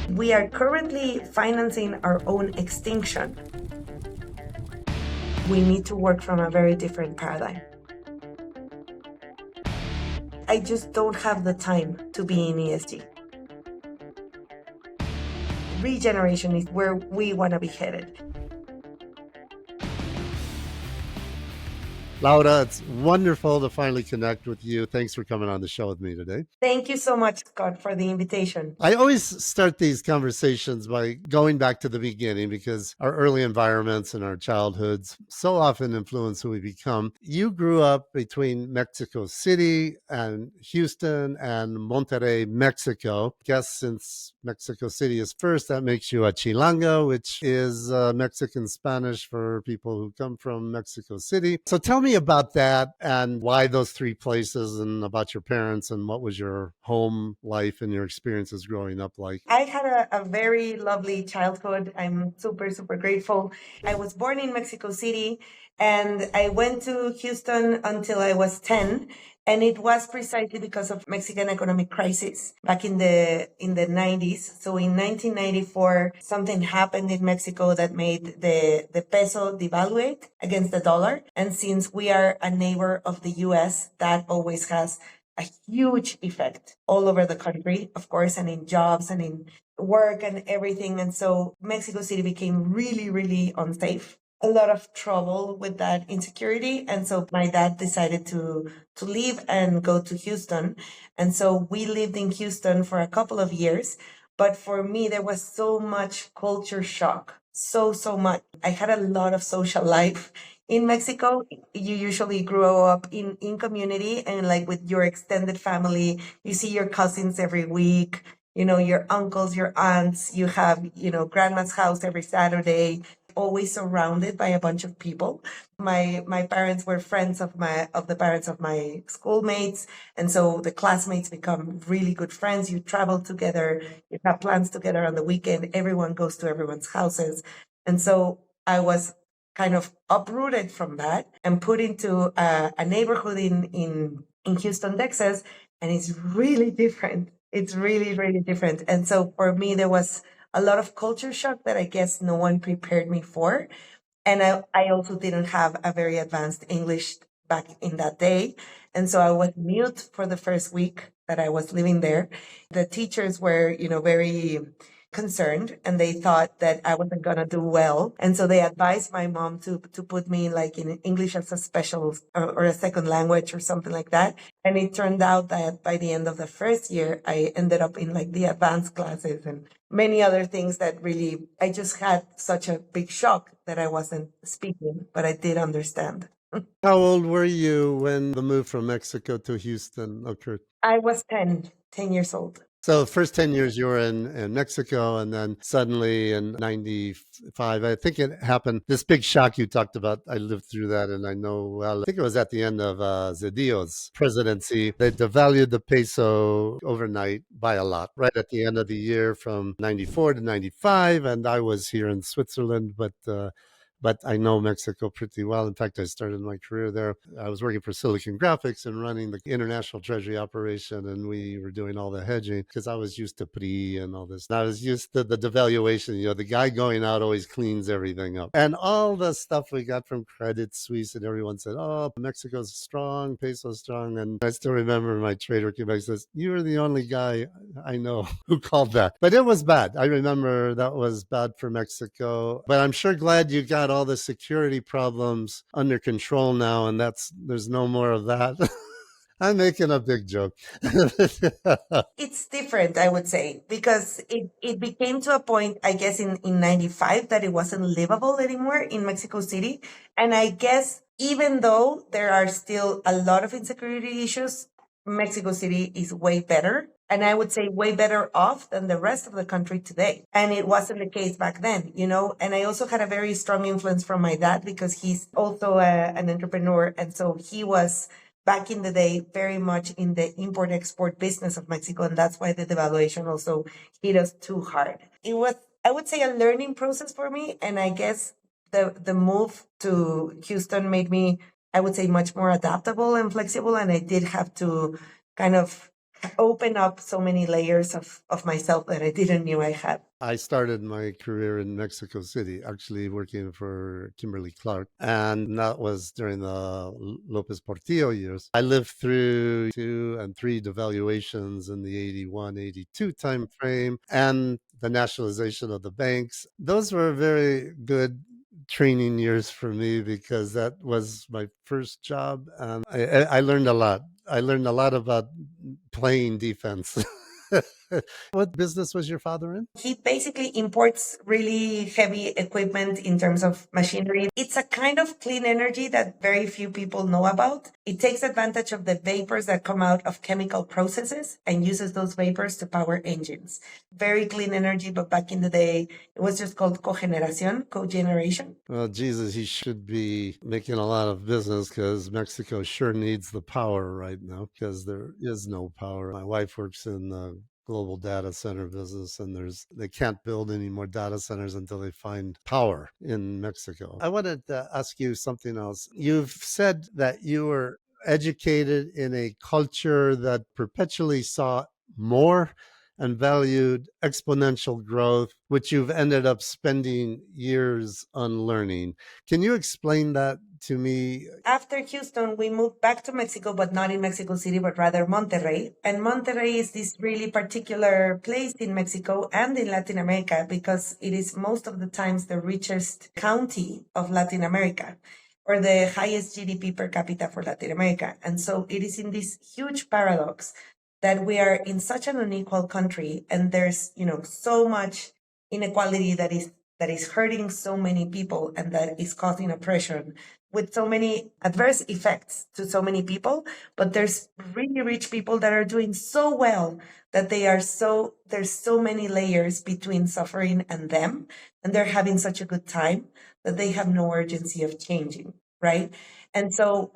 We are currently financing our own extinction. We need to work from a very different paradigm. I just don't have the time to be in ESG. Regeneration is where we want to be headed. Laura, it's wonderful to finally connect with you. Thanks for coming on the show with me today. Thank you so much, Scott, for the invitation. I always start these conversations by going back to the beginning because our early environments and our childhoods so often influence who we become. You grew up between Mexico City and Houston and Monterrey, Mexico. I guess since Mexico City is first, that makes you a Chilanga, which is Mexican Spanish for people who come from Mexico City. So tell me about that and why those three places and about your parents and what was your home life and your experiences growing up like. I had a very lovely childhood. I'm super, super grateful. I was born in Mexico City and I went to Houston until I was 10. And it was precisely because of Mexican economic crisis back in the 90s. So in 1994, something happened in Mexico that made the peso devaluate against the dollar. And since we are a neighbor of the US, that always has a huge effect all over the country, of course, and in jobs and in work and everything. And so Mexico City became really, really unsafe. A lot of trouble with that insecurity. And so my dad decided to leave and go to Houston. And so we lived in Houston for a couple of years. But for me, there was so much culture shock. So much. I had a lot of social life. In Mexico, you usually grow up in community and like with your extended family. You see your cousins every week, your uncles, your aunts. You have, grandma's house every Saturday, always surrounded by a bunch of people. My parents were friends of the parents of my schoolmates. And so the classmates become really good friends. You travel together, you have plans together on the weekend. Everyone goes to everyone's houses. And so I was kind of uprooted from that and put into a neighborhood in Houston, Texas. And it's really different. It's really, really different. And so for me, there was a lot of culture shock that I guess no one prepared me for. And I also didn't have a very advanced English back in that day. And so I was mute for the first week that I was living there. The teachers were, very concerned and they thought that I wasn't going to do well. And so they advised my mom to put me like in English as a special or a second language or something like that. And it turned out that by the end of the first year, I ended up in like the advanced classes and many other things that really, I just had such a big shock that I wasn't speaking, but I did understand. How old were you when the move from Mexico to Houston occurred? I was 10 years old. So the first 10 years you were in Mexico, and then suddenly in 95, I think it happened, this big shock you talked about, I lived through that, and I know, well, I think it was at the end of Zedillo's presidency. They devalued the peso overnight by a lot, right at the end of the year from 94 to 95, and I was here in Switzerland, but I know Mexico pretty well. In fact, I started my career there. I was working for Silicon Graphics and running the international treasury operation, and we were doing all the hedging because I was used to PRI and all this. And I was used to the devaluation. The guy going out always cleans everything up. And all the stuff we got from Credit Suisse, and everyone said, oh, Mexico's strong, peso's strong. And I still remember my trader came back and says, you were the only guy I know who called that. But it was bad. I remember that was bad for Mexico. But I'm sure glad you got all the security problems under control now, and there's no more of that. I'm making a big joke. It's different, I would say, because it became to a point, I guess, in 95 that it wasn't livable anymore in Mexico City. And I guess even though there are still a lot of insecurity issues, Mexico City is way better. And I would say way better off than the rest of the country today. And it wasn't the case back then, And I also had a very strong influence from my dad because he's also an entrepreneur. And so he was back in the day very much in the import-export business of Mexico. And that's why the devaluation also hit us too hard. It was, I would say, a learning process for me. And I guess the move to Houston made me, I would say, much more adaptable and flexible. And I did have to kind of opened up so many layers of myself that I didn't knew I had. I started my career in Mexico City, actually working for Kimberly Clark, and that was during the Lopez Portillo years. I lived through 2 and 3 devaluations in the 81, 82 time frame and the nationalization of the banks. Those were very good training years for me because that was my first job, and I learned a lot. I learned a lot about playing defense. What business was your father in? He basically imports really heavy equipment in terms of machinery. It's a kind of clean energy that very few people know about. It takes advantage of the vapors that come out of chemical processes and uses those vapors to power engines. Very clean energy, but back in the day, it was just called cogeneration. Well, Jesus, he should be making a lot of business because Mexico sure needs the power right now because there is no power. My wife works in the global data center business, and they can't build any more data centers until they find power in Mexico. I wanted to ask you something else. You've said that you were educated in a culture that perpetually sought more and valued exponential growth, which you've ended up spending years unlearning. Can you explain that to me? After Houston, we moved back to Mexico, but not in Mexico City, but rather Monterrey. And Monterrey is this really particular place in Mexico and in Latin America because it is most of the times the richest county of Latin America, or the highest GDP per capita for Latin America. And so it is in this huge paradox that we are in such an unequal country, and there's, so much inequality that is hurting so many people and that is causing oppression with so many adverse effects to so many people. But there's really rich people that are doing so well that there's so many layers between suffering and them, and they're having such a good time that they have no urgency of changing, right? And so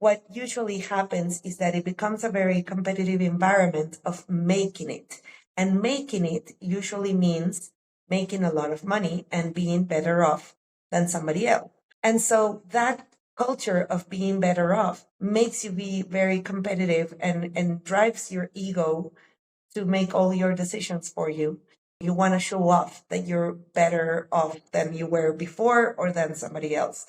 what usually happens is that it becomes a very competitive environment of making it. And making it usually means making a lot of money and being better off than somebody else. And so that culture of being better off makes you be very competitive and drives your ego to make all your decisions for you. You want to show off that you're better off than you were before or than somebody else.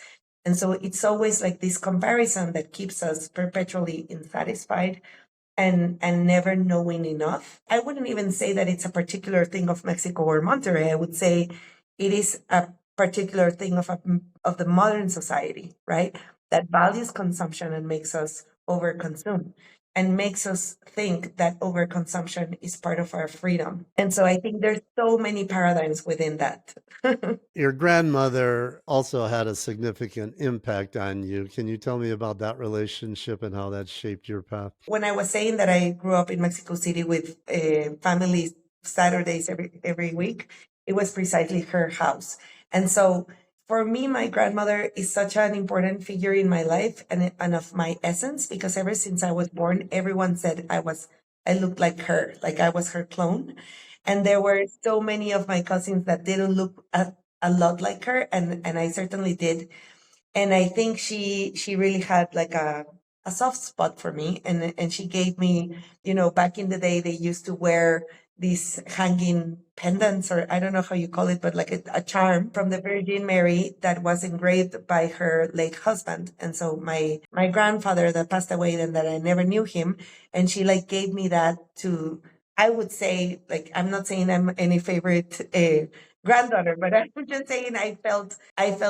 And so it's always like this comparison that keeps us perpetually unsatisfied and never knowing enough. I wouldn't even say that it's a particular thing of Mexico or Monterrey. I would say it is a particular thing of the modern society, right? That values consumption and makes us overconsume and makes us think that overconsumption is part of our freedom. And so I think there's so many paradigms within that. Your grandmother also had a significant impact on you. Can you tell me about that relationship and how that shaped your path? When I was saying that I grew up in Mexico City with family Saturdays every week, it was precisely her house. And so for me, my grandmother is such an important figure in my life and of my essence, because ever since I was born, everyone said I looked like her, like I was her clone. And there were so many of my cousins that didn't look a lot like her, and I certainly did. And I think she really had like a soft spot for me, and she gave me, back in the day they used to wear these hanging pendants, or I don't know how you call it, but like a charm from the Virgin Mary that was engraved by her late husband. And so my grandfather that passed away, then, that I never knew him, and she like gave me that to, I would say, like, I'm not saying I'm any favorite granddaughter, but I'm just saying I felt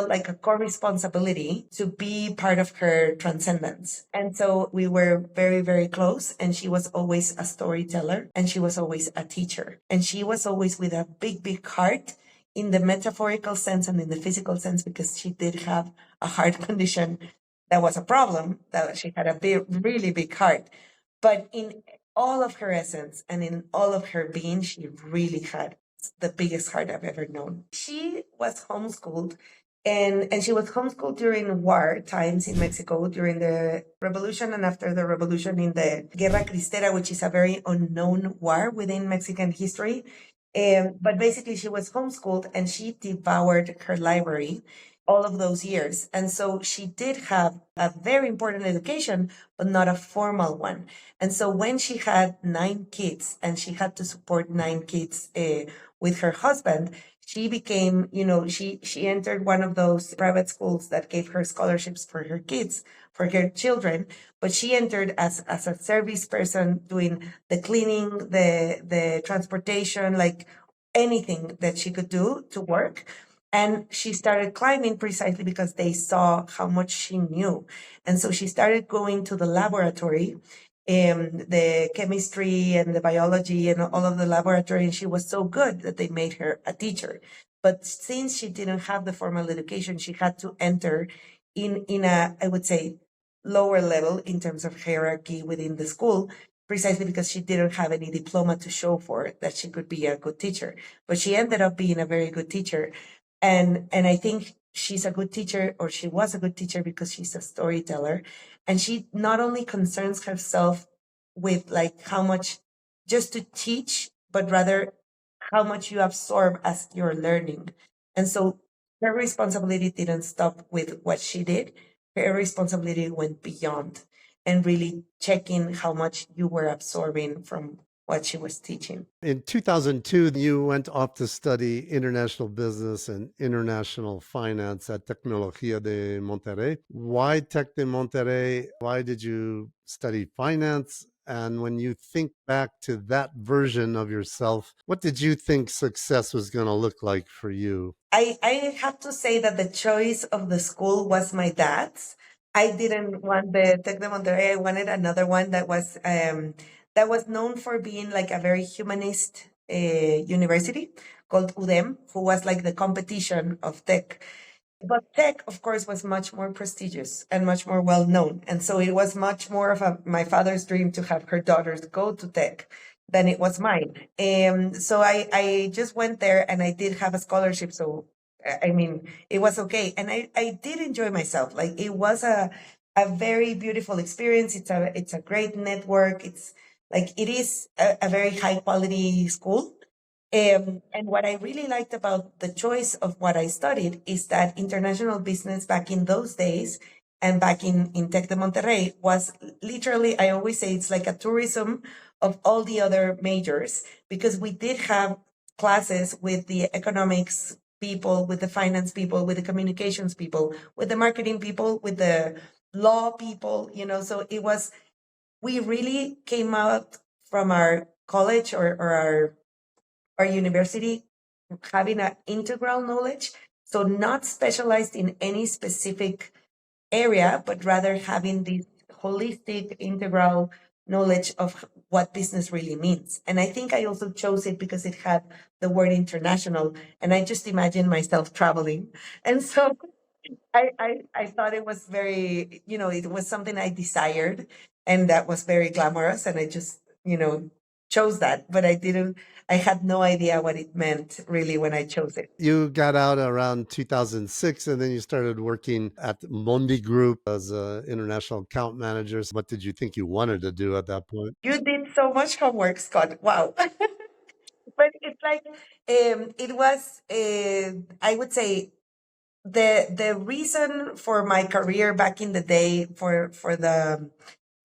like a core responsibility to be part of her transcendence. And so we were very, very close, and she was always a storyteller, and she was always a teacher, and she was always with a big, big heart in the metaphorical sense and in the physical sense, because she did have a heart condition that was a problem, that she had a big, really big heart. But in all of her essence and in all of her being, she really had the biggest heart I've ever known. She was homeschooled, and she was homeschooled during war times in Mexico, during the revolution and after the revolution, in the Guerra Cristera, which is a very unknown war within Mexican history. But basically, she was homeschooled, and she devoured her library. all of those years. And so she did have a very important education, but not a formal one. And so when she had 9 kids and she had to support 9 kids with her husband, she became, she entered one of those private schools that gave her scholarships for her kids, for her children. But she entered as a service person, doing the cleaning, the transportation, like anything that she could do to work. And she started climbing precisely because they saw how much she knew. And so she started going to the laboratory, the chemistry and the biology and all of the laboratory. And she was so good that they made her a teacher. But since she didn't have the formal education, she had to enter in a, I would say, lower level in terms of hierarchy within the school, precisely because she didn't have any diploma to show for that she could be a good teacher. But she ended up being a very good teacher. And I think she's a good teacher, or she was a good teacher, because she's a storyteller. And she not only concerns herself with like how much just to teach, but rather how much you absorb as you're learning. And so her responsibility didn't stop with what she did. Her responsibility went beyond and really checking how much you were absorbing from what she was teaching. In 2002, you went off to study international business and international finance at Tecnología de Monterrey. Why Tec de Monterrey? Why did you study finance? And when you think back to that version of yourself, what did you think success was going to look like for you? I have to say that the choice of the school was my dad's. I didn't want the Tec de Monterrey. I wanted another one that was known for being like a very humanist university called UDEM, who was like the competition of Tech. But Tech, of course, was much more prestigious and much more well known. And so it was much more of my father's dream to have her daughters go to Tech than it was mine. So I just went there and I did have a scholarship. So, I mean, it was okay. And I did enjoy myself. Like it was a very beautiful experience. It's a great network. It's like, it is a very high quality school. And what I really liked about the choice of what I studied is that international business back in those days and back in Tec de Monterrey was literally, I always say it's like a tourism of all the other majors, because we did have classes with the economics people, with the finance people, with the communications people, with the marketing people, with the law people, so we really came out from our college or our university having an integral knowledge. So not specialized in any specific area, but rather having this holistic, integral knowledge of what business really means. And I think I also chose it because it had the word international, and I just imagined myself traveling. And so I thought it was very, it was something I desired, and that was very glamorous. And I just, chose that, but I had no idea what it meant really when I chose it. You got out around 2006, and then you started working at Mondi Group as an international account manager. What did you think you wanted to do at that point? You did so much homework, Scott. Wow. But it's like, it was, I would say, the reason for my career back in the day for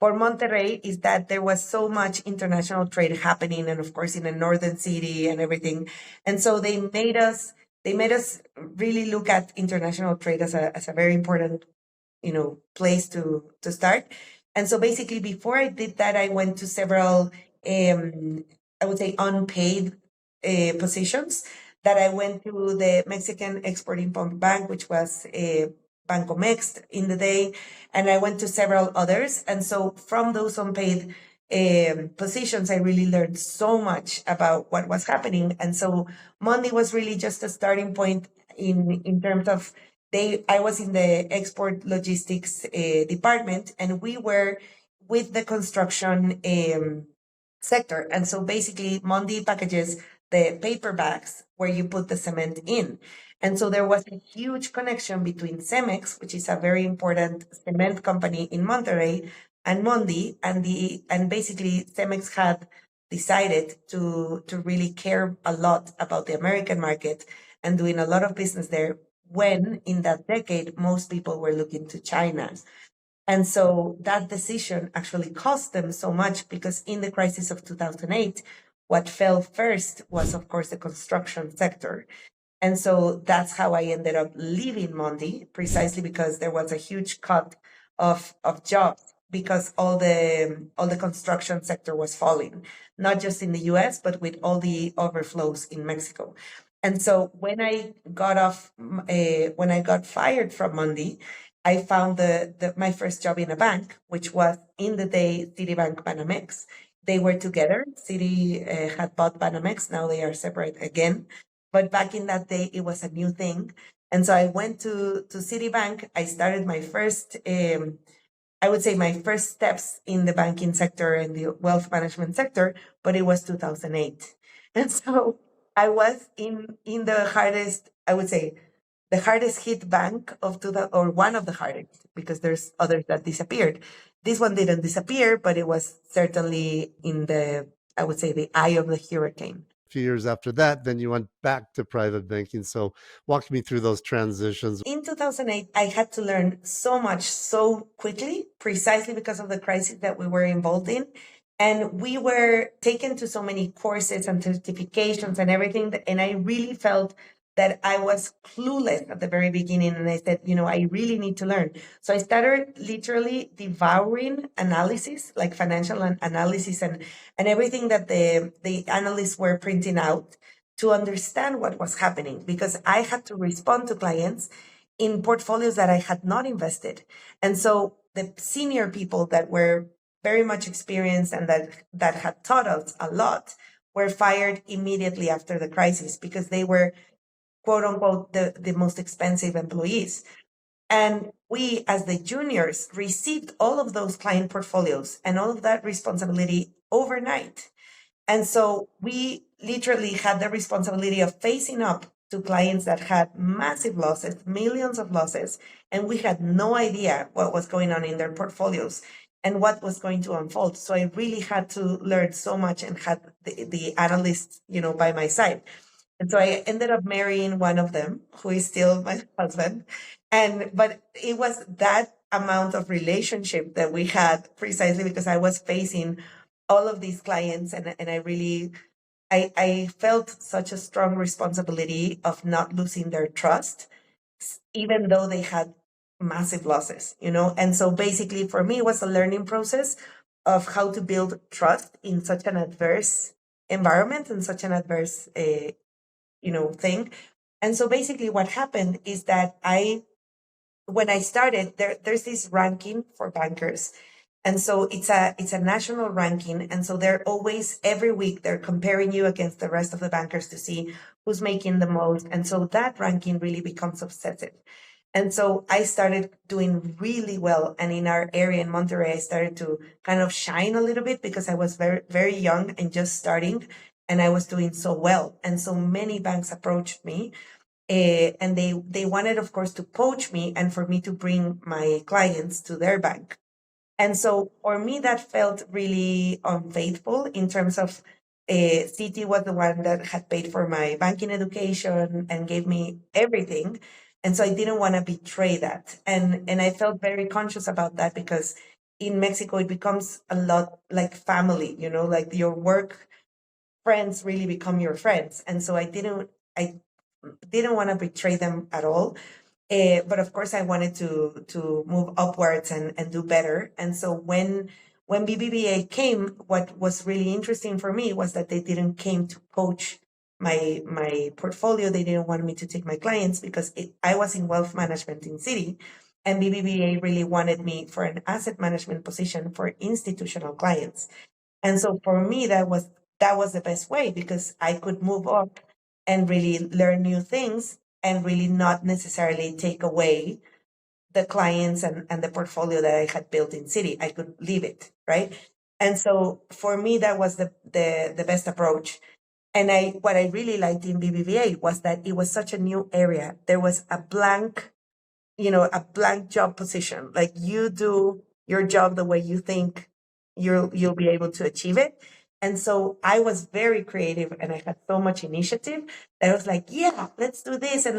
Monterrey is that there was so much international trade happening, and of course in a northern city and everything. And so they made us really look at international trade as a very important, place to start. And so basically before I did that, I went to several, I would say, unpaid positions. That I went to the Mexican Export Import Bank, which was Banco Mext in the day, and I went to several others. And so from those unpaid positions, I really learned so much about what was happening. And so Monday was really just a starting point in terms of I was in the export logistics department, and we were with the construction sector. And so basically, Mondi packages the paper bags where you put the cement in. And so there was a huge connection between Cemex, which is a very important cement company in Monterrey, and Mondi, and basically Cemex had decided to really care a lot about the American market and doing a lot of business there when in that decade, most people were looking to China. And so that decision actually cost them so much because in the crisis of 2008, what fell first was, of course, the construction sector. And so that's how I ended up leaving Mondi, precisely because there was a huge cut of jobs because all the construction sector was falling, not just in the US, but with all the overflows in Mexico. And so when I got fired from Mondi, I found my first job in a bank, which was in the day Citibank Banamex. They were together. Citi had bought Banamex. Now they are separate again. But back in that day, it was a new thing. And so I went to Citibank. I started my first, I would say my first steps in the banking sector and the wealth management sector, but it was 2008. And so I was in the hardest, I would say, the hardest hit bank of or one of the hardest, because there's others that disappeared. This one didn't disappear, but it was certainly in the, I would say, the eye of the hurricane. Few years after that, then you went back to private banking. So walk me through those transitions. In 2008, I had to learn so much so quickly, precisely because of the crisis that we were involved in. And we were taken to so many courses and certifications and everything. And I really felt that I was clueless at the very beginning. And I said, I really need to learn. So I started literally devouring analysis, like financial analysis and everything that the analysts were printing out to understand what was happening, because I had to respond to clients in portfolios that I had not invested. And so the senior people that were very much experienced and that had taught us a lot were fired immediately after the crisis because they were, quote unquote, the most expensive employees. And we, as the juniors, received all of those client portfolios and all of that responsibility overnight. And so we literally had the responsibility of facing up to clients that had massive losses, millions of losses, and we had no idea what was going on in their portfolios and what was going to unfold. So I really had to learn so much and had the analysts, by my side. And so I ended up marrying one of them, who is still my husband. But it was that amount of relationship that we had precisely because I was facing all of these clients, and I really I felt such a strong responsibility of not losing their trust, even though they had massive losses, And so basically for me, it was a learning process of how to build trust in such an adverse environment and such an adverse, thing. And so basically what happened is that when I started, there's this ranking for bankers. And so it's a national ranking. And so they're always, every week, they're comparing you against the rest of the bankers to see who's making the most. And so that ranking really becomes obsessive. And so I started doing really well. And in our area in Monterrey, I started to kind of shine a little bit because I was very, very young and just starting, and I was doing so well. And so many banks approached me. And they wanted, of course, to poach me and for me to bring my clients to their bank. And so for me, that felt really unfaithful in terms of Citi was the one that had paid for my banking education and gave me everything. And so I didn't want to betray that. And I felt very conscious about that because in Mexico, it becomes a lot like family, like your work friends really become your friends. And so I didn't want to betray them at all. But of course, I wanted to move upwards and do better. And so when BBVA came, what was really interesting for me was that they didn't came to poach my portfolio. They didn't want me to take my clients because I was in wealth management in Citi, and BBVA really wanted me for an asset management position for institutional clients. And so for me, that was the best way because I could move up and really learn new things and really not necessarily take away the clients and the portfolio that I had built in Citi. I could leave it, right? And so for me, that was the best approach. And what I really liked in BBVA was that it was such a new area. There was a blank job position. Like you do your job the way you think you'll be able to achieve it. And so I was very creative and I had so much initiative that I was like, yeah, let's do this. And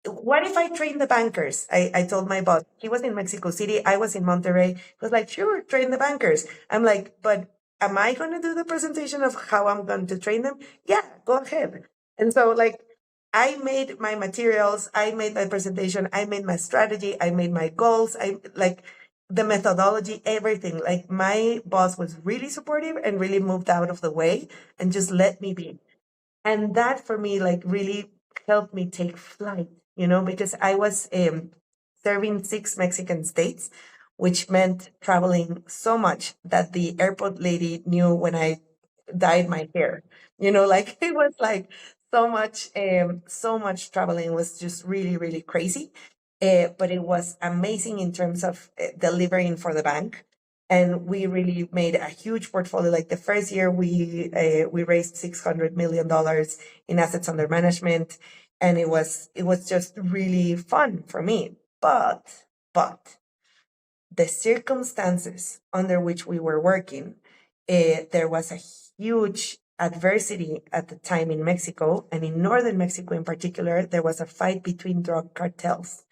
what if I train the bankers? I told my boss, he was in Mexico City, I was in Monterrey. He was like, sure, train the bankers. I'm like, but am I going to do the presentation of how I'm going to train them? Yeah, go ahead. And so, like, I made my materials, I made my presentation, I made my strategy, I made my goals, I like the methodology, everything. Like, my boss was really supportive and really moved out of the way and just let me be. And that for me, like, really helped me take flight, because I was serving 6 Mexican states, which meant traveling so much that the airport lady knew when I dyed my hair. Like, it was like so much traveling was just really, really crazy. But it was amazing in terms of delivering for the bank. And we really made a huge portfolio. Like, the first year, we raised $600 million in assets under management, and it was just really fun for me. But the circumstances under which we were working, there was a huge adversity at the time in Mexico, and in northern Mexico in particular, there was a fight between drug cartels.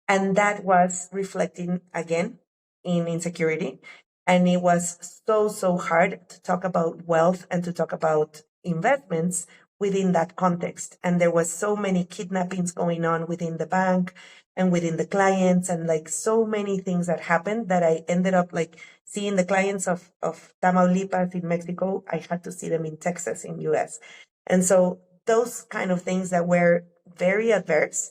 And that was reflecting again in insecurity. And it was so, so hard to talk about wealth and to talk about investments within that context. And there was so many kidnappings going on within the bank and within the clients, and like so many things that happened that I ended up like seeing the clients of Tamaulipas in Mexico. I had to see them in Texas in US. And so those kind of things that were very adverse.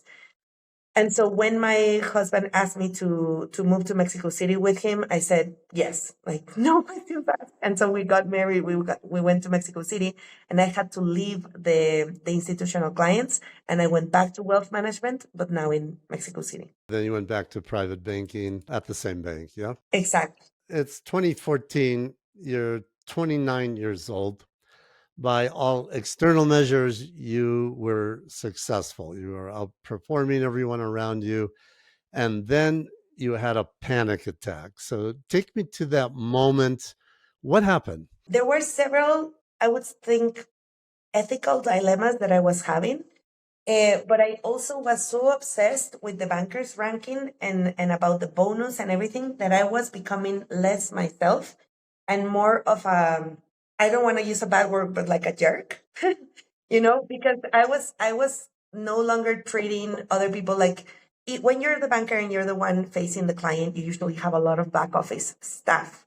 And so when my husband asked me to move to Mexico City with him, I said yes, like, no questions asked. And so we got married. We went to Mexico City, and I had to leave the institutional clients, and I went back to wealth management, but now in Mexico City. Then you went back to private banking at the same bank, yeah? Exactly. It's 2014. You're 29 years old. By all external measures, you were successful. You were outperforming everyone around you. And then you had a panic attack. So take me to that moment. What happened? There were several, I would think, ethical dilemmas that I was having. But I also was so obsessed with the bankers ranking and about the bonus and everything that I was becoming less myself and more of I don't want to use a bad word, but like a jerk, because I was no longer treating other people like when you're the banker and you're the one facing the client, you usually have a lot of back office staff.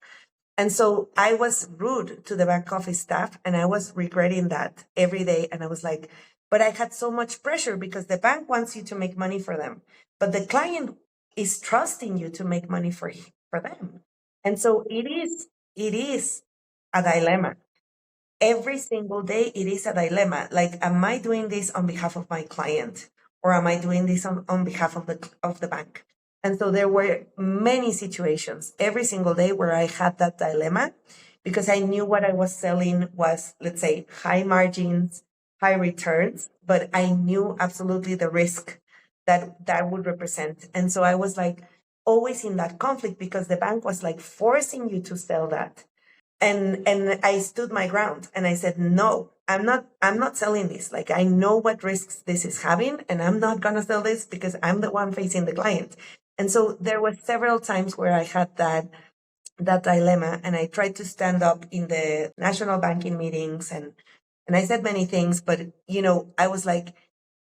And so I was rude to the back office staff, and I was regretting that every day. And I was like, but I had so much pressure because the bank wants you to make money for them, but the client is trusting you to make money for them. And so it is a dilemma. Every single day, it is a dilemma. Like, am I doing this on behalf of my client, or am I doing this on behalf of the bank? And so there were many situations every single day where I had that dilemma, because I knew what I was selling was, let's say, high margins, high returns, but I knew absolutely the risk that that would represent. And so I was like always in that conflict, because the bank was like forcing you to sell that. And I stood my ground and I said, no, I'm not selling this. Like, I know what risks this is having, and I'm not going to sell this because I'm the one facing the client. And so there were several times where I had that dilemma, and I tried to stand up in the national banking meetings, and I said many things, but I was like,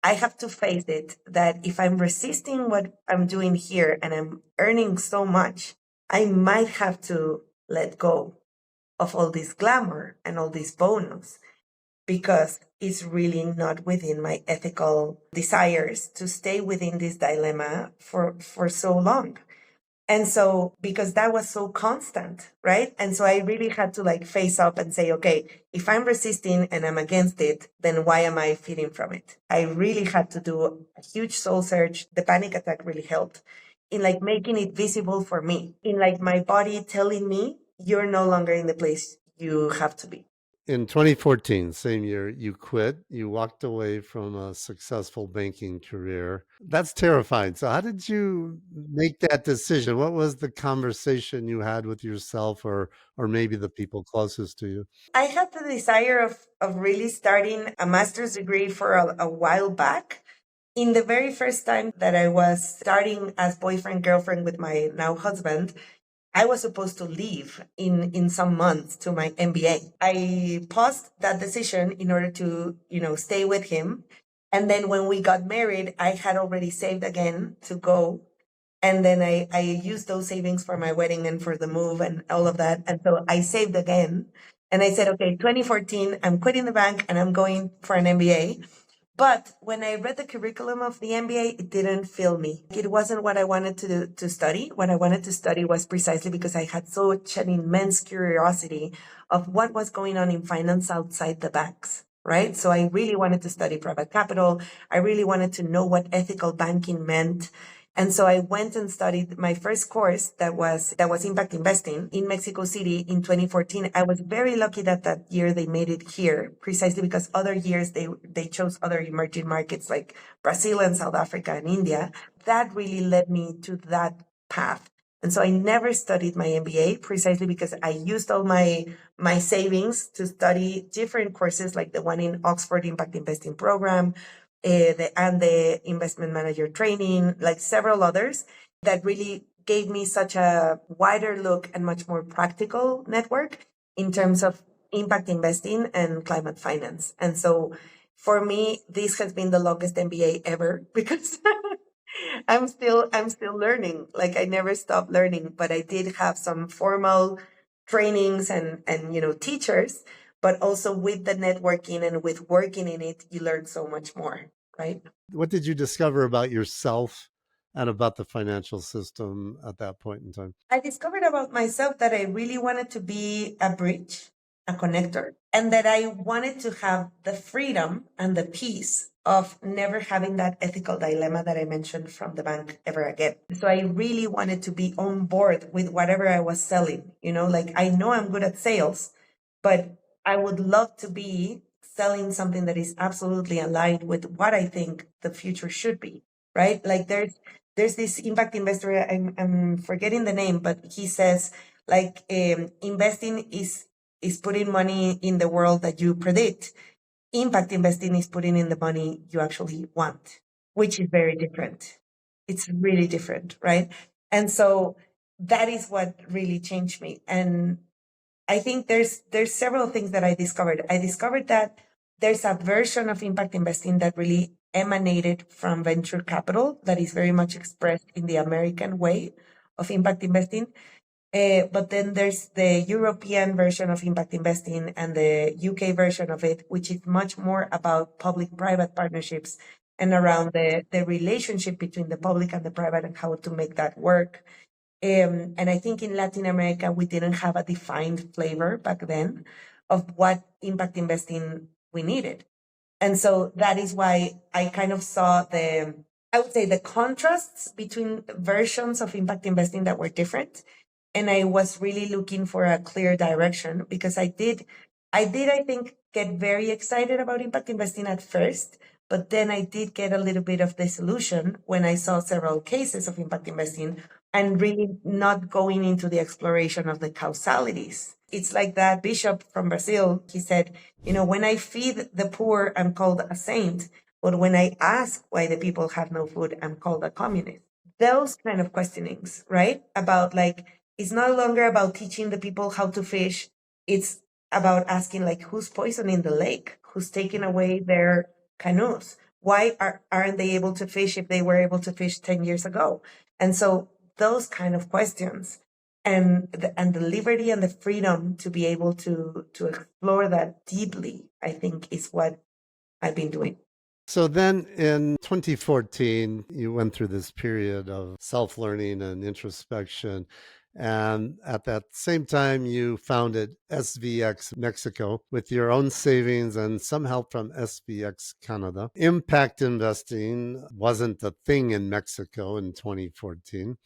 I have to face it, that if I'm resisting what I'm doing here and I'm earning so much, I might have to let go of all this glamour and all this bonus, because it's really not within my ethical desires to stay within this dilemma for so long. And so, because that was so constant, right? And so I really had to like face up and say, okay, if I'm resisting and I'm against it, then why am I feeding from it? I really had to do a huge soul search. The panic attack really helped in like making it visible for me, in like my body telling me, you're no longer in the place you have to be. In 2014, same year, you quit. You walked away from a successful banking career. That's terrifying. So, how did you make that decision? What was the conversation you had with yourself, or maybe the people closest to you? I had the desire of really starting a master's degree for a while back. In the very first time that I was starting as boyfriend girlfriend with my now husband, I was supposed to leave in some months to my MBA. I paused that decision in order to, stay with him. And then when we got married, I had already saved again to go. And then I used those savings for my wedding and for the move and all of that. And so I saved again. And I said, okay, 2014, I'm quitting the bank and I'm going for an MBA. But when I read the curriculum of the MBA, it didn't fill me. It wasn't what I wanted to study. What I wanted to study was precisely because I had such an immense curiosity of what was going on in finance outside the banks, right? So I really wanted to study private capital. I really wanted to know what ethical banking meant. And so I went and studied my first course that was impact investing in Mexico City in 2014. I was very lucky that that year they made it here, precisely because other years they chose other emerging markets like Brazil and South Africa and India. That really led me to that path. And so I never studied my MBA precisely because I used all my savings to study different courses like the one in Oxford Impact Investing Program, the investment manager training, like several others that really gave me such a wider look and much more practical network in terms of impact investing and climate finance. And so for me, this has been the longest MBA ever because I'm still learning. Like I never stopped learning, but I did have some formal trainings and teachers, but also with the networking and with working in it, you learn so much more, right? What did you discover about yourself and about the financial system at that point in time? I discovered about myself that I really wanted to be a bridge, a connector, and that I wanted to have the freedom and the peace of never having that ethical dilemma that I mentioned from the bank ever again. So I really wanted to be on board with whatever I was selling. Like I know I'm good at sales, but I would love to be selling something that is absolutely aligned with what I think the future should be, right? Like there's this impact investor, I'm forgetting the name, but he says like investing is putting money in the world that you predict. Impact investing is putting in the money you actually want, which is very different. It's really different, right? And so that is what really changed me. And I think there's several things that I discovered. I discovered that there's a version of impact investing that really emanated from venture capital that is very much expressed in the American way of impact investing. But then there's the European version of impact investing and the UK version of it, which is much more about public-private partnerships and around the relationship between the public and the private and how to make that work. And I think in Latin America, we didn't have a defined flavor back then of what impact investing we needed. And so that is why I kind of saw I would say the contrasts between versions of impact investing that were different. And I was really looking for a clear direction because I think, get very excited about impact investing at first, but then I did get a little bit of disillusion when I saw several cases of impact investing and really not going into the exploration of the causalities. It's like that bishop from Brazil. He said, when I feed the poor, I'm called a saint. But when I ask why the people have no food, I'm called a communist. Those kind of questionings, right? About like, it's no longer about teaching the people how to fish. It's about asking like, who's poisoning the lake? Who's taking away their canoes? Why aren't they able to fish if they were able to fish 10 years ago? And so those kind of questions and the liberty and the freedom to be able to explore that deeply, I think is what I've been doing. So then in 2014, you went through this period of self learning and introspection. And at that same time, you founded SVX Mexico with your own savings and some help from SVX Canada. Impact investing wasn't a thing in Mexico in 2014.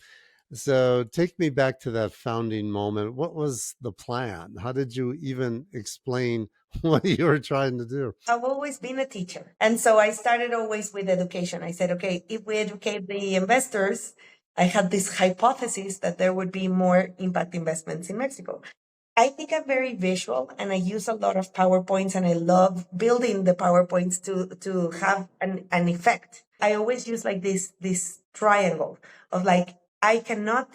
So take me back to that founding moment. What was the plan? How did you even explain what you were trying to do? I've always been a teacher. And so I started always with education. I said, okay, if we educate the investors, I had this hypothesis that there would be more impact investments in Mexico. I think I'm very visual and I use a lot of PowerPoints and I love building the PowerPoints to have an effect. I always use like this triangle of like I cannot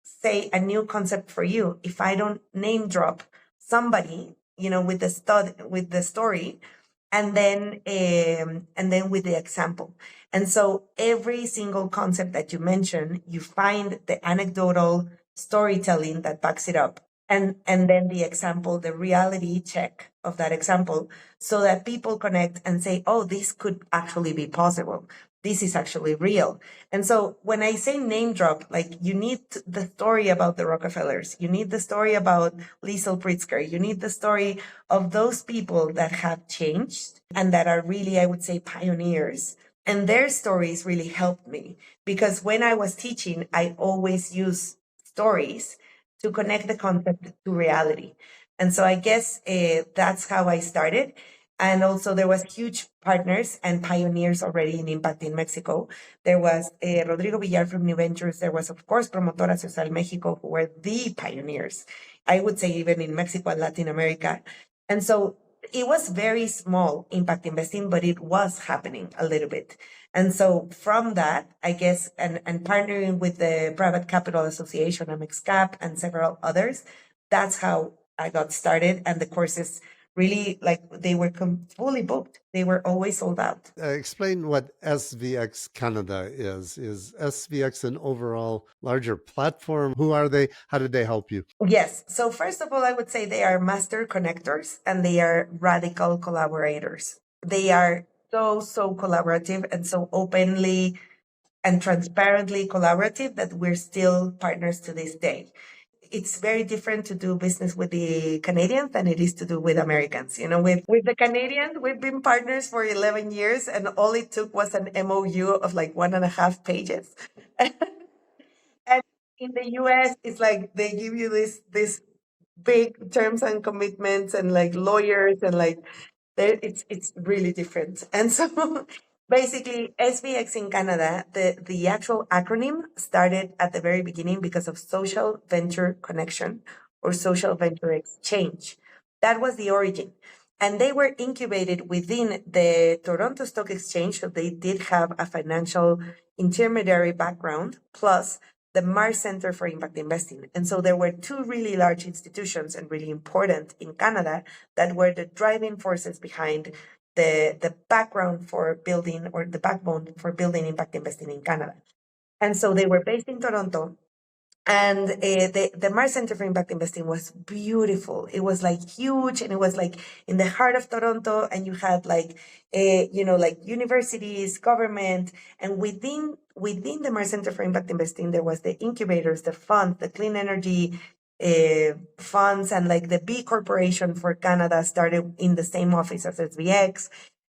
say a new concept for you if I don't name drop somebody, with the story and then with the example. And so every single concept that you mention, you find the anecdotal storytelling that backs it up and then the example, the reality check of that example, so that people connect and say, oh, this could actually be possible. This is actually real. And so when I say name drop, like you need the story about the Rockefellers, you need the story about Liesel Pritzker, you need the story of those people that have changed and that are really, I would say, pioneers. And their stories really helped me because when I was teaching, I always use stories to connect the concept to reality. And so I guess that's how I started. And also there was huge partners and pioneers already in impact in Mexico. There was Rodrigo Villar from New Ventures. There was, of course, Promotora Social Mexico, who were the pioneers, I would say even in Mexico and Latin America. And so it was very small impact investing, but it was happening a little bit. And so from that, I guess, and partnering with the Private Capital Association, MXCAP, and several others, that's how I got started. And the courses really, like, they were fully booked. They were always sold out. Explain what SVX Canada is. Is SVX an overall larger platform? Who are they? How did they help you? Yes. So first of all, I would say they are master connectors and they are radical collaborators. They are so collaborative and so openly and transparently collaborative that we're still partners to this day. It's very different to do business with the Canadians than it is to do with Americans. With the Canadians, we've been partners for 11 years and all it took was an MOU of like 1.5 pages. And in the US, it's like they give you this big terms and commitments and like lawyers and like it's really different. And so basically SVX in Canada, the actual acronym started at the very beginning because of social venture connection or social venture exchange. That was the origin. And they were incubated within the Toronto Stock Exchange, so they did have a financial intermediary background, plus the Mars Center for Impact Investing. And so there were two really large institutions and really important in Canada that were the driving forces behind the background for building or the backbone for building impact investing in Canada. And so they were based in Toronto. And the Mars Center for Impact Investing was beautiful. It was like huge and it was like in the heart of Toronto. And you had like, like universities, government. And within the Mars Center for Impact Investing, there was the incubators, the funds, the clean energy funds, and like the B Corporation for Canada started in the same office as SVX.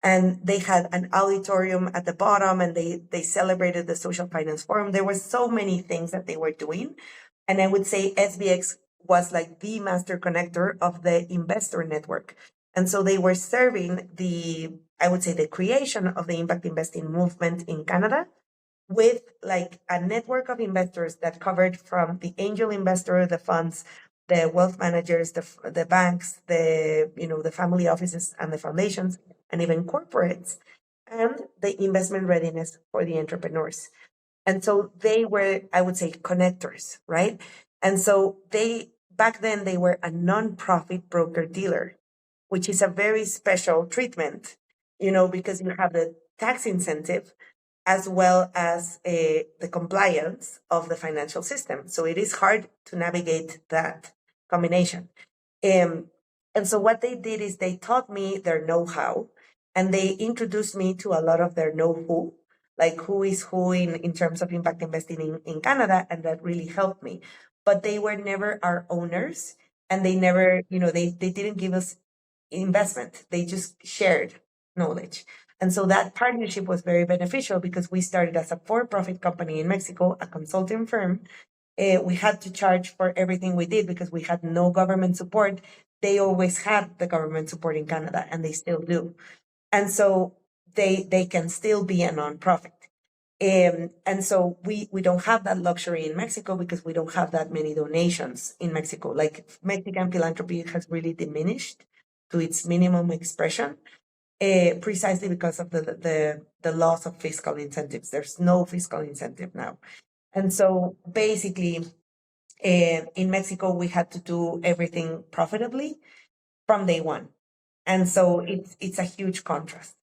And they had an auditorium at the bottom and they celebrated the Social Finance Forum. There were so many things that they were doing. And I would say SVX was like the master connector of the investor network. And so they were serving I would say the creation of the impact investing movement in Canada with like a network of investors that covered from the angel investor, the funds, the wealth managers, the banks, the family offices and the foundations, and even corporates, and the investment readiness for the entrepreneurs. And so they were, I would say, connectors, right? And so back then they were a non-profit broker dealer, which is a very special treatment, because you have the tax incentive as well as the compliance of the financial system. So it is hard to navigate that combination. And so what they did is they taught me their know-how and they introduced me to a lot of their know-who, like who is who in terms of impact investing in Canada. And that really helped me. But they were never our owners and they never, they didn't give us investment. They just shared knowledge. And so that partnership was very beneficial because we started as a for-profit company in Mexico, a consulting firm, We had to charge for everything we did because we had no government support. They always had the government support in Canada, and they still do. And so they can still be a nonprofit. And so we don't have that luxury in Mexico because we don't have that many donations in Mexico. Like Mexican philanthropy has really diminished to its minimum expression, precisely because of the loss of fiscal incentives. There's no fiscal incentive now. And so basically, in Mexico, we had to do everything profitably from day one. And so it's a huge contrast.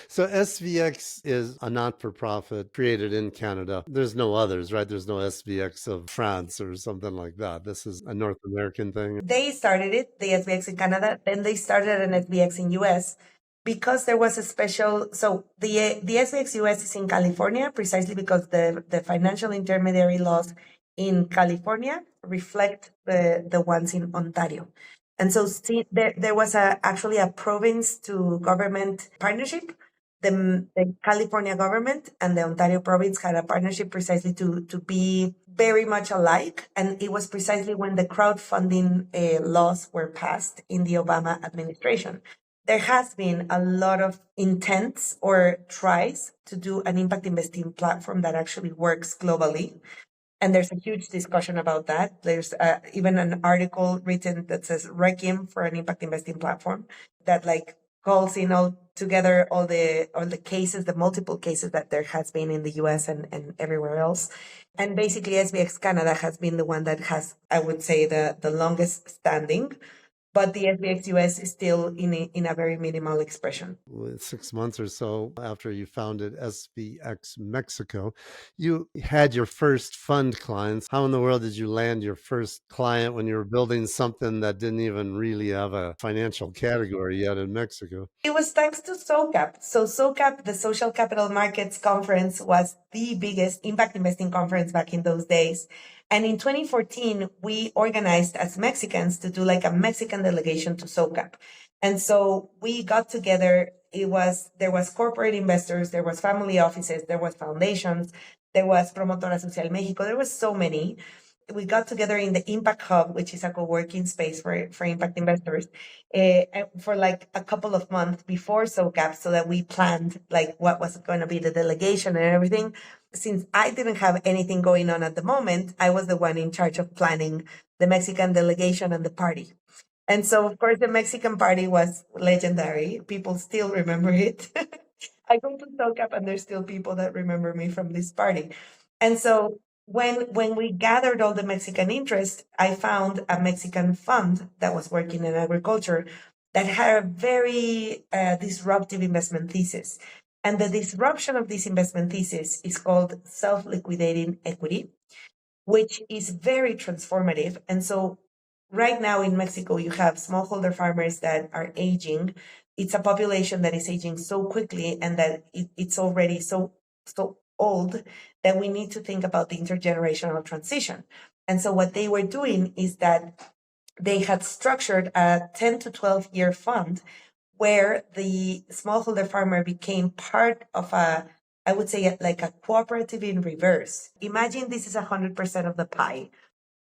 So SVX is a not-for-profit created in Canada. There's no others, right? There's no SVX of France or something like that. This is a North American thing. They started it, the SVX in Canada, then they started an SVX in US because there was a special, so the SVX US is in California precisely because the financial intermediary laws in California reflect the ones in Ontario. And so there was actually a province to government partnership. The California government and the Ontario province had a partnership precisely to be very much alike. And it was precisely when the crowdfunding laws were passed in the Obama administration. There has been a lot of intents or tries to do an impact investing platform that actually works globally. And there's a huge discussion about that. There's even an article written that says Requiem for an impact investing platform that like calls in all together all the cases, the multiple cases that there has been in the US and everywhere else. And basically SVX Canada has been the one that has, I would say, the longest standing. But the SVX US is still in a very minimal expression. 6 months or so after you founded SVX Mexico, you had your first fund clients. How in the world did you land your first client when you were building something that didn't even really have a financial category yet in Mexico? It was thanks to SOCAP. So SOCAP, the Social Capital Markets Conference, was the biggest impact investing conference back in those days. And in 2014, we organized as Mexicans to do like a Mexican delegation to SOCAP. And so we got together. There was corporate investors, there was family offices, there was foundations, there was Promotora Social Mexico. There was so many. We got together in the Impact Hub, which is a co-working space for impact investors, for like a couple of months before SOCAP, so that we planned like what was going to be the delegation and everything. Since I didn't have anything going on at the moment, I was the one in charge of planning the Mexican delegation and the party. And so, of course, the Mexican party was legendary. People still remember it. I go to SOCAP and there's still people that remember me from this party. And so when we gathered all the Mexican interest, I found a Mexican fund that was working in agriculture that had a very disruptive investment thesis. And the disruption of this investment thesis is called self-liquidating equity, which is very transformative. And so right now in Mexico, you have smallholder farmers that are aging. It's a population that is aging so quickly and that it's already so old that we need to think about the intergenerational transition. And so what they were doing is that they had structured a 10 to 12 year fund where the smallholder farmer became part of I would say like a cooperative in reverse. Imagine this is 100% of the pie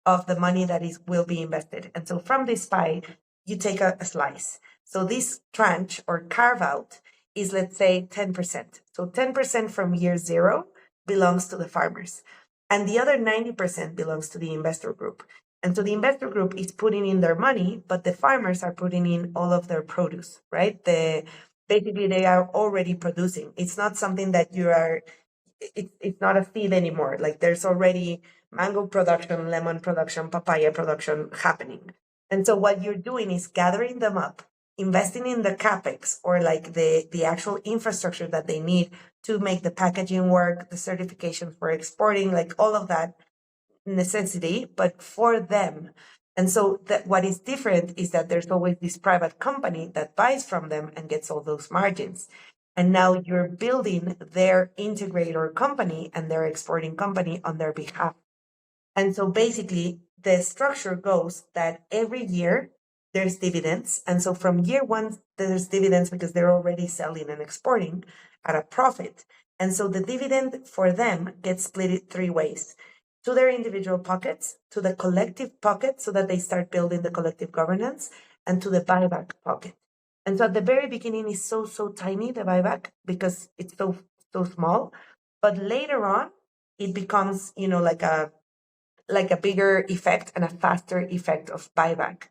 of the money that will be invested. And so from this pie, you take a slice. So this tranche or carve out is, let's say, 10%. So 10% from year zero belongs to the farmers. And the other 90% belongs to the investor group. And so the investor group is putting in their money, but the farmers are putting in all of their produce, right? Basically, they are already producing. It's not something that it's not a seed anymore. Like there's already mango production, lemon production, papaya production happening. And so what you're doing is gathering them up, investing in the capex or like the actual infrastructure that they need to make the packaging work, the certification for exporting, like all of that necessity, but for them. And so what is different is that there's always this private company that buys from them and gets all those margins. And now you're building their integrator company and their exporting company on their behalf. And so basically the structure goes that every year there's dividends. And so from year one, there's dividends because they're already selling and exporting at a profit. And so the dividend for them gets split three ways. to their individual pockets, to the collective pocket, so that they start building the collective governance, and to the buyback pocket. And so at the very beginning is so tiny, the buyback, because it's so small. But later on, it becomes, like a bigger effect and a faster effect of buyback.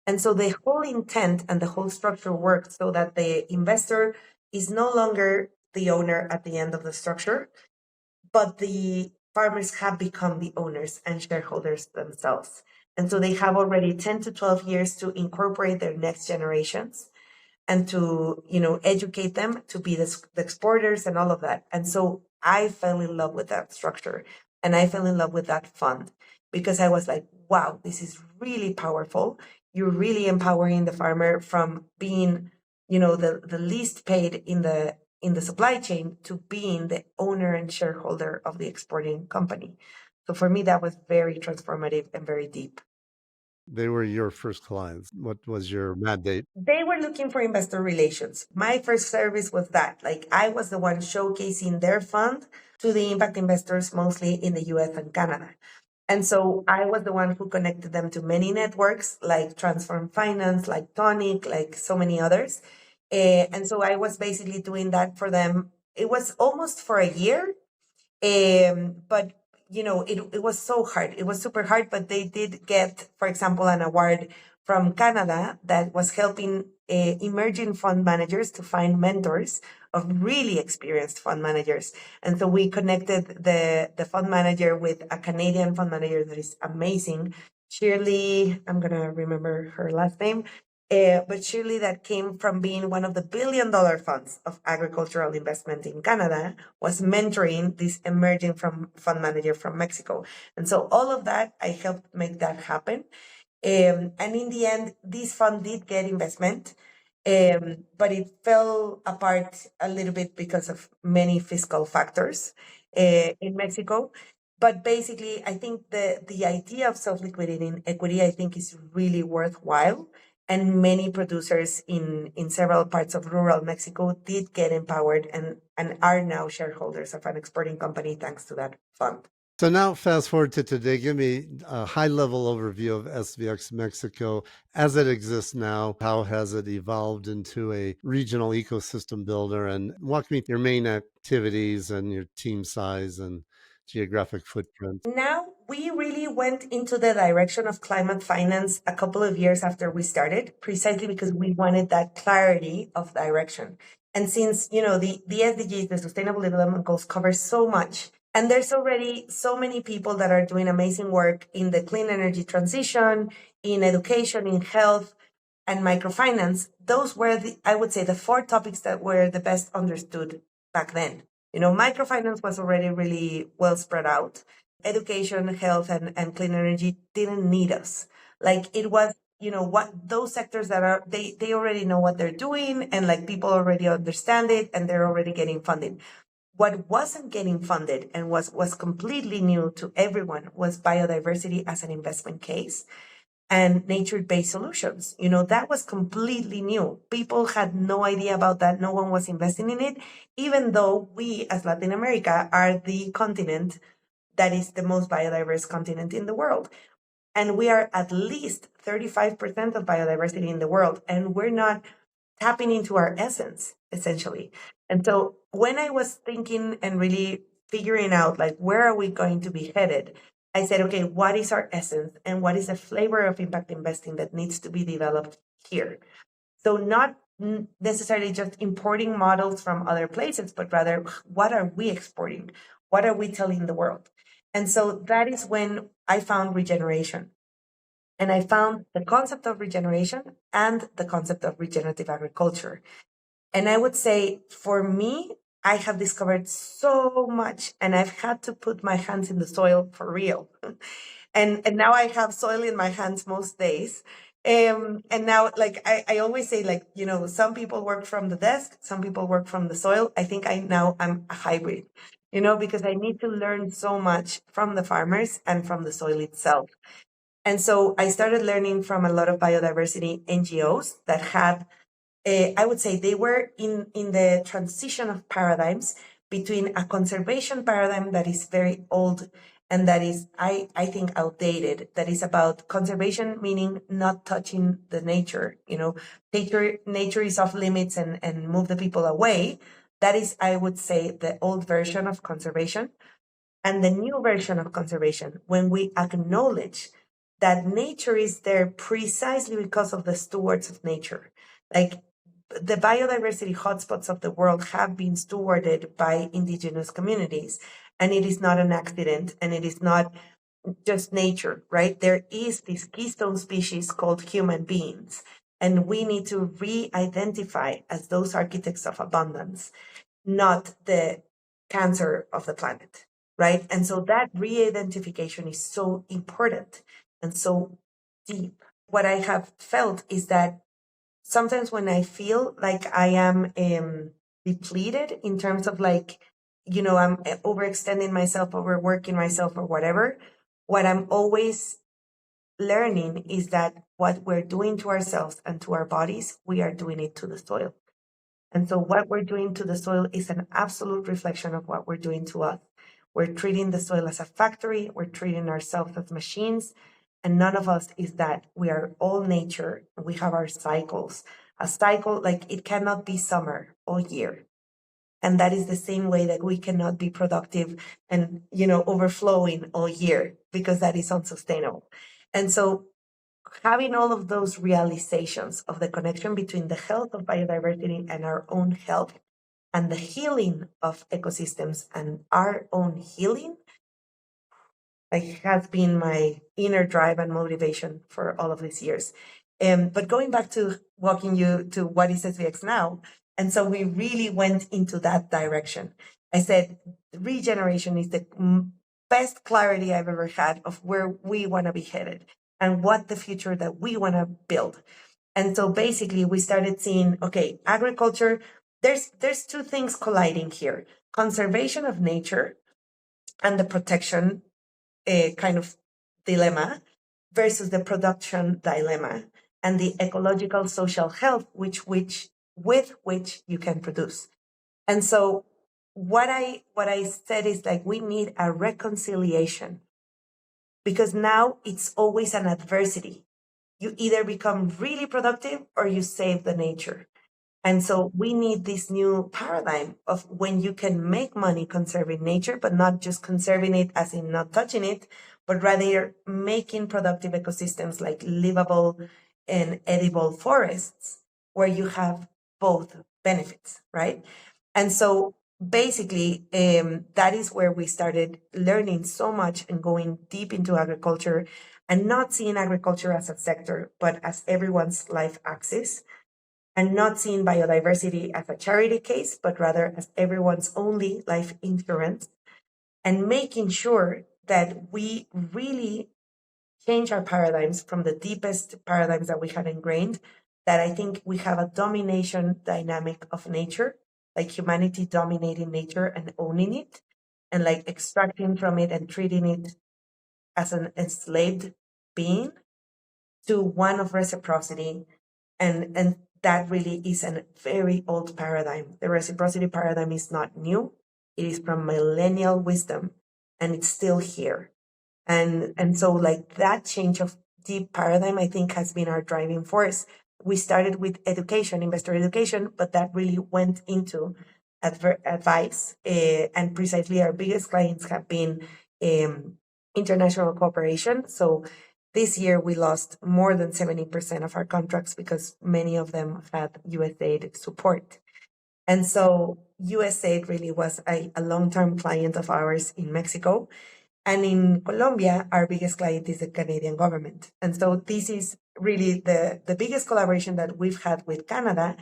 And so the whole intent and the whole structure works so that the investor is no longer the owner at the end of the structure, but the farmers have become the owners and shareholders themselves. And so they have already 10 to 12 years to incorporate their next generations and to, educate them to be the exporters and all of that. And so I fell in love with that structure, and I fell in love with that fund, because I was like, wow, this is really powerful. You're really empowering the farmer from being, the least paid in the supply chain to being the owner and shareholder of the exporting company. So for me, that was very transformative and very deep. They were your first clients. What was your mandate? They were looking for investor relations. My first service was that. Like, I was the one showcasing their fund to the impact investors, mostly in the US and Canada. And so I was the one who connected them to many networks like Transform Finance, like Tonic, like so many others. And so I was basically doing that for them. It was almost for a year. But it was so hard. It was super hard, but they did get, for example, an award from Canada that was helping emerging fund managers to find mentors of really experienced fund managers. And so we connected the fund manager with a Canadian fund manager that is amazing. Shirley, I'm going to remember her last name. But surely that came from being one of the billion-dollar funds of agricultural investment in Canada, was mentoring this emerging from fund manager from Mexico. And so all of that, I helped make that happen. And in the end, this fund did get investment, but it fell apart a little bit because of many fiscal factors in Mexico. But basically, I think the idea of self-liquidating equity, I think, is really worthwhile. And many producers in several parts of rural Mexico did get empowered and are now shareholders of an exporting company thanks to that fund. So now fast forward to today. Give me a high level overview of SVX Mexico as it exists now. How has it evolved into a regional ecosystem builder? And walk me through your main activities and your team size and geographic footprint. Now, we really went into the direction of climate finance a couple of years after we started, precisely because we wanted that clarity of direction. And since, the SDGs, the Sustainable Development Goals, cover so much, and there's already so many people that are doing amazing work in the clean energy transition, in education, in health, and microfinance, those were I would say, the four topics that were the best understood back then. Microfinance was already really well spread out. Education, health, and clean energy didn't need us. Like, it was, what those sectors that are, they already know what they're doing, and like people already understand it, and they're already getting funding. What wasn't getting funded and was completely new to everyone was biodiversity as an investment case and nature-based solutions. That was completely new. People had no idea about that. No one was investing in it, even though we, as Latin America, are the continent that is the most biodiverse continent in the world. And we are at least 35% of biodiversity in the world, and we're not tapping into our essence, essentially. And so when I was thinking and really figuring out, like, where are we going to be headed, I said, okay, what is our essence and what is the flavor of impact investing that needs to be developed here? So not necessarily just importing models from other places, but rather, what are we exporting? What are we telling the world? And so that is when I found regeneration. And I found the concept of regeneration and the concept of regenerative agriculture. And I would say, for me, I have discovered so much, and I've had to put my hands in the soil for real. And now I have soil in my hands most days. And now, like, I always say, like, some people work from the desk, some people work from the soil. I think I'm a hybrid, because I need to learn so much from the farmers and from the soil itself. And so I started learning from a lot of biodiversity NGOs that had, I would say, they were in the transition of paradigms between a conservation paradigm that is very old and that is, I think, outdated. That is about conservation, meaning not touching the nature. Nature is off limits and move the people away. That is, I would say, the old version of conservation. And the new version of conservation, when we acknowledge that nature is there precisely because of the stewards of nature. Like, the biodiversity hotspots of the world have been stewarded by indigenous communities, and it is not an accident, and it is not just nature, right? There is this keystone species called human beings, and we need to re-identify as those architects of abundance, not the cancer of the planet, right? And so that re-identification is so important and so deep. What I have felt is that sometimes when I feel like I am depleted in terms of, like, I'm overextending myself, overworking myself, or whatever, what I'm always learning is that what we're doing to ourselves and to our bodies, we are doing it to the soil. And so what we're doing to the soil is an absolute reflection of what we're doing to us. We're treating the soil as a factory, we're treating ourselves as machines, and none of us is that. We are all nature, and we have our cycles. A cycle, like, it cannot be summer all year. And that is the same way that we cannot be productive and, overflowing all year, because that is unsustainable. And so having all of those realizations of the connection between the health of biodiversity and our own health, and the healing of ecosystems and our own healing, like, has been my inner drive and motivation for all of these years. But going back to walking you to what is SVX now, and so we really went into that direction. I said, regeneration is the best clarity I've ever had of where we want to be headed and what the future that we want to build. And so basically we started seeing, okay, agriculture, there's two things colliding here: conservation of nature and the protection kind of dilemma versus the production dilemma and the ecological social health with which you can produce. And so what I said is, like, we need a reconciliation, because now it's always an adversity. You either become really productive or you save the nature. And so we need this new paradigm of when you can make money conserving nature, but not just conserving it as in not touching it, but rather making productive ecosystems, like livable and edible forests, where you have both benefits, right? And so basically, that is where we started learning so much and going deep into agriculture, and not seeing agriculture as a sector, but as everyone's life axis, and not seeing biodiversity as a charity case, but rather as everyone's only life insurance, and making sure that we really change our paradigms from the deepest paradigms that we had ingrained, that I think we have a domination dynamic of nature, like humanity dominating nature and owning it, and like extracting from it and treating it as an enslaved being, to one of reciprocity. And that really is a very old paradigm. The reciprocity paradigm is not new. It is from millennial wisdom, and it's still here. And so, like, that change of deep paradigm, I think, has been our driving force. We started with education, investor education, but that really went into advice. And precisely our biggest clients have been international cooperation. So this year we lost more than 70% of our contracts because many of them had USAID support. And so USAID really was a long-term client of ours in Mexico. And in Colombia, our biggest client is the Canadian government. And so this is really the biggest collaboration that we've had with Canada,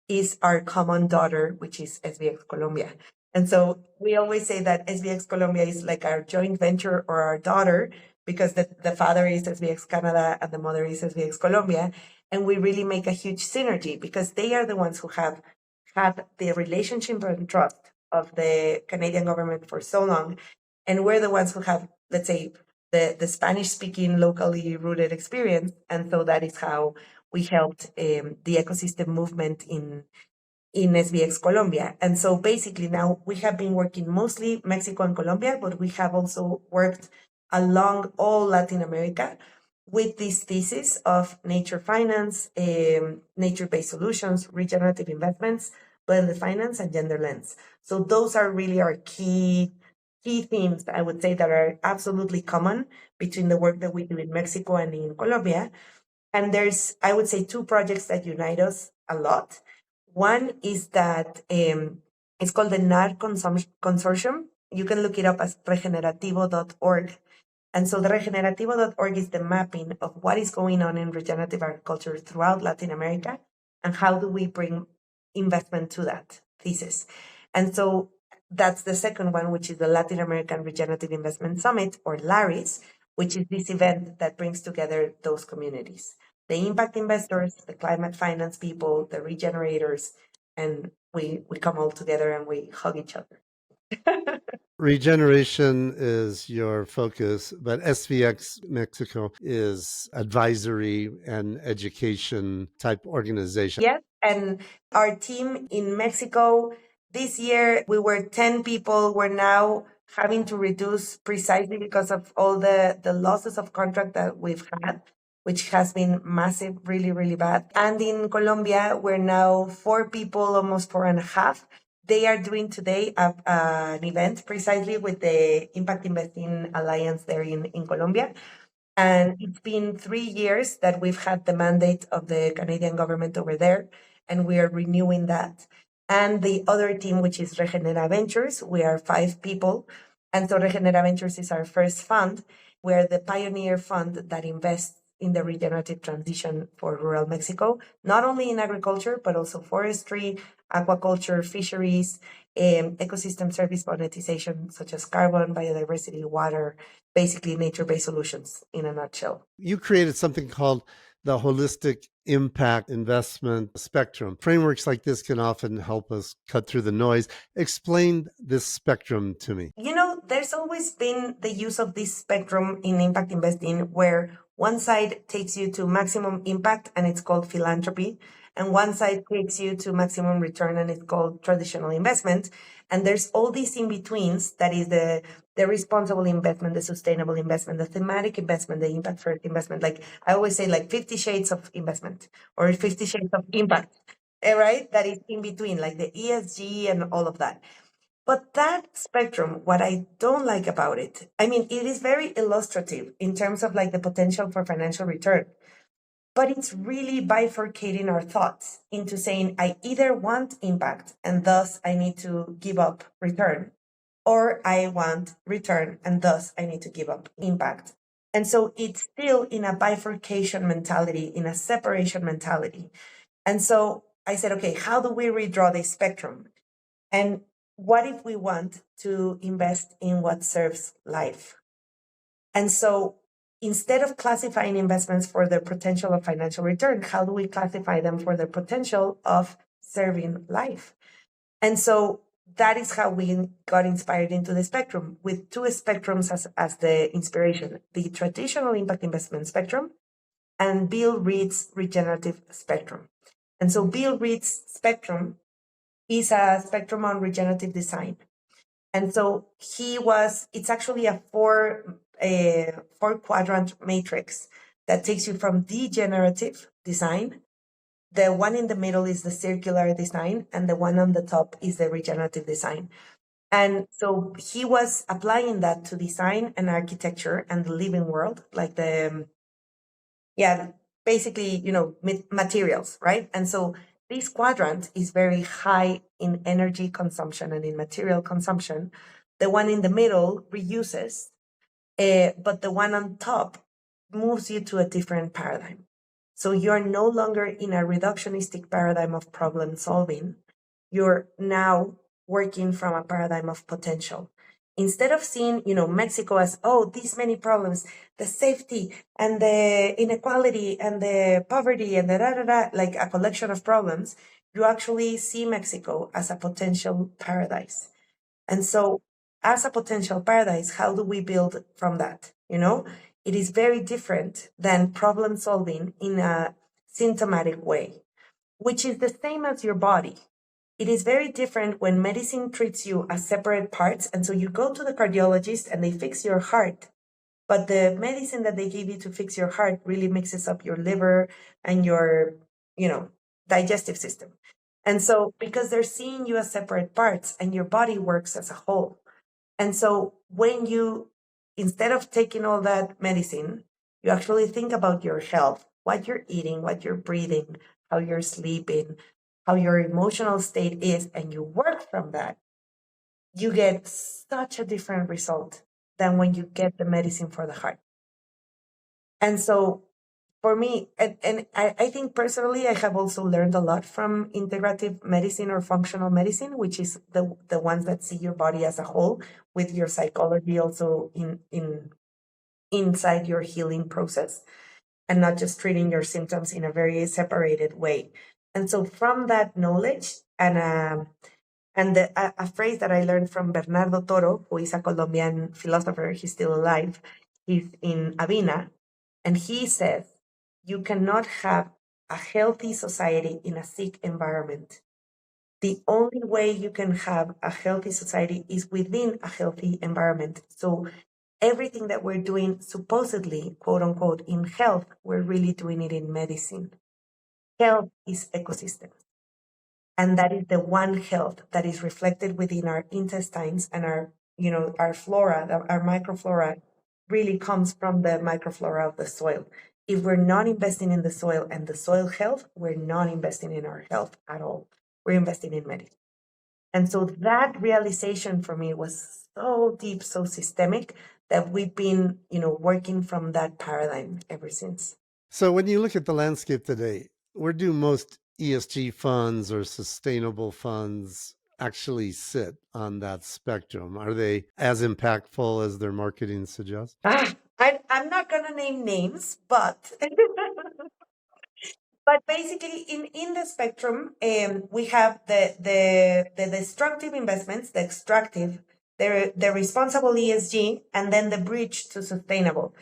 is our common daughter, which is SVX Colombia. And so we always say that SVX Colombia is like our joint venture or our daughter, because the father is SVX Canada and the mother is SVX Colombia. And we really make a huge synergy, because they are the ones who have had the relationship and trust of the Canadian government for so long. And we're the ones who have, let's say, the Spanish-speaking, locally rooted experience. And so that is how we helped the ecosystem movement in in SVX Colombia. And so basically now we have been working mostly Mexico and Colombia, but we have also worked along all Latin America with this thesis of nature finance, nature-based solutions, regenerative investments, blended finance, and gender lens. So those are really our key themes, I would say, that are absolutely common between the work that we do in Mexico and in Colombia. And there's, I would say, two projects that unite us a lot. One is that it's called the NAR Consortium. You can look it up as regenerativo.org. And so the regenerativo.org is the mapping of what is going on in regenerative agriculture throughout Latin America and how do we bring investment to that thesis. And so that's the second one, which is the Latin American Regenerative Investment Summit, or LARIS, which is this event that brings together those communities, the impact investors, the climate finance people, the regenerators, and we come all together and we hug each other. Regeneration is your focus, but SVX Mexico is advisory and education type organization. Yes, and our team in Mexico this year, we were 10 people. We're now having to reduce precisely because of all the losses of contract that we've had, which has been massive, really, really bad. And in Colombia, we're now 4 people, almost 4.5. They are doing today an event precisely with the Impact Investing Alliance there in Colombia. And it's been 3 years that we've had the mandate of the Canadian government over there, and we are renewing that. And the other team, which is Regenerative Ventures, we are 5 people. And so Regenerative Ventures is our first fund. We're the pioneer fund that invests in the regenerative transition for rural Mexico, not only in agriculture, but also forestry, aquaculture, fisheries, ecosystem service monetization, such as carbon, biodiversity, water, basically nature-based solutions in a nutshell. You created something called the holistic impact investment spectrum. Frameworks like this can often help us cut through the noise. Explain this spectrum to me. You know, there's always been the use of this spectrum in impact investing where one side takes you to maximum impact and it's called philanthropy, and one side takes you to maximum return and it's called traditional investment. And there's all these in-betweens, that is the responsible investment, the sustainable investment, the thematic investment, the impact first investment. Like I always say, like 50 shades of investment or 50 shades of impact, right? That is in between, like the ESG and all of that. But that spectrum, what I don't like about it, I mean, it is very illustrative in terms of like the potential for financial return, but it's really bifurcating our thoughts into saying, I either want impact and thus I need to give up return, or I want return and thus I need to give up impact. And so it's still in a bifurcation mentality, in a separation mentality. And so I said, okay, how do we redraw this spectrum? And what if we want to invest in what serves life? And so instead of classifying investments for their potential of financial return, how do we classify them for their potential of serving life? And so that is how we got inspired into the spectrum, with 2 spectrums as the inspiration: the traditional impact investment spectrum and Bill Reed's regenerative spectrum. And so Bill Reed's spectrum is a spectrum on regenerative design. And so it's actually a 4-quadrant matrix that takes you from degenerative design. The one in the middle is the circular design, and the one on the top is the regenerative design. And so he was applying that to design and architecture and the living world, like basically, materials, right? And so this quadrant is very high in energy consumption and in material consumption. The one in the middle reuses, but the one on top moves you to a different paradigm. So you're no longer in a reductionistic paradigm of problem solving. You're now working from a paradigm of potential. Instead of seeing, Mexico as, these many problems, the safety and the inequality and the poverty and the like a collection of problems, you actually see Mexico as a potential paradise. And so as a potential paradise, how do we build from that? It is very different than problem solving in a symptomatic way, which is the same as your body. it is very different when medicine treats you as separate parts. And so you go to the cardiologist and they fix your heart. But the medicine that they give you to fix your heart really mixes up your liver and your, digestive system. And so because they're seeing you as separate parts and your body works as a whole. And so when you, instead of taking all that medicine, you actually think about your health, what you're eating, what you're breathing, how you're sleeping, how your emotional state is, and you work from that, you get such a different result than when you get the medicine for the heart. And so for me, and I think personally, I have also learned a lot from integrative medicine or functional medicine, which is the ones that see your body as a whole with your psychology also in inside your healing process and not just treating your symptoms in a very separated way. And so from that knowledge and a phrase that I learned from Bernardo Toro, who is a Colombian philosopher, he's still alive, he's in Avina, and he says, you cannot have a healthy society in a sick environment. The only way you can have a healthy society is within a healthy environment. So everything that we're doing, supposedly, quote unquote, in health, we're really doing it in medicine. Health is ecosystem. And that is the one health that is reflected within our intestines and our flora, our microflora really comes from the microflora of the soil. If we're not investing in the soil and the soil health, we're not investing in our health at all. We're investing in medicine. And so that realization for me was so deep, so systemic that we've been, working from that paradigm ever since. So when you look at the landscape today, where do most ESG funds or sustainable funds actually sit on that spectrum? Are they as impactful as their marketing suggests? I'm not going to name names, but but basically in the spectrum, we have the destructive investments, the extractive, the responsible ESG, and then the bridge to sustainable.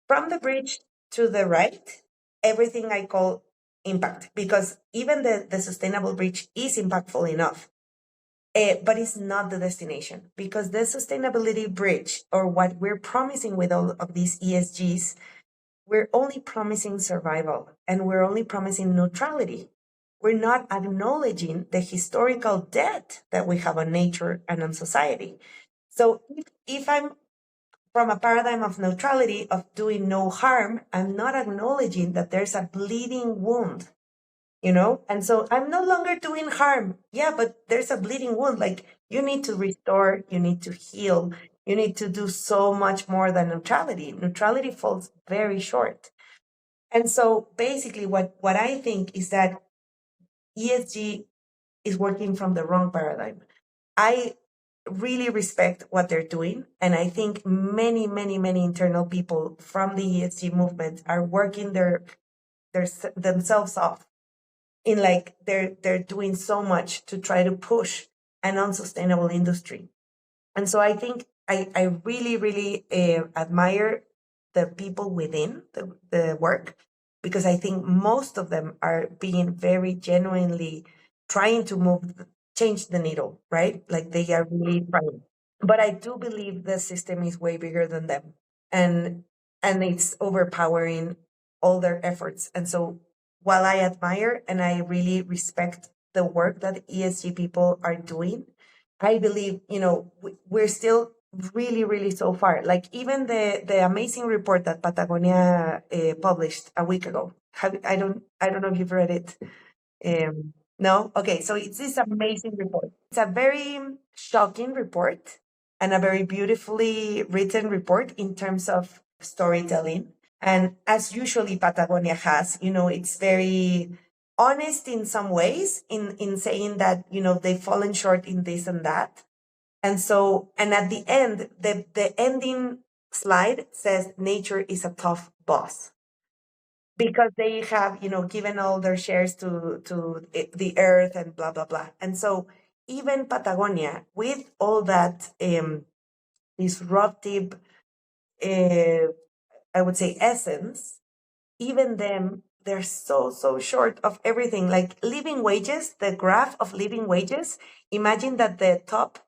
From the bridge to the right, everything I call impact, because even the sustainable bridge is impactful enough. But it's not the destination, because the sustainability bridge, or what we're promising with all of these ESGs, we're only promising survival and we're only promising neutrality. We're not acknowledging the historical debt that we have on nature and on society. So if I'm from a paradigm of neutrality, of doing no harm, I'm not acknowledging that there's a bleeding wound, And so I'm no longer doing harm. Yeah, but there's a bleeding wound. Like, you need to restore, you need to heal, you need to do so much more than neutrality. Neutrality falls very short. And so basically what I think is that ESG is working from the wrong paradigm. I really respect what they're doing. And I think many, many, many internal people from the ESG movement are working themselves off in, like, they're doing so much to try to push an unsustainable industry. And so I think I really, really admire the people within the work, because I think most of them are being very genuinely trying to change the needle, right? Like, they are really trying. But I do believe the system is way bigger than them, and it's overpowering all their efforts. And so while I admire and I really respect the work that ESG people are doing, I believe, we're still really, really so far. Like, even the amazing report that Patagonia published a week ago. I don't know if you've read it. No? Okay, so it's this amazing report. It's a very shocking report and a very beautifully written report in terms of storytelling. And as usually Patagonia has, it's very honest in some ways in saying that, they've fallen short in this and that. And so, and at the end, the ending slide says nature is a tough boss, because they have, given all their shares to the earth and blah, blah, blah. And so even Patagonia, with all that disruptive, I would say, essence, even them, they're so, so short of everything. Like living wages, the graph of living wages, imagine that the top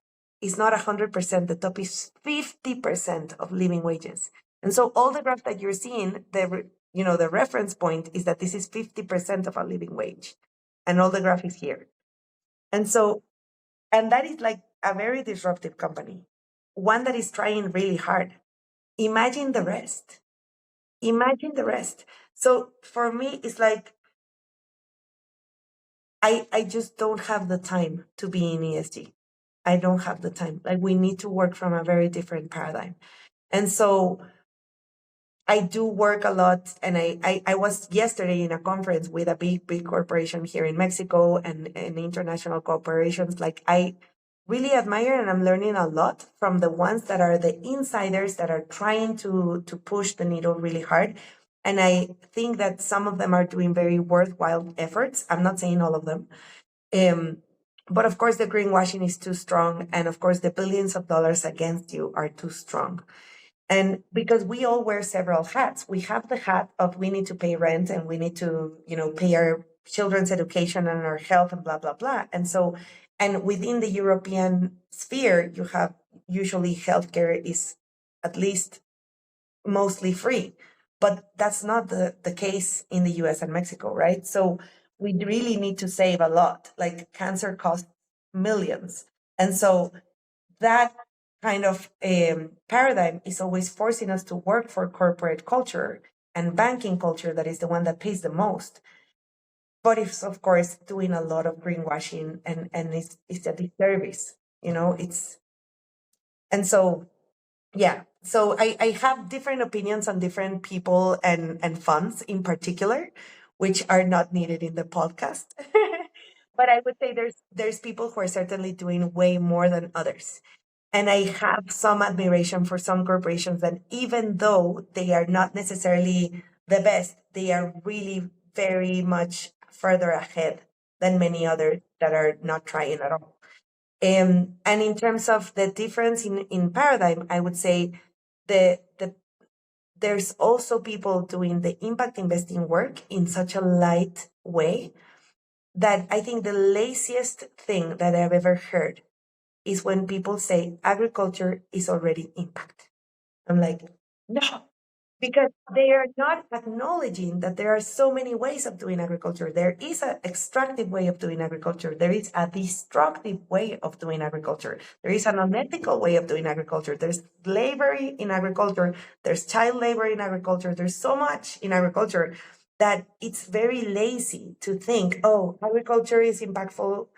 is not 100%, the top is 50% of living wages. And so all the graph that you're seeing, the reference point is that this is 50% of a living wage. And all the graph is here. And so, and that is like a very disruptive company, one that is trying really hard. Imagine the rest. Imagine the rest. So for me, it's like I just don't have the time to be in ESG. I don't have the time. Like we need to work from a very different paradigm. And so I do work a lot. And I was yesterday in a conference with a big corporation here in Mexico and international corporations. Like I really admire and I'm learning a lot from the ones that are the insiders that are trying to push the needle really hard. And I think that some of them are doing very worthwhile efforts. I'm not saying all of them. But of course, the greenwashing is too strong. And of course, the billions of dollars against you are too strong. And because we all wear several hats, we have the hat of we need to pay rent and we need to, pay our children's education and our health and blah, blah, blah. And so, and within the European sphere, you have usually healthcare is at least mostly free. But that's not the case in the US and Mexico, right? So we really need to save a lot. Like cancer costs millions. And so that kind of paradigm is always forcing us to work for corporate culture and banking culture that is the one that pays the most. But it's, of course, doing a lot of greenwashing and it's a disservice, and so yeah. So I have different opinions on different people and funds in particular, which are not needed in the podcast. But I would say there's people who are certainly doing way more than others. And I have some admiration for some corporations that even though they are not necessarily the best, they are really very much further ahead than many others that are not trying at all. And in terms of the difference in paradigm, I would say the there's also people doing the impact investing work in such a light way that I think the laziest thing that I've ever heard is when people say agriculture is already impact. I'm like, no, because they are not acknowledging that there are so many ways of doing agriculture. There is an extractive way of doing agriculture. There is a destructive way of doing agriculture. There is an unethical way of doing agriculture. There's slavery in agriculture. There's child labor in agriculture. There's so much in agriculture that it's very lazy to think, oh, agriculture is impactful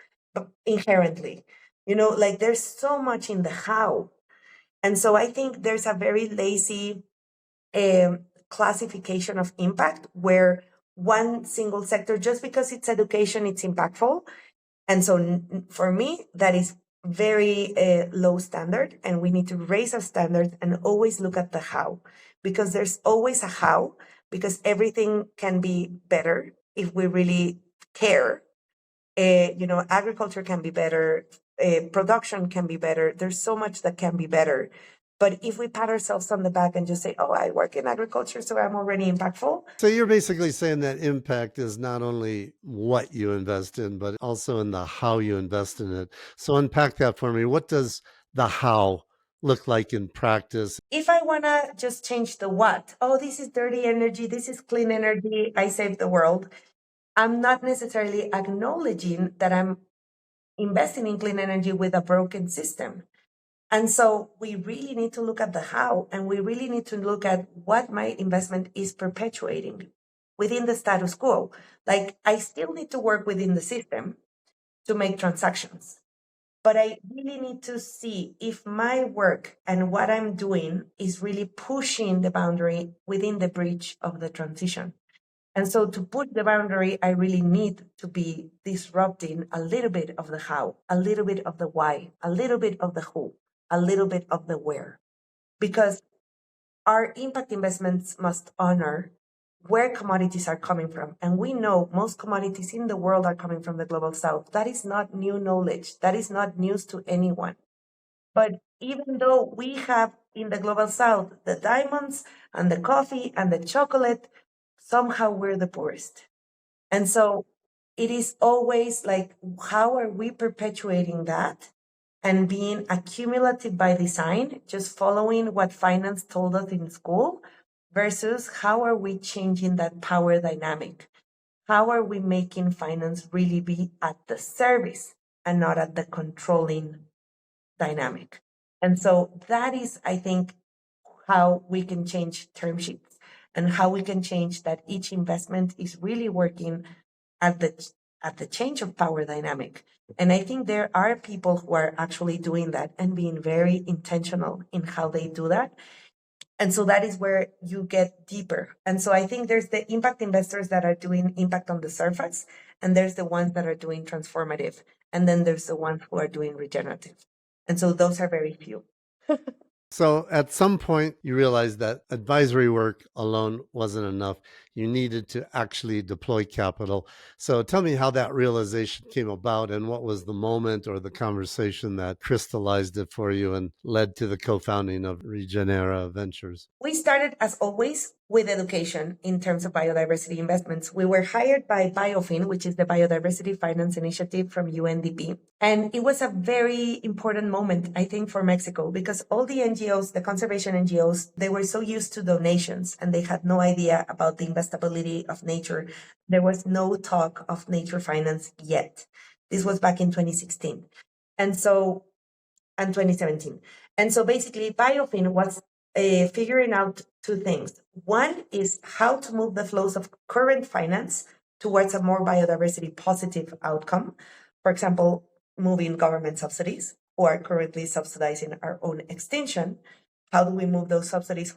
inherently. Like there's so much in the how. And so I think there's a very lazy classification of impact where one single sector, just because it's education, it's impactful. And so for me, that is very low standard. And we need to raise our standards and always look at the how, because there's always a how, because everything can be better if we really care. Agriculture can be better, production can be better. There's so much that can be better. But if we pat ourselves on the back and just say, oh, I work in agriculture, so I'm already impactful. So you're basically saying that impact is not only what you invest in, but also in the how you invest in it. So unpack that for me. What does the how look like in practice? If I want to just change the what, oh, this is dirty energy, this is clean energy, I save the world, I'm not necessarily acknowledging that I'm investing in clean energy with a broken system. And so we really need to look at the how, and we really need to look at what my investment is perpetuating within the status quo. Like I still need to work within the system to make transactions, but I really need to see if my work and what I'm doing is really pushing the boundary within the breach of the transition. And so to push the boundary, I really need to be disrupting a little bit of the how, a little bit of the why, a little bit of the who, a little bit of the where. Because our impact investments must honor where commodities are coming from. And we know most commodities in the world are coming from the global south. That is not new knowledge. That is not news to anyone. But even though we have in the global south the diamonds and the coffee and the chocolate, somehow we're the poorest. And so it is always like, how are we perpetuating that and being accumulative by design, just following what finance told us in school, versus how are we changing that power dynamic? How are we making finance really be at the service and not at the controlling dynamic? And so that is, I think, how we can change term sheets and how we can change that each investment is really working at the change of power dynamic. And I think there are people who are actually doing that and being very intentional in how they do that. And so that is where you get deeper. And so I think there's the impact investors that are doing impact on the surface, and there's the ones that are doing transformative, and then there's the ones who are doing regenerative. And so those are very few. So at some point, you realized that advisory work alone wasn't enough. You needed to actually deploy capital. So tell me how that realization came about and what was the moment or the conversation that crystallized it for you and led to the co-founding of Regenerative Ventures. We started, as always, with education in terms of biodiversity investments. We were hired by BioFin, which is the Biodiversity Finance Initiative from UNDP. And it was a very important moment, I think, for Mexico, because all the NGOs, the conservation NGOs, they were so used to donations and they had no idea about the investability of nature. There was no talk of nature finance yet. This was back in 2016. And 2017. And so basically, BioFin was figuring out two things. One is how to move the flows of current finance towards a more biodiversity positive outcome. For example, moving government subsidies who are currently subsidizing our own extinction. How do we move those subsidies?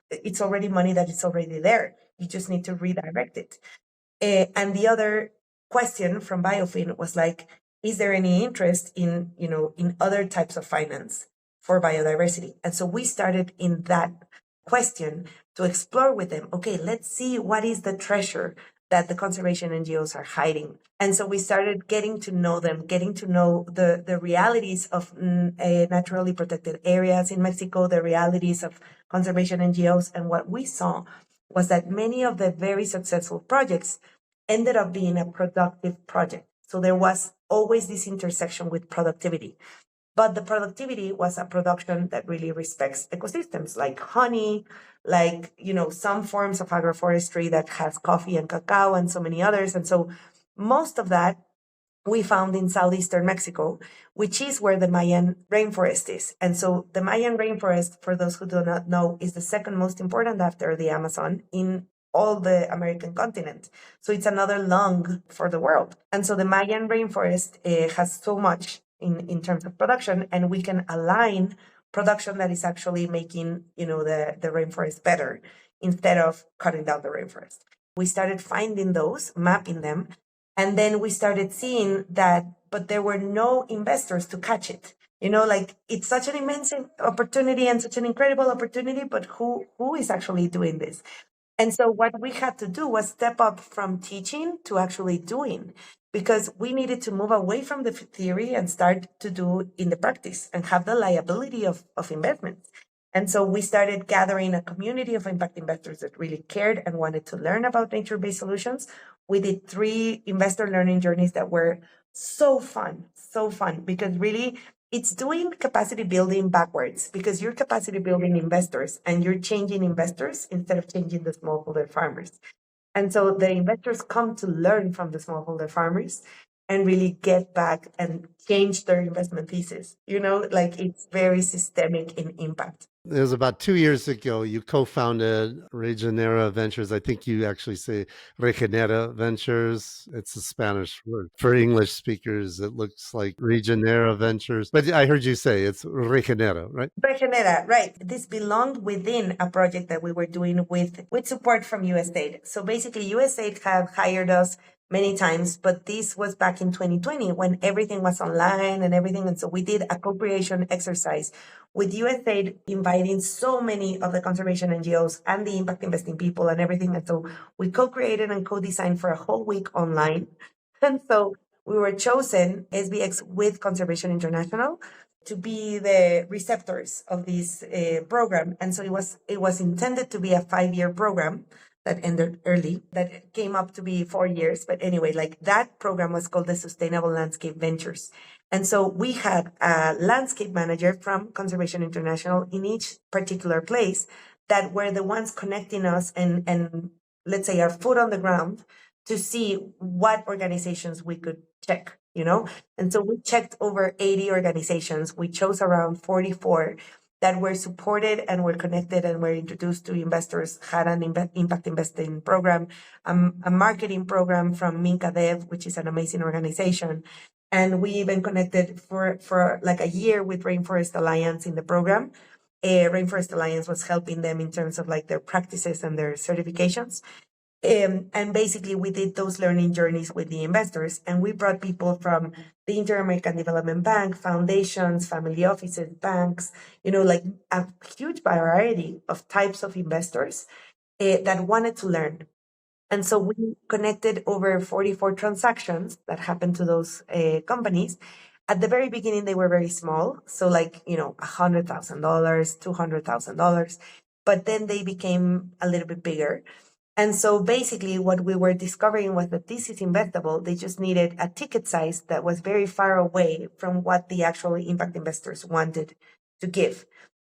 It's already money that is already there. You just need to redirect it. And the other question from BioFin was like, is there any interest in other types of finance for biodiversity? And so we started in that question to explore with them, okay, let's see what is the treasure that the conservation NGOs are hiding. And so we started getting to know them, getting to know the realities of naturally protected areas in Mexico, the realities of conservation NGOs. And what we saw was that many of the very successful projects ended up being a productive project. So there was always this intersection with productivity. But the productivity was a production that really respects ecosystems like honey, like, some forms of agroforestry that has coffee and cacao and so many others. And so most of that we found in southeastern Mexico, which is where the Mayan rainforest is. And so the Mayan rainforest, for those who do not know, is the second most important after the Amazon in all the American continent. So it's another lung for the world. And so the Mayan rainforest has so much in terms of production, and we can align production that is actually making, the rainforest better instead of cutting down the rainforest. We started finding those, mapping them, and then we started seeing that, but there were no investors to catch it. It's such an immense opportunity and such an incredible opportunity, but who is actually doing this? And so what we had to do was step up from teaching to actually doing, because we needed to move away from the theory and start to do in the practice and have the liability of investments. And so we started gathering a community of impact investors that really cared and wanted to learn about nature-based solutions. We did 3 investor learning journeys that were so fun, because really it's doing capacity building backwards, because you're capacity building investors and you're changing investors instead of changing the smallholder farmers. And so the investors come to learn from the smallholder farmers and really get back and change their investment thesis. It's very systemic in impact. It was about 2 years ago, you co-founded Regenerative Ventures. I think you actually say Regenerative Ventures. It's a Spanish word. For English speakers, it looks like Regenerative Ventures. But I heard you say it's Regenera, right? Regenera, right. This belonged within a project that we were doing with support from USAID. So basically, USAID have hired us many times, but this was back in 2020 when everything was online and everything. And so we did a co-creation exercise with USAID inviting so many of the conservation NGOs and the impact investing people and everything. And so we co-created and co-designed for a whole week online. And so we were chosen, SVX with Conservation International, to be the receptors of this program. And so it was intended to be a 5-year program that ended early, that came up to be 4 years. But anyway, like that program was called the Sustainable Landscape Ventures. And so we had a landscape manager from Conservation International in each particular place that were the ones connecting us and let's say our foot on the ground to see what organizations we could check, you know? And so we checked over 80 organizations. We chose around 44 that were supported and were connected and were introduced to investors, had an impact investing program, a marketing program from Minka Dev, which is an amazing organization. And we even connected for like a year with Rainforest Alliance in the program. Rainforest Alliance was helping them in terms of like their practices and their certifications. And basically, we did those learning journeys with the investors, and we brought people from the Inter-American Development Bank, foundations, family offices, banks, like a huge variety of types of investors that wanted to learn. And so we connected over 44 transactions that happened to those companies. At the very beginning, they were very small. So like, $100,000, $200,000. But then they became a little bit bigger. And so basically what we were discovering was that this is investable. They just needed a ticket size that was very far away from what the actual impact investors wanted to give.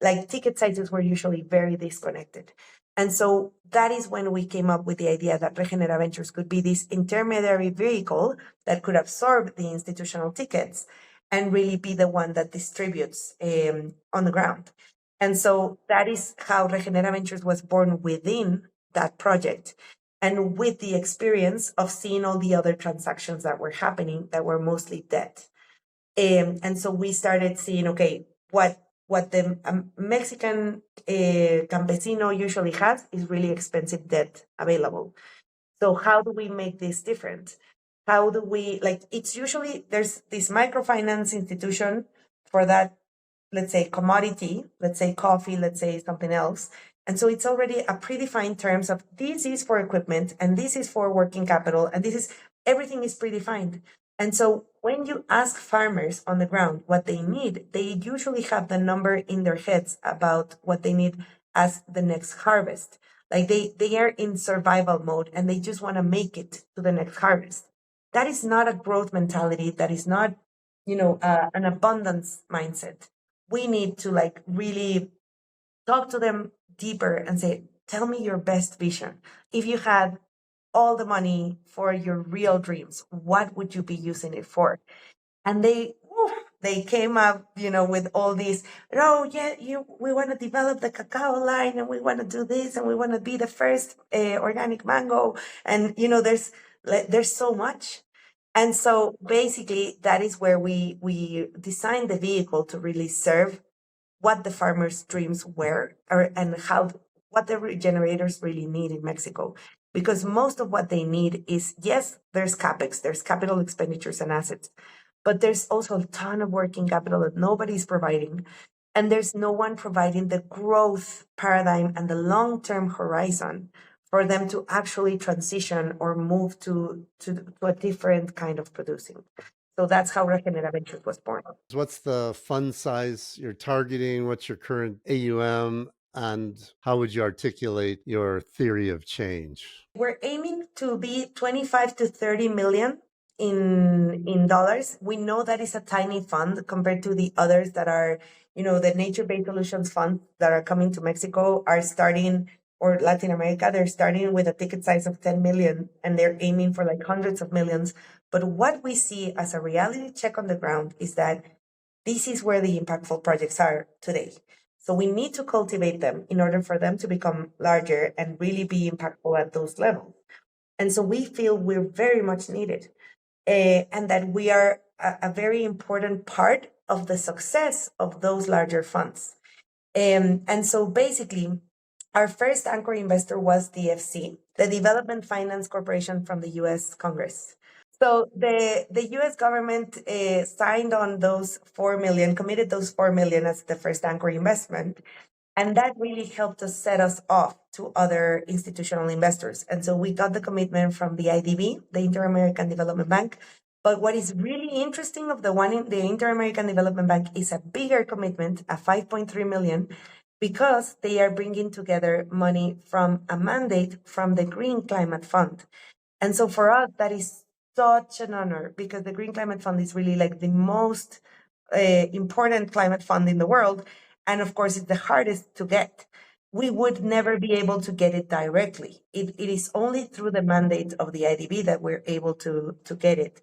Like ticket sizes were usually very disconnected. And so that is when we came up with the idea that Regenerative Ventures could be this intermediary vehicle that could absorb the institutional tickets and really be the one that distributes on the ground. And so that is how Regenerative Ventures was born within that project, and with the experience of seeing all the other transactions that were happening that were mostly debt. And so we started seeing, okay, what the Mexican campesino usually has is really expensive debt available. So how do we make this different? How do we, it's usually, there's this microfinance institution for that, let's say, commodity, let's say coffee, let's say something else. And so it's already a predefined terms of this is for equipment and this is for working capital and everything is predefined. And so when you ask farmers on the ground what they need, they usually have the number in their heads about what they need as the next harvest. Like they are in survival mode and they just want to make it to the next harvest. That is not a growth mentality. That is not, an abundance mindset. We need to really talk to them deeper and say, tell me your best vision. If you had all the money for your real dreams, what would you be using it for? And they came up, with all these, we want to develop the cacao line and we want to do this and we want to be the first organic mango. And, there's so much. And so basically that is where we designed the vehicle to really serve what the farmers' dreams were and what the regenerators really need in Mexico. Because most of what they need is, yes, there's CapEx, there's capital expenditures and assets, but there's also a ton of working capital that nobody's providing. And there's no one providing the growth paradigm and the long-term horizon for them to actually transition or move to a different kind of producing. So that's how Regenerative Ventures was born. What's the fund size you're targeting? What's your current AUM? And how would you articulate your theory of change? We're aiming to be 25 to 30 million in dollars. We know that is a tiny fund compared to the others that are, the nature-based solutions funds that are coming to Mexico are starting, or Latin America, they're starting with a ticket size of 10 million and they're aiming for hundreds of millions. But what we see as a reality check on the ground is that this is where the impactful projects are today. So we need to cultivate them in order for them to become larger and really be impactful at those levels. And so we feel we're very much needed and that we are a very important part of the success of those larger funds. And so basically, our first anchor investor was DFC, the Development Finance Corporation from the U.S. Congress. So the U.S. government signed on those 4 million, committed those 4 million as the first anchor investment. And that really helped us set us off to other institutional investors. And so we got the commitment from the IDB, the Inter-American Development Bank. But what is really interesting of the one in the Inter-American Development Bank is a bigger commitment, a 5.3 million, because they are bringing together money from a mandate from the Green Climate Fund. And so for us, that is such an honor, because the Green Climate Fund is really like the most important climate fund in the world. And of course, it's the hardest to get. We would never be able to get it directly. It is only through the mandate of the IDB that we're able to get it.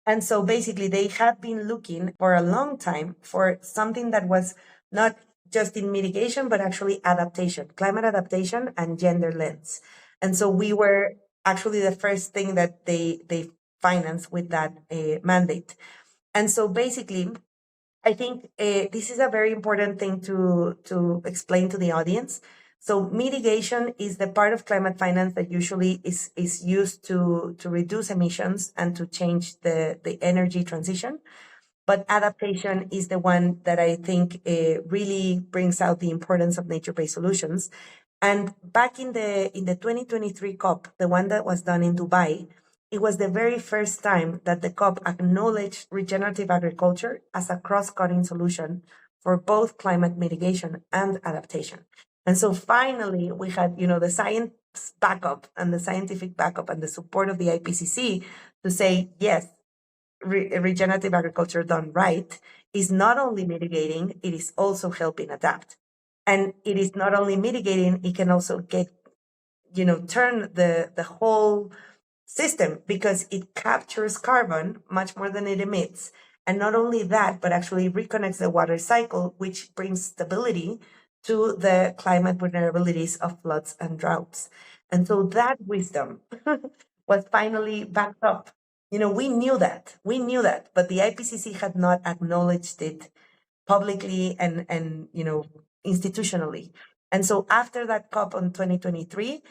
And so basically, they have been looking for a long time for something that was not just in mitigation, but actually adaptation, climate adaptation and gender lens. And so we were actually the first thing that they financed with that mandate. And so basically, I think this is a very important thing to explain to the audience. So mitigation is the part of climate finance that usually is used to reduce emissions and to change the energy transition. But adaptation is the one that I think really brings out the importance of nature-based solutions. And back in the 2023 COP, the one that was done in Dubai, it was the very first time that the COP acknowledged regenerative agriculture as a cross-cutting solution for both climate mitigation and adaptation. And so finally, we had, the science backup and the scientific backup and the support of the IPCC to say, yes, regenerative agriculture done right is not only mitigating, it is also helping adapt. And it is not only mitigating, it can also turn the whole system, because it captures carbon much more than it emits. And not only that, but actually reconnects the water cycle, which brings stability to the climate vulnerabilities of floods and droughts. And so that wisdom was finally backed up. We knew that, but the IPCC had not acknowledged it publicly and institutionally. And so after that COP on 2023,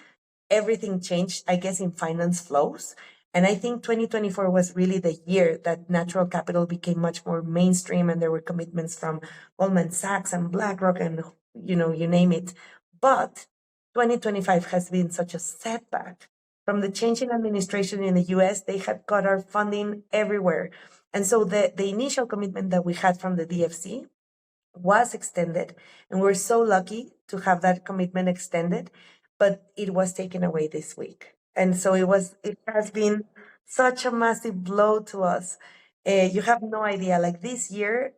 everything changed, I guess, in finance flows. And I think 2024 was really the year that natural capital became much more mainstream, and there were commitments from Goldman Sachs and BlackRock and, you name it. But 2025 has been such a setback. From the change in administration in the US, they had cut our funding everywhere. And so the initial commitment that we had from the DFC was extended, and we're so lucky to have that commitment extended, but it was taken away this week. And so it has been such a massive blow to us. You have no idea, like this year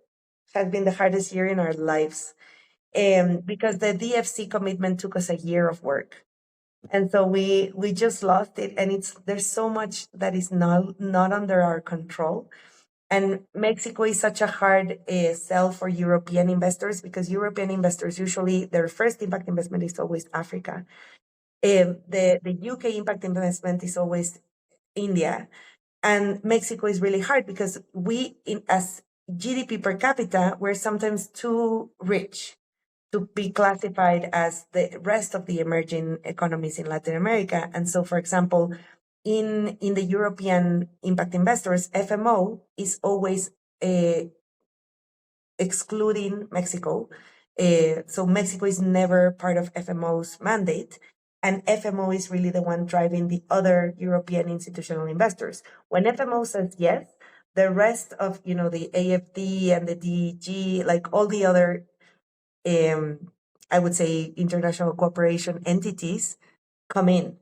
has been the hardest year in our lives, because the DFC commitment took us a year of work. And so we just lost it, and there's so much that is not under our control. And Mexico is such a hard sell for European investors, because European investors usually their first impact investment is always Africa. The UK impact investment is always India, and Mexico is really hard because as GDP per capita, we're sometimes too rich to be classified as the rest of the emerging economies in Latin America. And so, for example, in the European impact investors, FMO is always excluding Mexico. So Mexico is never part of FMO's mandate. And FMO is really the one driving the other European institutional investors. When FMO says yes, the rest of, the AFD and the DEG, like all the other, I would say, international cooperation entities come in.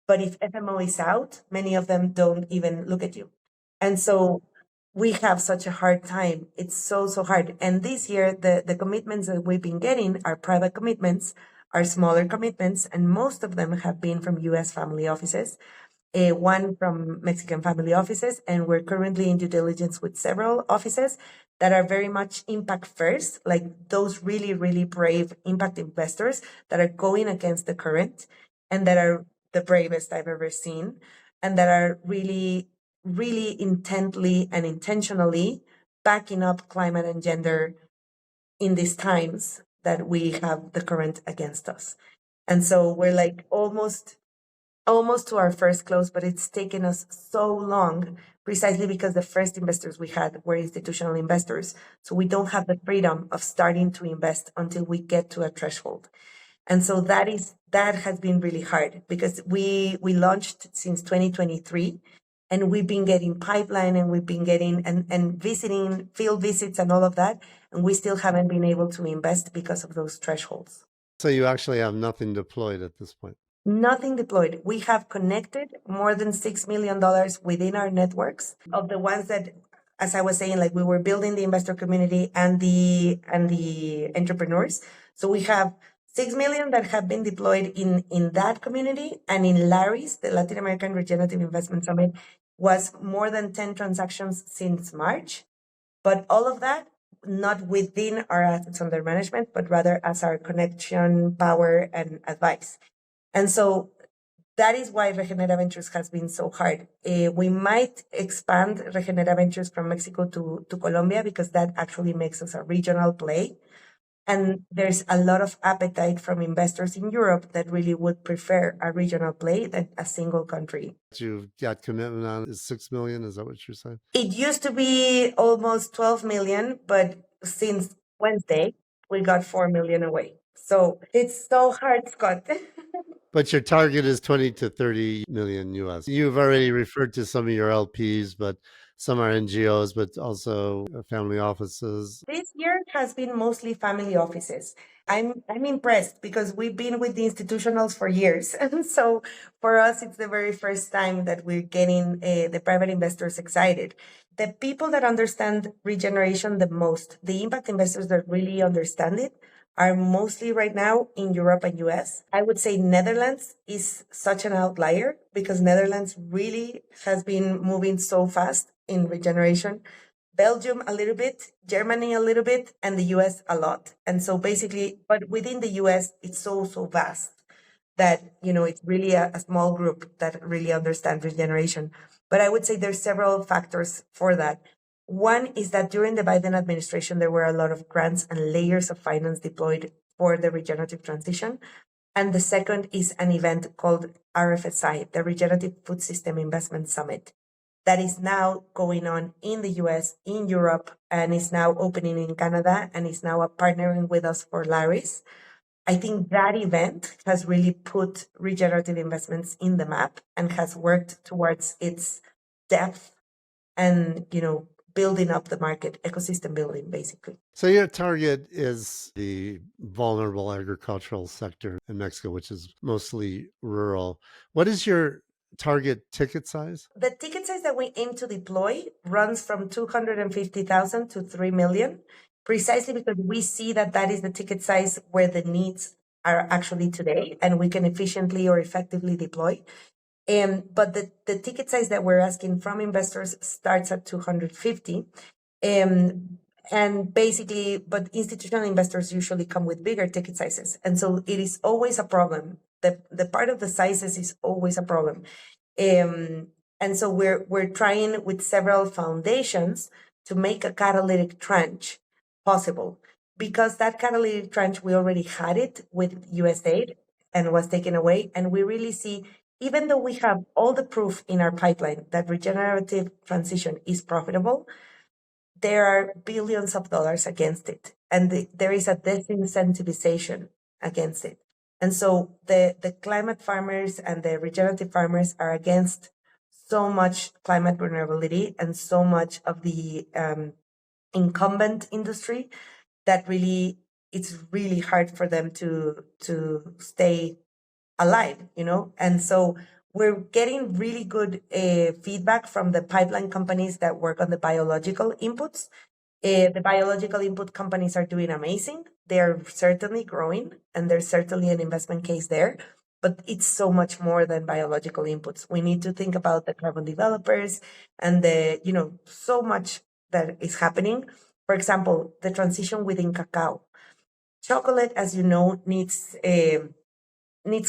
But if FMO is out, many of them don't even look at you. And so we have such a hard time. It's so hard. And this year, the commitments that we've been getting are private commitments, are smaller commitments, and most of them have been from US family offices, one from Mexican family offices, and we're currently in due diligence with several offices that are very much impact first, like those really, really brave impact investors that are going against the current and that are the bravest I've ever seen, and that are really, really intently and intentionally backing up climate and gender in these times that we have the current against us. And so we're like almost to our first close, but it's taken us so long precisely because the first investors we had were institutional investors. So we don't have the freedom of starting to invest until we get to a threshold. And so that has been really hard because we launched since 2023. And we've been getting pipeline, and we've been getting and visiting field visits and all of that. And we still haven't been able to invest because of those thresholds. So you actually have nothing deployed at this point. Nothing deployed. We have connected more than $6 million within our networks of the ones that, as I was saying, like we were building the investor community and the entrepreneurs. So we have 6 million that have been deployed in that community, and in Larry's, the Latin American Regenerative Investment Summit, was more than 10 transactions since March. But all of that not within our assets under management, but rather as our connection, power, and advice. And so that is why Regenerative Ventures has been so hard. We might expand Regenerative Ventures from Mexico to Colombia, because that actually makes us a regional play. And there's a lot of appetite from investors in Europe that really would prefer a regional play than a single country. You've got commitment on is 6 million. Is that what you're saying? It used to be almost 12 million, but since Wednesday, we got 4 million away. So it's so hard, Scott. But your target is 20 to 30 million US. You've already referred to some of your LPs, but some are NGOs, but also family offices. This year has been mostly family offices. I'm impressed, because we've been with the institutionals for years. And so for us, it's the very first time that we're getting the private investors excited. The people that understand regeneration the most, the impact investors that really understand it, are mostly right now in Europe and US. I would say Netherlands is such an outlier, because Netherlands really has been moving so fast in regeneration. Belgium a little bit, Germany a little bit, and the US a lot. And so basically, but within the US, it's so vast that, it's really a small group that really understands regeneration. But I would say there's several factors for that. One is that during the Biden administration, there were a lot of grants and layers of finance deployed for the regenerative transition. And the second is an event called RFSI, the Regenerative Food System Investment Summit, that is now going on in the US, in Europe, and is now opening in Canada, and is now partnering with us for Larry's. I think that event has really put regenerative investments in the map and has worked towards its depth and, building up the market, ecosystem building, basically. So your target is the vulnerable agricultural sector in Mexico, which is mostly rural. What is your target ticket size? The ticket size that we aim to deploy runs from 250,000 to 3 million, precisely because we see that is the ticket size where the needs are actually today, and we can efficiently or effectively deploy. But the ticket size that we're asking from investors starts at 250. And basically, but institutional investors usually come with bigger ticket sizes. And so it is always a problem. The part of the sizes is always a problem. And so we're trying with several foundations to make a catalytic tranche possible, because that catalytic tranche, we already had it with USAID and was taken away. And we really see, even though we have all the proof in our pipeline that regenerative transition is profitable, there are billions of dollars against it. And there is a disincentivization against it. And so the climate farmers and the regenerative farmers are against so much climate vulnerability and so much of the incumbent industry that really, it's really hard for them to stay alive, And so we're getting really good feedback from the pipeline companies that work on the biological inputs. The biological input companies are doing amazing. They're certainly growing, and there's certainly an investment case there. But it's so much more than biological inputs. We need to think about the carbon developers and so much that is happening. For example, the transition within cacao. Chocolate, as you know, needs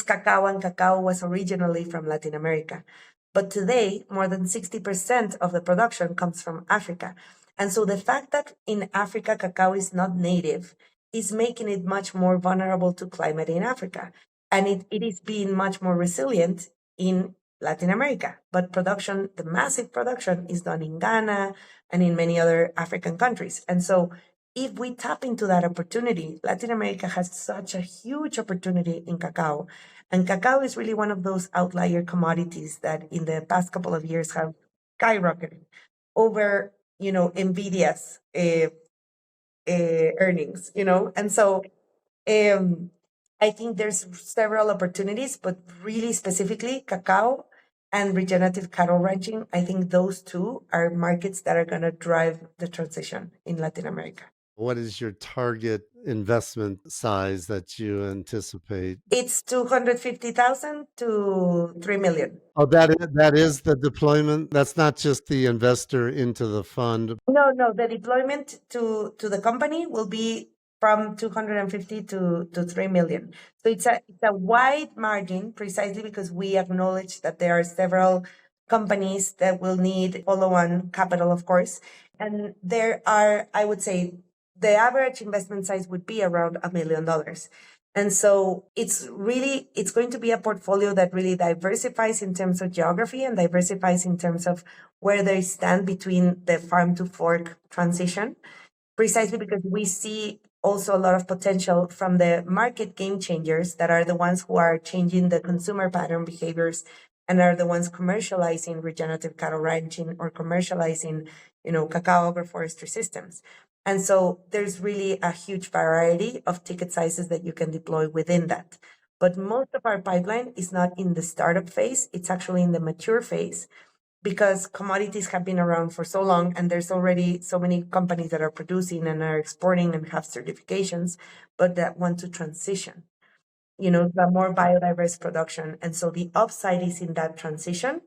cacao, and cacao was originally from Latin America. But today, more than 60% of the production comes from Africa. And so the fact that in Africa, cacao is not native is making it much more vulnerable to climate in Africa. And it is being much more resilient in Latin America. But the massive production is done in Ghana and in many other African countries. And so if we tap into that opportunity, Latin America has such a huge opportunity in cacao. And cacao is really one of those outlier commodities that in the past couple of years have skyrocketing over, Nvidia's earnings, and so um, I think there's several opportunities, but really specifically cacao and regenerative cattle ranching. I think those two are markets that are going to drive the transition in Latin America. What is your target investment size that you anticipate? It's 250,000 to 3 million. Oh, that is the deployment. That's not just the investor into the fund. No, the deployment to the company will be from 250 to 3 million. So it's a wide margin precisely because we acknowledge that there are several companies that will need follow-on capital, of course. And there are, I would say, the average investment size would be around $1 million. And so it's going to be a portfolio that really diversifies in terms of geography and diversifies in terms of where they stand between the farm to fork transition, precisely because we see also a lot of potential from the market game changers that are the ones who are changing the consumer pattern behaviors and are the ones commercializing regenerative cattle ranching or commercializing, cacao agroforestry systems. And so there's really a huge variety of ticket sizes that you can deploy within that. But most of our pipeline is not in the startup phase, it's actually in the mature phase because commodities have been around for so long and there's already so many companies that are producing and are exporting and have certifications, but that want to transition, to a more biodiverse production. And so the upside is in that transition,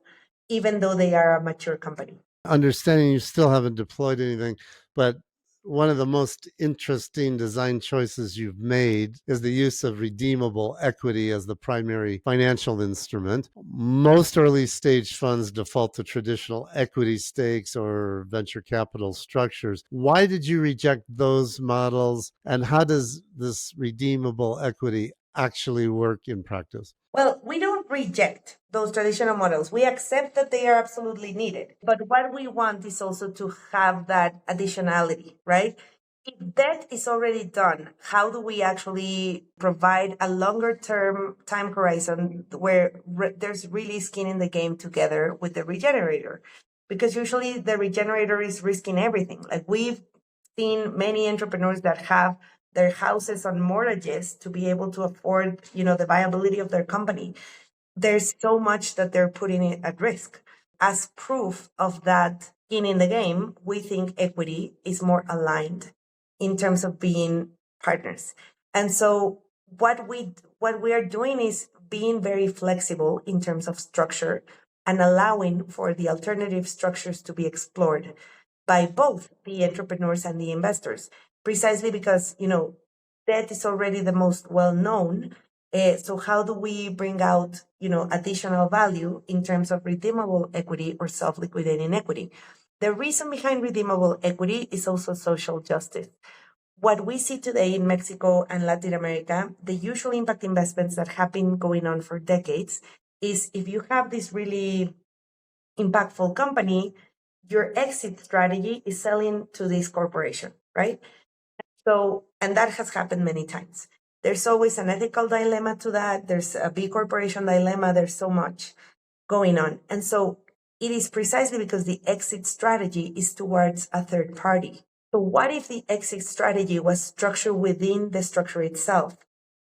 even though they are a mature company. Understanding you still haven't deployed anything, but one of the most interesting design choices you've made is the use of redeemable equity as the primary financial instrument. Most early stage funds default to traditional equity stakes or venture capital structures. Why did you reject those models, and how does this redeemable equity actually work in practice? Well, we don't reject those traditional models. We accept that they are absolutely needed. But what we want is also to have that additionality, right? If that is already done, how do we actually provide a longer term time horizon where there's really skin in the game together with the regenerator? Because usually the regenerator is risking everything. Like we've seen many entrepreneurs that have their houses on mortgages to be able to afford, the viability of their company. There's so much that they're putting it at risk. As proof of that skin in the game, we think equity is more aligned in terms of being partners. And so what we are doing is being very flexible in terms of structure and allowing for the alternative structures to be explored by both the entrepreneurs and the investors, precisely because, debt is already the most well known. So how do we bring out, additional value in terms of redeemable equity or self-liquidating equity? The reason behind redeemable equity is also social justice. What we see today in Mexico and Latin America, the usual impact investments that have been going on for decades is if you have this really impactful company, your exit strategy is selling to this corporation, right? So, and that has happened many times. There's always an ethical dilemma to that. There's a big corporation dilemma. There's so much going on. And so it is precisely because the exit strategy is towards a third party. So what if the exit strategy was structured within the structure itself?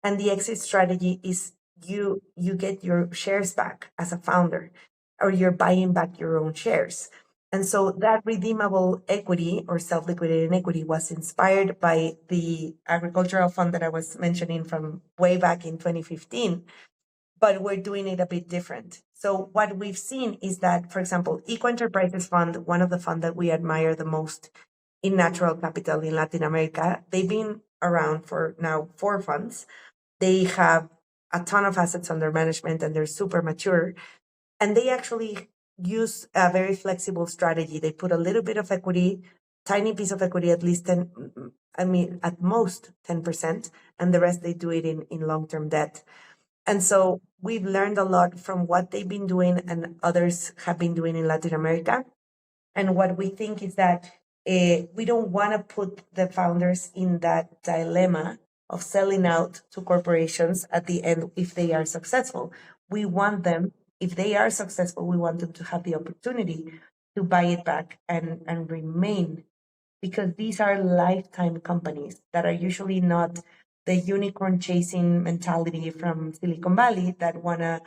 And the exit strategy is you get your shares back as a founder, or you're buying back your own shares. And so that redeemable equity or self-liquidating equity was inspired by the agricultural fund that I was mentioning from way back in 2015, but we're doing it a bit different. So what we've seen is that, for example, Eco Enterprises Fund, one of the funds that we admire the most in natural capital in Latin America, they've been around for now 4 funds. They have a ton of assets under management and they're super mature. And they actually use a very flexible strategy. They put a little bit of equity, tiny piece of equity, at least 10, at most 10%, and the rest they do it in long-term debt. And so we've learned a lot from what they've been doing and others have been doing in Latin America. And what we think is that we don't want to put the founders in that dilemma of selling out to corporations at the end if they are successful. We want them, if they are successful, we want them to have the opportunity to buy it back and remain, because these are lifetime companies that are usually not the unicorn chasing mentality from Silicon Valley that want to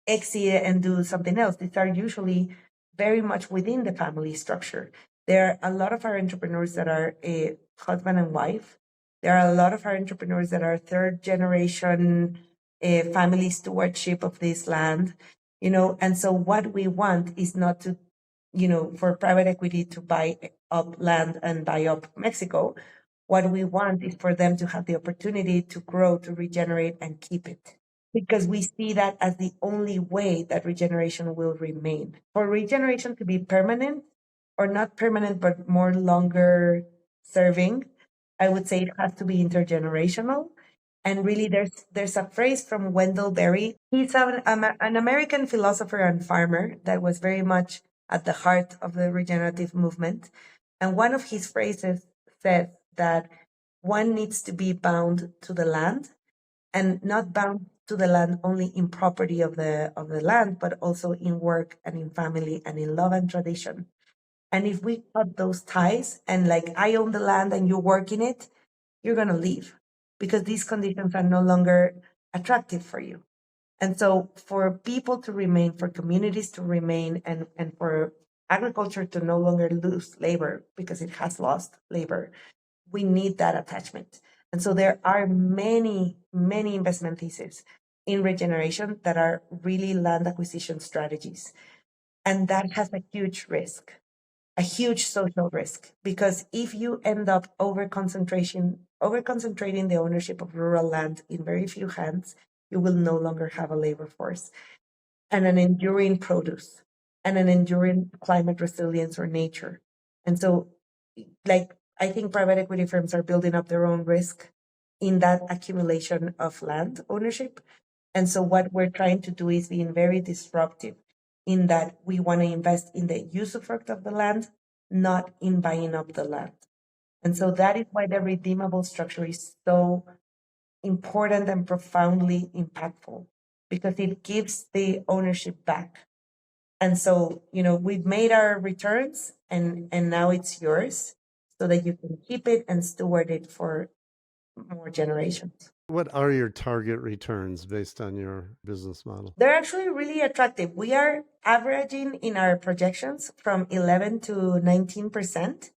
exit and do something else. These are usually very much within the family structure. There are a lot of our entrepreneurs that are a husband and wife. There are a lot of our entrepreneurs that are third generation family stewardship of this land, and so what we want is not to, for private equity to buy up land and buy up Mexico. What we want is for them to have the opportunity to grow, to regenerate, and keep it, because we see that as the only way that regeneration will remain. For regeneration to be permanent, or not permanent, but more longer serving, I would say it has to be intergenerational. And really, there's a phrase from Wendell Berry. He's an American philosopher and farmer that was very much at the heart of the regenerative movement. And one of his phrases says that one needs to be bound to the land, and not bound to the land only in property of the land, but also in work and in family and in love and tradition. And if we cut those ties, and like I own the land and you work in it, you're going to leave, because these conditions are no longer attractive for you. And so for people to remain, for communities to remain, and for agriculture to no longer lose labor because it has lost labor, we need that attachment. And so there are many, many investment theses in regeneration that are really land acquisition strategies. And that has a huge risk, a huge social risk, because if you end up over-concentrating the ownership of rural land in very few hands, you will no longer have a labor force and an enduring produce and an enduring climate resilience or nature. And so, like, I think private equity firms are building up their own risk in that accumulation of land ownership. And so what we're trying to do is being very disruptive, in that we want to invest in the usufruct of the land, not in buying up the land. And so that is why the redeemable structure is so important and profoundly impactful, because it gives the ownership back. And so, we've made our returns, and now it's yours, so that you can keep it and steward it for more generations. What are your target returns based on your business model? They're actually really attractive. We are averaging in our projections from 11 to 19%,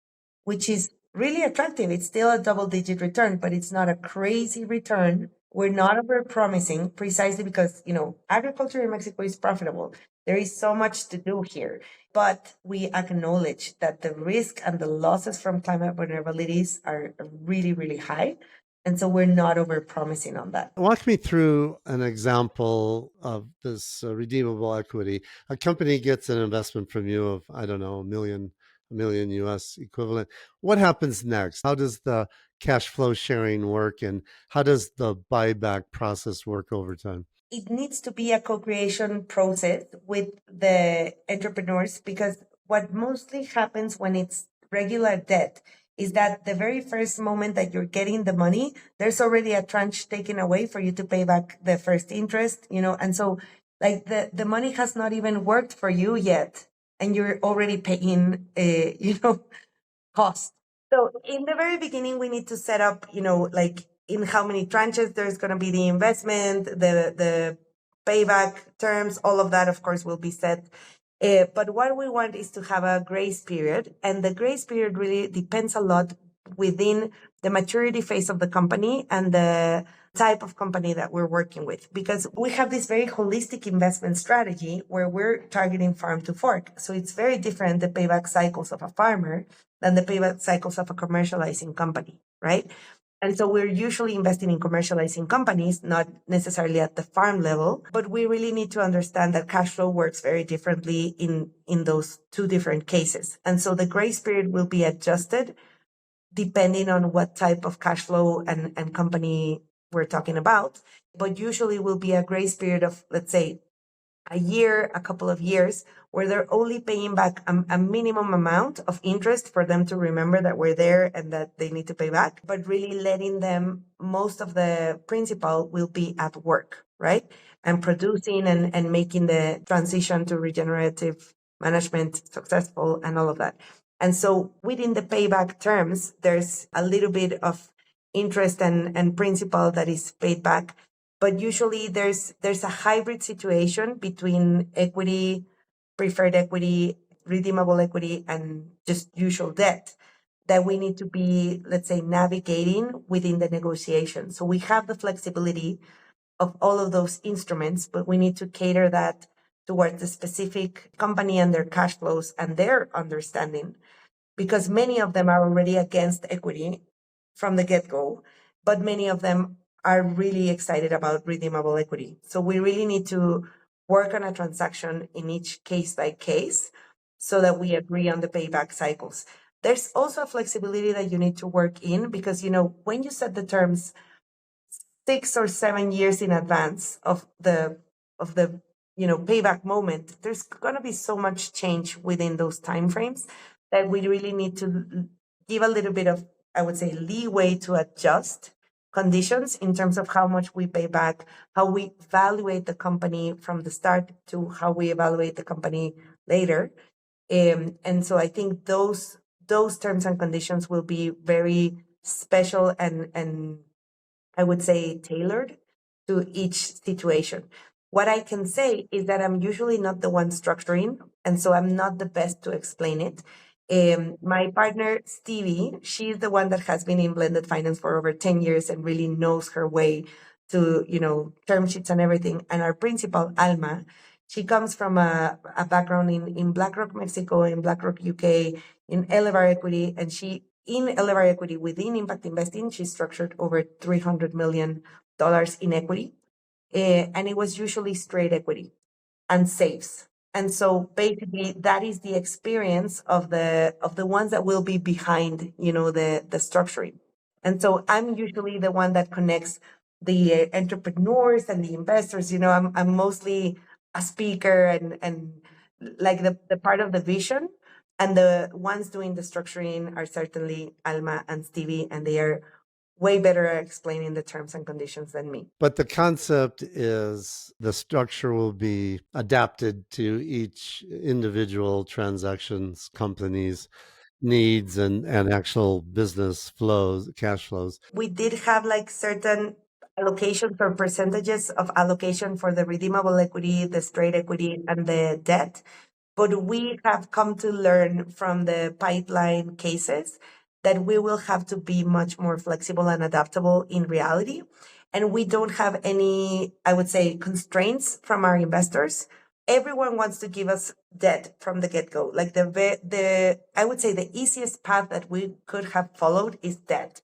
which is really attractive. It's still a double-digit return, but it's not a crazy return. We're not over promising, precisely because, agriculture in Mexico is profitable. There is so much to do here, but we acknowledge that the risk and the losses from climate vulnerabilities are really, really high. And so we're not over promising on that. Walk me through an example of this redeemable equity. A company gets an investment from you of, I don't know, a million US equivalent. What happens next? How does the cash flow sharing work, and how does the buyback process work over time? It needs to be a co-creation process with the entrepreneurs, because what mostly happens when it's regular debt is that the very first moment that you're getting the money, there's already a tranche taken away for you to pay back the first interest, and so like the money has not even worked for you yet, and you're already paying cost. So in the very beginning, we need to set up, like in how many tranches there's going to be the investment, the payback terms, all of that, of course, will be set. But what we want is to have a grace period. And the grace period really depends a lot within the maturity phase of the company and the type of company that we're working with, because we have this very holistic investment strategy where we're targeting farm to fork. So it's very different, the payback cycles of a farmer, than the payback cycles of a commercializing company, right? And so we're usually investing in commercializing companies, not necessarily at the farm level, but we really need to understand that cash flow works very differently in those two different cases. And so the grace period will be adjusted depending on what type of cash flow and company we're talking about. But usually will be a grace period of, let's say, a year, a couple of years, where they're only paying back a minimum amount of interest for them to remember that we're there and that they need to pay back, but really letting them, most of the principal will be at work, right? And producing and making the transition to regenerative management successful, and all of that. And so within the payback terms, there's a little bit of interest and principal that is paid back. But usually there's a hybrid situation between equity, preferred equity, redeemable equity, and just usual debt that we need to be, let's say, navigating within the negotiation. So we have the flexibility of all of those instruments, but we need to cater that towards the specific company and their cash flows and their understanding, because many of them are already against equity from the get-go, but many of them are really excited about redeemable equity. So we really need to work on a transaction in each case by case so that we agree on the payback cycles. There's also a flexibility that you need to work in because, when you set the terms 6 or 7 years in advance of the payback moment, there's going to be so much change within those timeframes that we really need to give a little bit of, I would say, leeway to adjust conditions in terms of how much we pay back, how we evaluate the company from the start to how we evaluate the company later. And so I think those terms and conditions will be very special and I would say tailored to each situation. What I can say is that I'm usually not the one structuring, and so I'm not the best to explain it. My partner, Stevie, she's the one that has been in blended finance for over 10 years and really knows her way to, term sheets and everything. And our principal, Alma, she comes from a background in BlackRock Mexico, in BlackRock UK, in Elevar Equity, and in Elevar Equity within impact investing, she structured over $300 million in equity. And it was usually straight equity and safes. And so basically that is the experience of the ones that will be behind, the structuring. And so I'm usually the one that connects the entrepreneurs and the investors. I'm mostly a speaker and like the part of the vision. And the ones doing the structuring are certainly Alma and Stevie, and they are way better at explaining the terms and conditions than me. But the concept is the structure will be adapted to each individual transactions, companies, needs and actual business flows, cash flows. We did have like certain allocations or percentages of allocation for the redeemable equity, the straight equity, and the debt. But we have come to learn from the pipeline cases that we will have to be much more flexible and adaptable in reality. And we don't have any, I would say, constraints from our investors. Everyone wants to give us debt from the get-go. Like I would say the easiest path that we could have followed is debt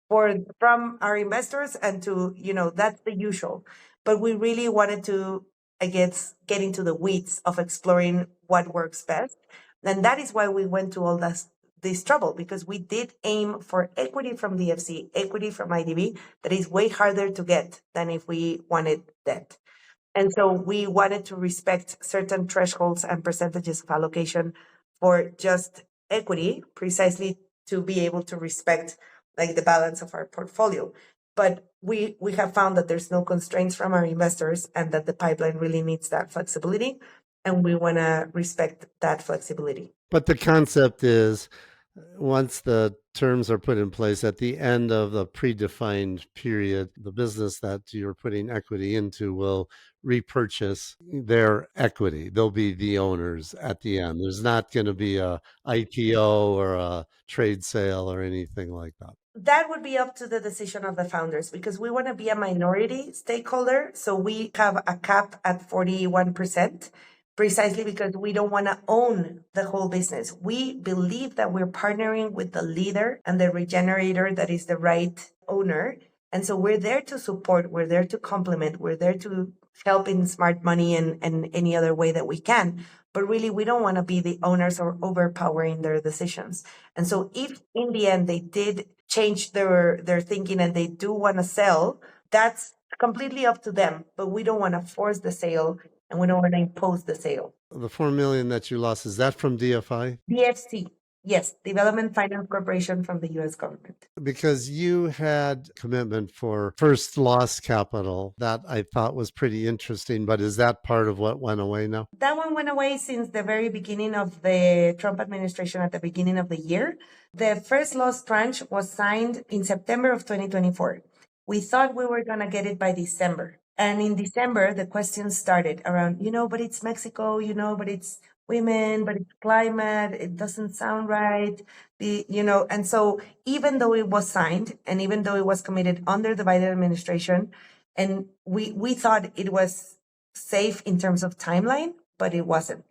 from our investors, and to, that's the usual. But we really wanted to, I guess, get into the weeds of exploring what works best. And that is why we went to all this trouble, because we did aim for equity from DFC, equity from IDB, that is way harder to get than if we wanted debt. And so we wanted to respect certain thresholds and percentages of allocation for just equity, precisely to be able to respect like the balance of our portfolio. But we have found that there's no constraints from our investors and that the pipeline really needs that flexibility. And we want to respect that flexibility. But the concept is once the terms are put in place at the end of the predefined period, the business that you're putting equity into will repurchase their equity. They'll be the owners at the end. There's not going to be a IPO or a trade sale or anything like that. That would be up to the decision of the founders, because we want to be a minority stakeholder. So we have a cap at 41%. Precisely because we don't want to own the whole business. We believe that we're partnering with the leader and the regenerator that is the right owner. And so we're there to support, we're there to complement, we're there to help in smart money and any other way that we can. But really, we don't want to be the owners or overpowering their decisions. And so if in the end they did change their thinking and they do want to sell, that's completely up to them. But we don't want to force the sale. And we don't want to impose the sale. The $4 million that you lost, is that from DFI? DFC. Yes, Development Finance Corporation from the US government. Because you had commitment for first loss capital that I thought was pretty interesting, but is that part of what went away now? That one went away since the very beginning of the Trump administration at the beginning of the year. The first loss tranche was signed in September of 2024. We thought we were going to get it by December. And in December, the questions started around, but it's Mexico, but it's women, but it's climate. It doesn't sound right. And so even though it was signed and even though it was committed under the Biden administration, and we thought it was safe in terms of timeline, but it wasn't.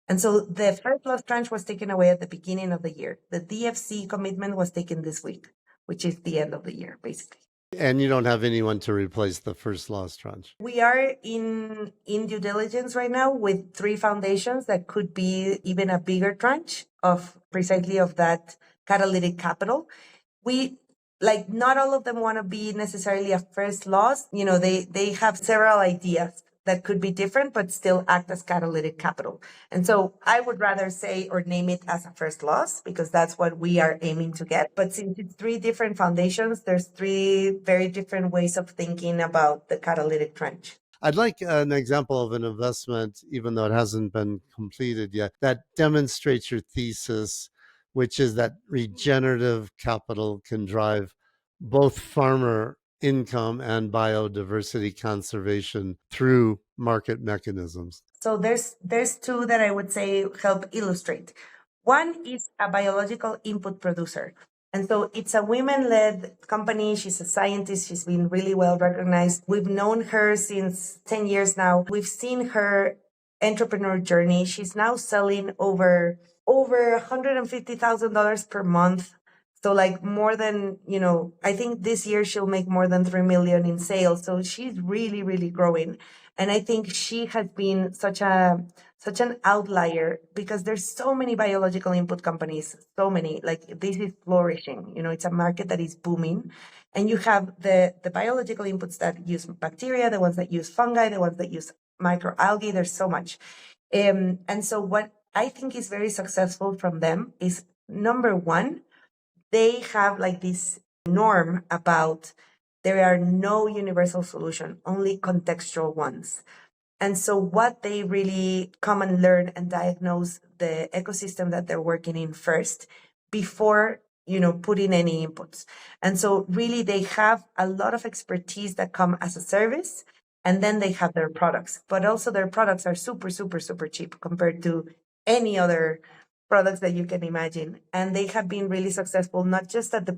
And so the first loss tranche was taken away at the beginning of the year. The DFC commitment was taken this week, which is the end of the year, basically. And you don't have anyone to replace the first loss tranche. We are in due diligence right now with 3 foundations that could be even a bigger tranche of precisely of that catalytic capital. We not all of them want to be necessarily a first loss. They have several ideas that could be different, but still act as catalytic capital. And so I would rather say or name it as a first loss because that's what we are aiming to get. But since it's 3 different foundations, there's 3 very different ways of thinking about the catalytic tranche. I'd like an example of an investment, even though it hasn't been completed yet, that demonstrates your thesis, which is that regenerative capital can drive both farmer income and biodiversity conservation through market mechanisms. So there's 2 that I would say help illustrate. One is a biological input producer. And so it's a women-led company. She's a scientist. She's been really well recognized. We've known her since 10 years now. We've seen her entrepreneur journey. She's now selling over $150,000 per month. So more than, I think this year she'll make more than 3 million in sales. So she's really, really growing. And I think she has been such an outlier because there's so many biological input companies, so many, this is flourishing. It's a market that is booming. And you have the biological inputs that use bacteria, the ones that use fungi, the ones that use microalgae. There's so much. And so what I think is very successful from them is, number one, they have this norm about there are no universal solution, only contextual ones. And so what they really come and learn and diagnose the ecosystem that they're working in first before, putting any inputs. And so really they have a lot of expertise that come as a service, and then they have their products, but also their products are super, super, super cheap compared to any other products that you can imagine. And they have been really successful, not just at the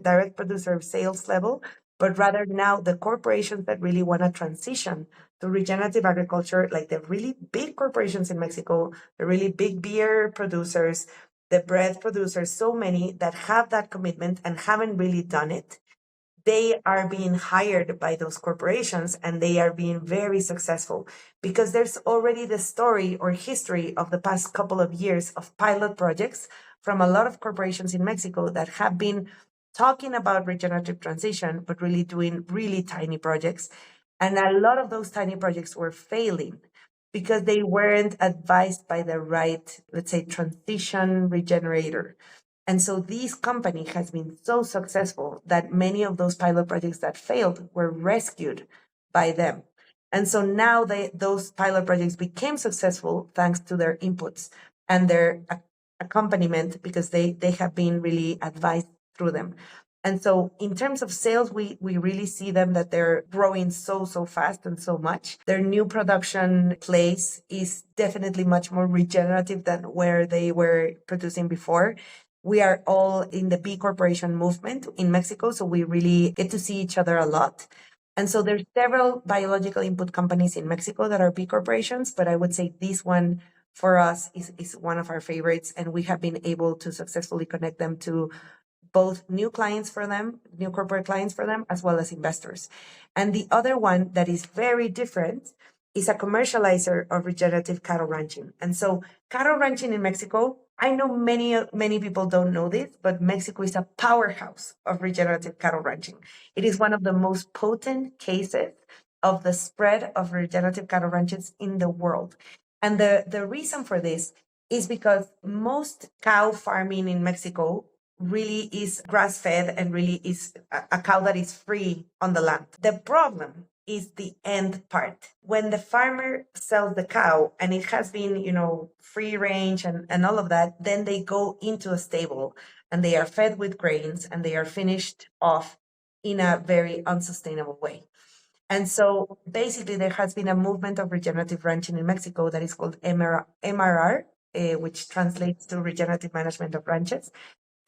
direct producer sales level, but rather now the corporations that really want to transition to regenerative agriculture, like the really big corporations in Mexico, the really big beer producers, the bread producers, so many that have that commitment and haven't really done it. They are being hired by those corporations and they are being very successful because there's already the story or history of the past couple of years of pilot projects from a lot of corporations in Mexico that have been talking about regenerative transition, but really doing really tiny projects. And a lot of those tiny projects were failing because they weren't advised by the right, let's say, transition regenerator. And so this company has been so successful that many of those pilot projects that failed were rescued by them. And so now those pilot projects became successful thanks to their inputs and their accompaniment because they have been really advised through them. And so in terms of sales, we really see them that they're growing so fast and so much. Their new production place is definitely much more regenerative than where they were producing before. We are all in the B Corporation movement in Mexico, so we really get to see each other a lot. And so there's several biological input companies in Mexico that are B Corporations, but I would say this one for us is one of our favorites, and we have been able to successfully connect them to both new clients for them, new corporate clients for them, as well as investors. And the other one that is very different is a commercializer of regenerative cattle ranching. And so cattle ranching in Mexico, I know many people don't know this, but Mexico is a powerhouse of regenerative cattle ranching. It is one of the most potent cases of the spread of regenerative cattle ranches in the world. And the reason for this is because most cow farming in Mexico really is grass fed and really is a cow that is free on the land. The problem is the end part. When the farmer sells the cow and it has been, free range and all of that, then they go into a stable and they are fed with grains and they are finished off in a very unsustainable way. And so basically, there has been a movement of regenerative ranching in Mexico that is called MRR, which translates to regenerative management of ranches.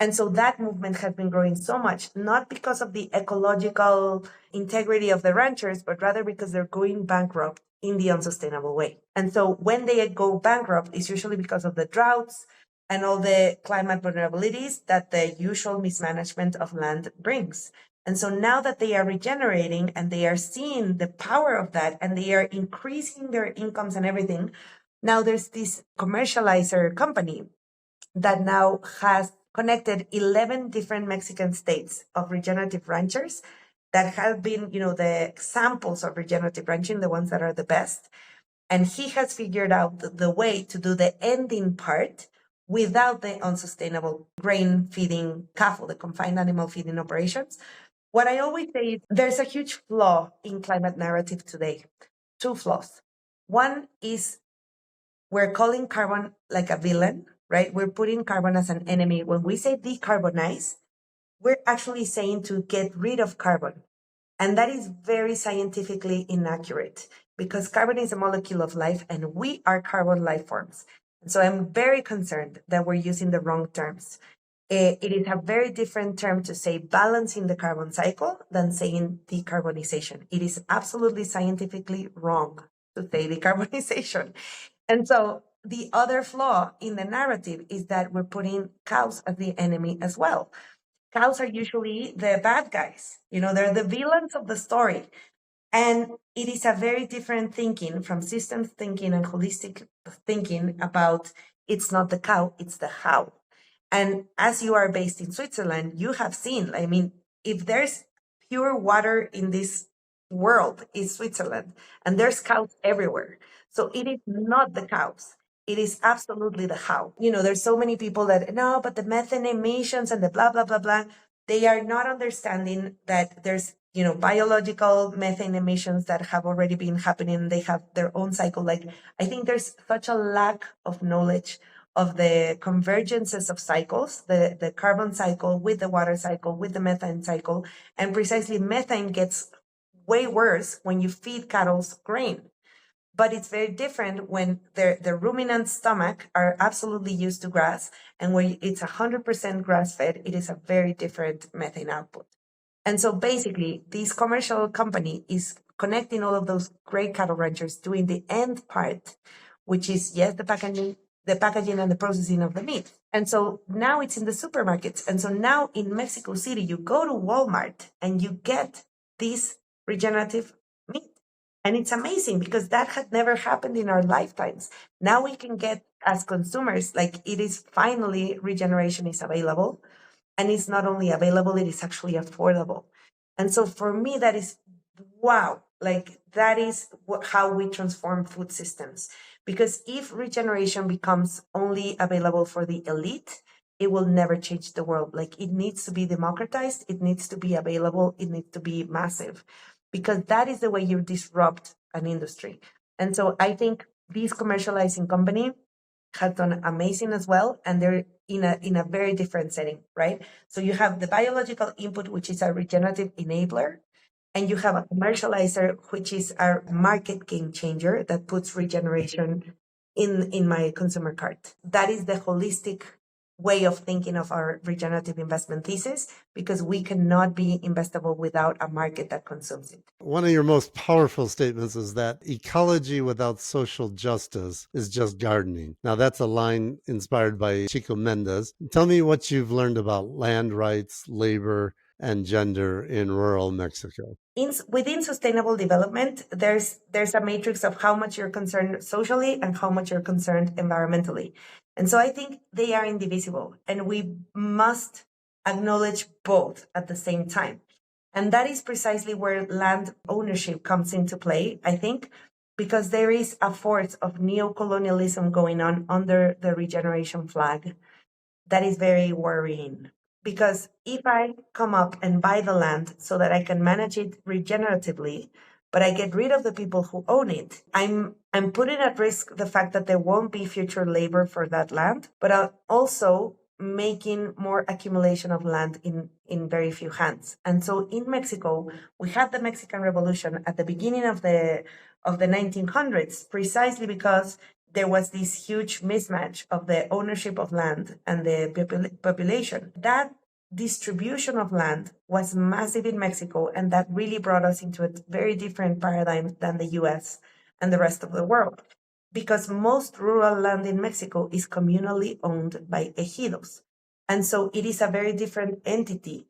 And so that movement has been growing so much, not because of the ecological integrity of the ranchers, but rather because they're going bankrupt in the unsustainable way. And so when they go bankrupt, it's usually because of the droughts and all the climate vulnerabilities that the usual mismanagement of land brings. And so now that they are regenerating and they are seeing the power of that and they are increasing their incomes and everything, now there's this commercializer company that now has connected 11 different Mexican states of regenerative ranchers that have been, the examples of regenerative ranching, the ones that are the best. And he has figured out the way to do the ending part without the unsustainable grain feeding CAFO, the confined animal feeding operations. What I always say is there's a huge flaw in climate narrative today. Two flaws. One is we're calling carbon like a villain, right? We're putting carbon as an enemy. When we say decarbonize, we're actually saying to get rid of carbon. And that is very scientifically inaccurate because carbon is a molecule of life and we are carbon life forms. And so I'm very concerned that we're using the wrong terms. It is a very different term to say balancing the carbon cycle than saying decarbonization. It is absolutely scientifically wrong to say decarbonization. And so the other flaw in the narrative is that we're putting cows as the enemy as well. Cows are usually the bad guys. They're the villains of the story. And it is a very different thinking from systems thinking and holistic thinking about it's not the cow, it's the how. And as you are based in Switzerland, you have seen, if there's pure water in this world, it's Switzerland, and there's cows everywhere. So it is not the cows. It is absolutely the how. There's so many people that, no, but the methane emissions and the blah, blah, blah, blah, they are not understanding that there's, biological methane emissions that have already been happening. They have their own cycle. I think there's such a lack of knowledge of the convergences of cycles, the carbon cycle with the water cycle, with the methane cycle. And precisely methane gets way worse when you feed cattle grain. But it's very different when the ruminant stomach are absolutely used to grass. And when it's 100% grass fed, it is a very different methane output. And so basically, this commercial company is connecting all of those great cattle ranchers doing the end part, which is, yes, the packaging and the processing of the meat. And so now it's in the supermarkets. And so now in Mexico City, you go to Walmart and you get this regenerative meat. And it's amazing because that had never happened in our lifetimes. Now we can get as consumers, it is finally regeneration is available. And it's not only available, it is actually affordable. And so for me, that is, wow, that is how we transform food systems. Because if regeneration becomes only available for the elite, it will never change the world. It needs to be democratized, it needs to be available, it needs to be massive. Because that is the way you disrupt an industry. And so I think this commercializing company has done amazing as well, and they're in a very different setting, right? So you have the biological input, which is a regenerative enabler, and you have a commercializer, which is our market game changer that puts regeneration in my consumer cart. That is the holistic way of thinking of our regenerative investment thesis, because we cannot be investable without a market that consumes it. One of your most powerful statements is that ecology without social justice is just gardening. Now, that's a line inspired by Chico Mendes. Tell me what you've learned about land rights, labor, and gender in rural Mexico. Within sustainable development, there's a matrix of how much you're concerned socially and how much you're concerned environmentally. And so I think they are indivisible, and we must acknowledge both at the same time. And that is precisely where land ownership comes into play, I think, because there is a force of neocolonialism going on under the regeneration flag that is very worrying. Because if I come up and buy the land so that I can manage it regeneratively, but I get rid of the people who own it, I'm putting at risk the fact that there won't be future labor for that land, but I'm also making more accumulation of land in very few hands. And so in Mexico, we had the Mexican Revolution at the beginning of the 1900s, precisely because there was this huge mismatch of the ownership of land and the population. That distribution of land was massive in Mexico, and that really brought us into a very different paradigm than the US and the rest of the world, because most rural land in Mexico is communally owned by ejidos. And so it is a very different entity.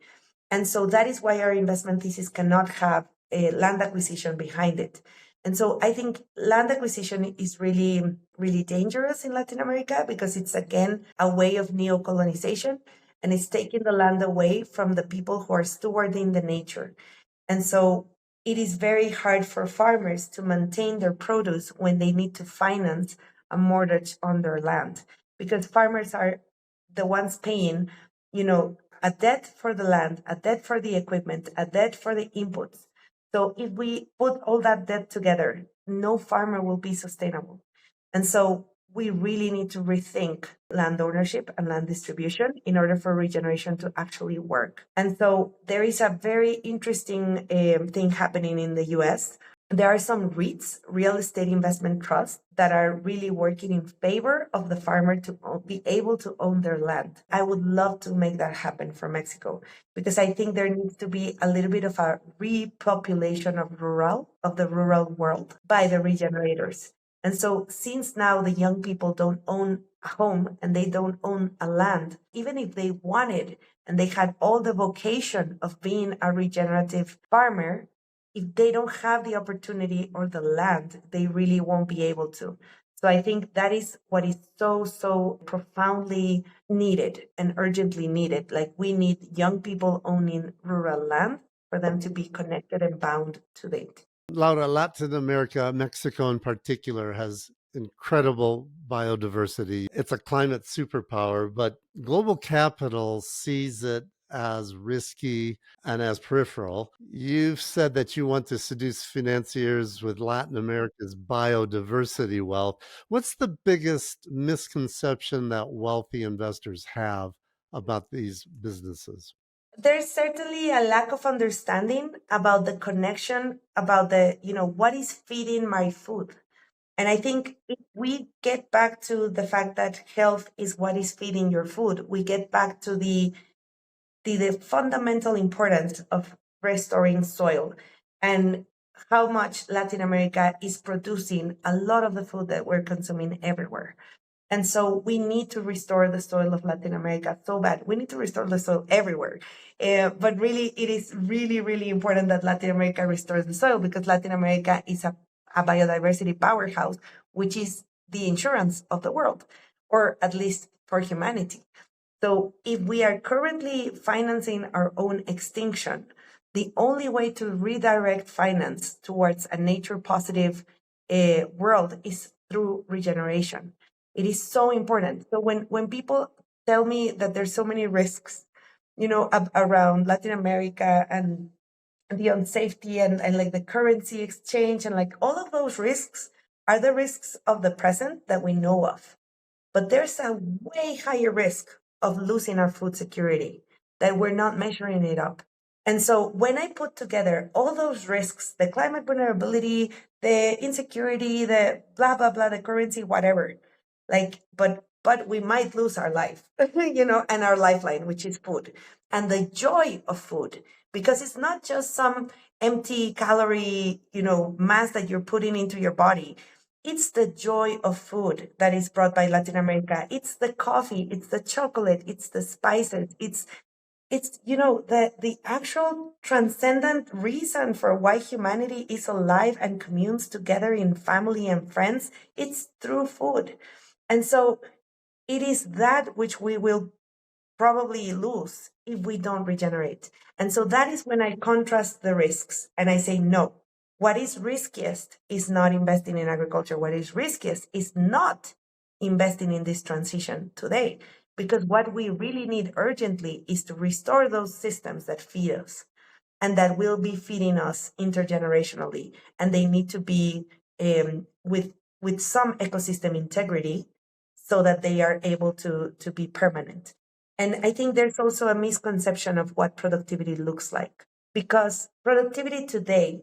And so that is why our investment thesis cannot have a land acquisition behind it. And so I think land acquisition is really, really dangerous in Latin America, because it's, again, a way of neocolonization, and it's taking the land away from the people who are stewarding the nature. And so it is very hard for farmers to maintain their produce when they need to finance a mortgage on their land, because farmers are the ones paying, a debt for the land, a debt for the equipment, a debt for the inputs. So if we put all that debt together, no farmer will be sustainable. And so we really need to rethink land ownership and land distribution in order for regeneration to actually work. And so there is a very interesting thing happening in the US. There are some REITs, real estate investment trusts, that are really working in favor of the farmer to be able to own their land. I would love to make that happen for Mexico, because I think there needs to be a little bit of a repopulation of the rural world by the regenerators. And so since now the young people don't own a home and they don't own a land, even if they wanted and they had all the vocation of being a regenerative farmer, if they don't have the opportunity or the land, they really won't be able to. So I think that is what is so, so profoundly needed and urgently needed. Like, we need young people owning rural land for them to be connected and bound to it. Laura, Latin America, Mexico in particular, has incredible biodiversity. It's a climate superpower, but global capital sees it as risky and as peripheral. You've said that you want to seduce financiers with Latin America's biodiversity wealth. What's the biggest misconception that wealthy investors have about these businesses? There's certainly a lack of understanding about the connection, about what is feeding my food. And I think if we get back to the fact that health is what is feeding your food, we get back to the fundamental importance of restoring soil, and how much Latin America is producing a lot of the food that we're consuming everywhere. And so we need to restore the soil of Latin America so bad. We need to restore the soil everywhere. But really, it is really, really important that Latin America restores the soil, because Latin America is a biodiversity powerhouse, which is the insurance of the world, or at least for humanity. So if we are currently financing our own extinction, the only way to redirect finance towards a nature positive world is through regeneration. It is so important. So when people tell me that there's so many risks, around Latin America and the unsafety and like the currency exchange and like all of those risks are the risks of the present that we know of. But there's a way higher risk of losing our food security that we're not measuring it up. And so when I put together all those risks, the climate vulnerability, the insecurity, the blah, blah, blah, the currency, whatever, but we might lose our life, and our lifeline, which is food, and the joy of food, because it's not just some empty calorie, mass that you're putting into your body. It's the joy of food that is brought by Latin America. It's the coffee, it's the chocolate, it's the spices, it's the actual transcendent reason for why humanity is alive and communes together in family and friends. It's through food. And so it is that which we will probably lose if we don't regenerate. And so that is when I contrast the risks and I say, no, what is riskiest is not investing in agriculture. What is riskiest is not investing in this transition today. Because what we really need urgently is to restore those systems that feed us and that will be feeding us intergenerationally. And they need to be with some ecosystem integrity so that they are able to be permanent. And I think there's also a misconception of what productivity looks like, because productivity today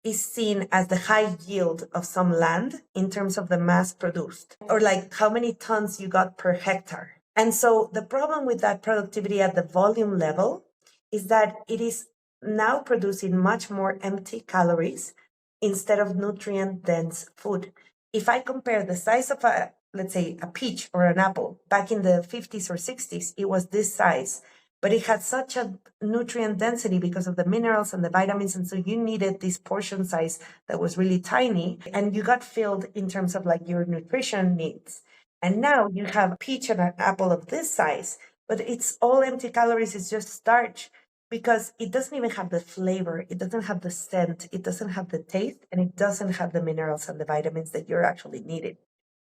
is seen as the high yield of some land in terms of the mass produced, or like how many tons you got per hectare. And so the problem with that productivity at the volume level is that it is now producing much more empty calories instead of nutrient dense food. If I compare the size of a, let's say, a peach or an apple, back in the 50s or 60s, it was this size, but it had such a nutrient density because of the minerals and the vitamins. And so you needed this portion size that was really tiny, and you got filled in terms of like your nutrition needs. And now you have a peach and an apple of this size, but it's all empty calories. It's just starch, because it doesn't even have the flavor. It doesn't have the scent. It doesn't have the taste, and it doesn't have the minerals and the vitamins that you're actually needed.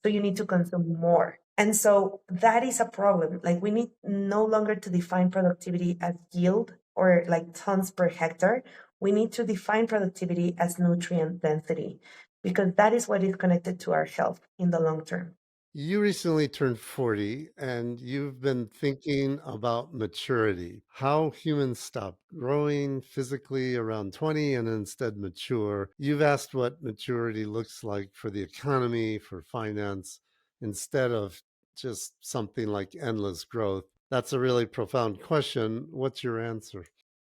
So you need to consume more. And so that is a problem. Like, we need no longer to define productivity as yield or like tons per hectare. We need to define productivity as nutrient density, because that is what is connected to our health in the long term. You recently turned 40 and you've been thinking about maturity, how humans stop growing physically around 20 and instead mature. You've asked what maturity looks like for the economy, for finance, instead of just something like endless growth. That's a really profound question. What's your answer?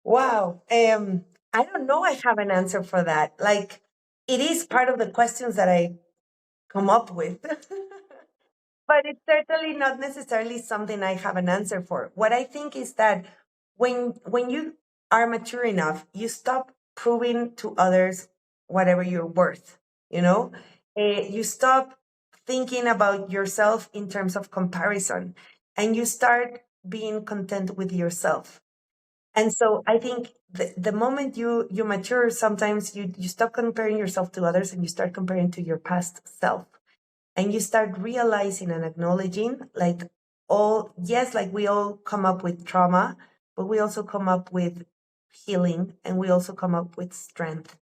Wow. I don't know. I have an answer for that. Like, it is part of the questions that I come up with. But it's certainly not necessarily something I have an answer for. What I think is that when you are mature enough, you stop proving to others whatever you're worth. You know, you stop thinking about yourself in terms of comparison, and you start being content with yourself. And so I think the moment you mature, sometimes you stop comparing yourself to others and you start comparing to your past self, and you start realizing and acknowledging, like, all, yes, like we all come up with trauma, but we also come up with healing, and we also come up with strength.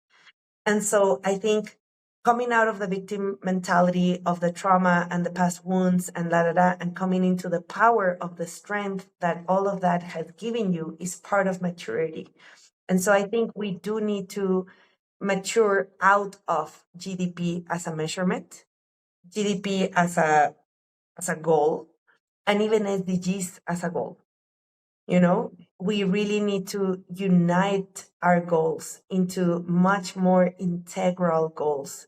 And so I think coming out of the victim mentality of the trauma and the past wounds and la da da, and coming into the power of the strength that all of that has given you is part of maturity. And so I think we do need to mature out of GDP as a measurement, GDP as a goal, and even SDGs as a goal. You know, we really need to unite our goals into much more integral goals.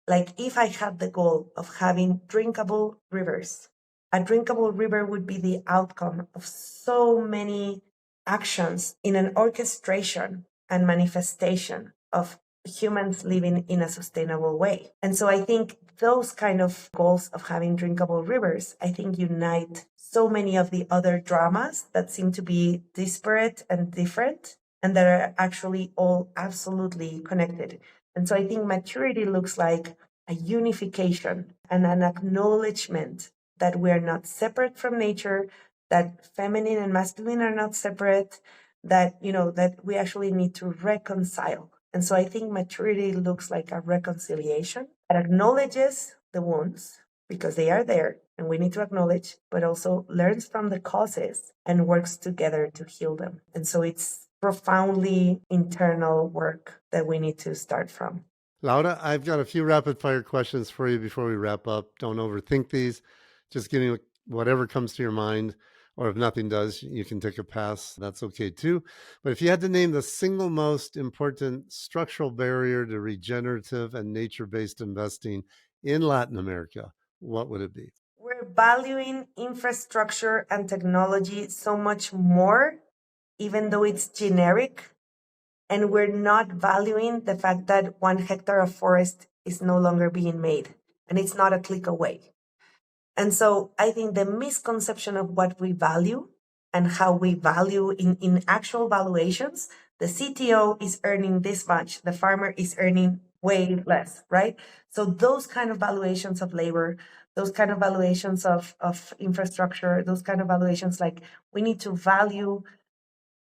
Like, if I had the goal of having drinkable rivers, a drinkable river would be the outcome of so many actions in an orchestration and manifestation of humans living in a sustainable way. And so I think those kind of goals of having drinkable rivers, I think, unite so many of the other dramas that seem to be disparate and different, and that are actually all absolutely connected. And so I think maturity looks like a unification and an acknowledgement that we are not separate from nature, that feminine and masculine are not separate, that, you know, that we actually need to reconcile. And so I think maturity looks like a reconciliation that acknowledges the wounds because they are there and we need to acknowledge, but also learns from the causes and works together to heal them. And so it's profoundly internal work that we need to start from. Laura, I've got a few rapid fire questions for you before we wrap up. Don't overthink these. Just getting whatever comes to your mind, or if nothing does, you can take a pass. That's okay too. But if you had to name the single most important structural barrier to regenerative and nature-based investing in Latin America, what would it be? We're valuing infrastructure and technology so much more, even though it's generic. And we're not valuing the fact that 1 hectare of forest is no longer being made, and it's not a click away. And so I think the misconception of what we value and how we value in actual valuations, the CTO is earning this much, the farmer is earning way less, right? So those kind of valuations of labor, those kind of valuations of infrastructure, those kind of valuations, like we need to value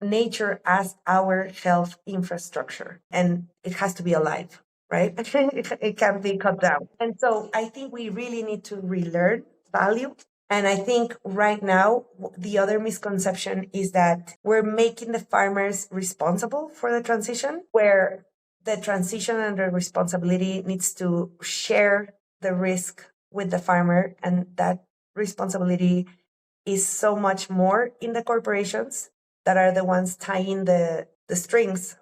nature as our health infrastructure, and it has to be alive, right? It can't be cut down. And so I think we really need to relearn value. And I think right now, the other misconception is that we're making the farmers responsible for the transition, where the transition and the responsibility needs to share the risk with the farmer. And that responsibility is so much more in the corporations that are the ones tying the strings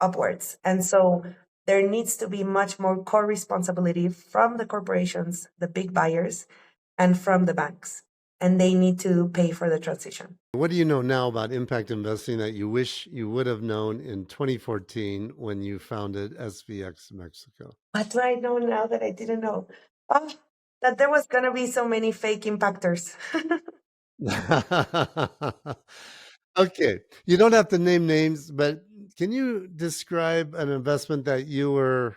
upwards. And so there needs to be much more core responsibility from the corporations, the big buyers, and from the banks. And they need to pay for the transition. What do you know now about impact investing that you wish you would have known in 2014 when you founded SVX Mexico? What do I know now that I didn't know? Oh, that there was going to be so many fake impactors. Okay. You don't have to name names, but can you describe an investment that you were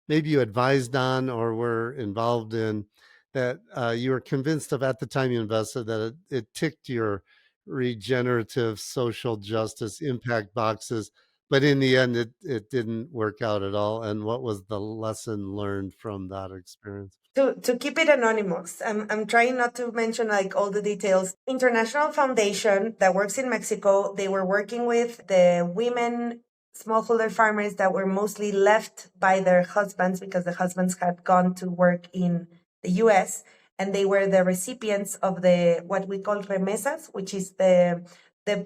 maybe you advised on or were involved in that you were convinced of at the time you invested that it ticked your regenerative social justice impact boxes, but in the end it didn't work out at all? And what was the lesson learned from that experience? To keep it anonymous, I'm trying not to mention like all the details. International Foundation that works in Mexico, they were working with the women smallholder farmers that were mostly left by their husbands because the husbands had gone to work in the US, and they were the recipients of the what we call remesas, which is the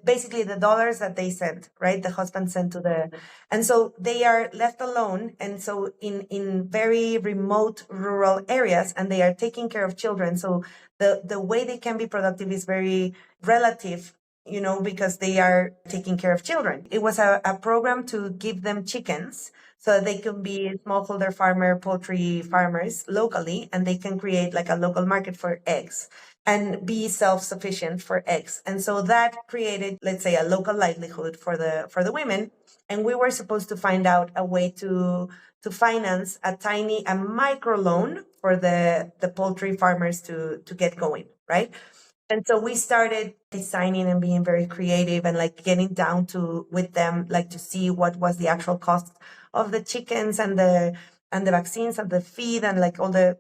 basically the dollars that they sent, right? The husband sent to the, and so they are left alone. And so in very remote rural areas, and they are taking care of children. So the way they can be productive is very relative, because they are taking care of children. It was a program to give them chickens so that they can be smallholder farmer, poultry farmers locally, and they can create like a local market for eggs and be self-sufficient for eggs. And so that created, let's say, a local livelihood for the women. And we were supposed to find out a way to finance a micro loan for the poultry farmers to get going, right? And so we started designing and being very creative and like getting down to with them, like to see what was the actual cost of the chickens and the vaccines and the feed and like all the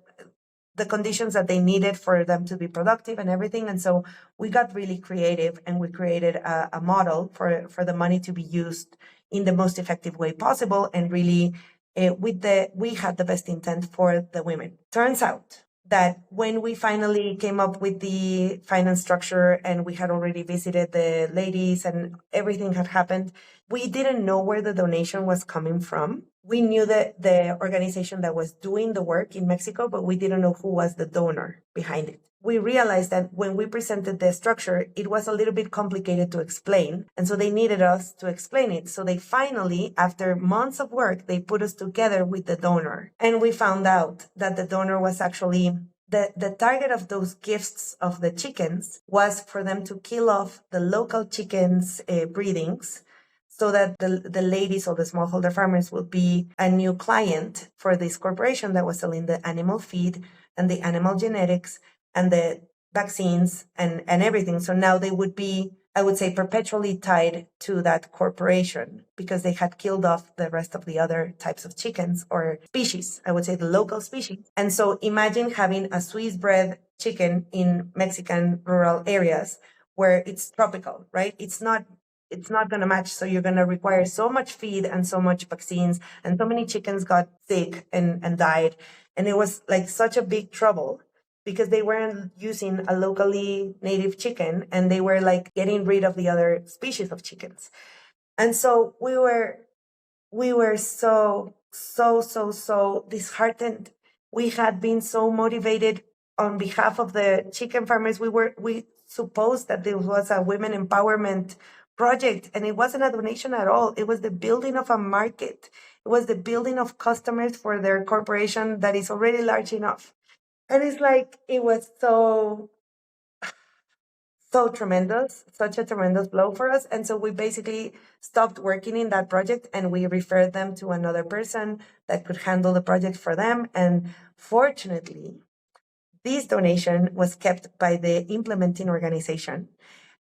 conditions that they needed for them to be productive and everything. And so we got really creative, and we created a model for the money to be used in the most effective way possible. And really, we had the best intent for the women. Turns out that when we finally came up with the finance structure and we had already visited the ladies and everything had happened, we didn't know where the donation was coming from. We knew that the organization that was doing the work in Mexico, but we didn't know who was the donor behind it. We realized that when we presented the structure, it was a little bit complicated to explain. And so they needed us to explain it. So they finally, after months of work, they put us together with the donor. And we found out that the donor was actually the target of those gifts of the chickens was for them to kill off the local chickens' breedings, so that the ladies or the smallholder farmers would be a new client for this corporation that was selling the animal feed and the animal genetics and the vaccines and everything. So now they would be, I would say, perpetually tied to that corporation because they had killed off the rest of the other types of chickens or species, I would say the local species. And so imagine having a Swiss bred chicken in Mexican rural areas where it's tropical, right? It's not going to match. So you're going to require so much feed and so much vaccines, and so many chickens got sick and died. And it was like such a big trouble because they weren't using a locally native chicken, and they were like getting rid of the other species of chickens. And so we were so disheartened. We had been so motivated on behalf of the chicken farmers. We supposed that there was a women empowerment project, and it wasn't a donation at all. It was the building of a market. It was the building of customers for their corporation that is already large enough. And it's like, it was so tremendous, such a tremendous blow for us. And so we basically stopped working in that project and we referred them to another person that could handle the project for them. And fortunately, this donation was kept by the implementing organization.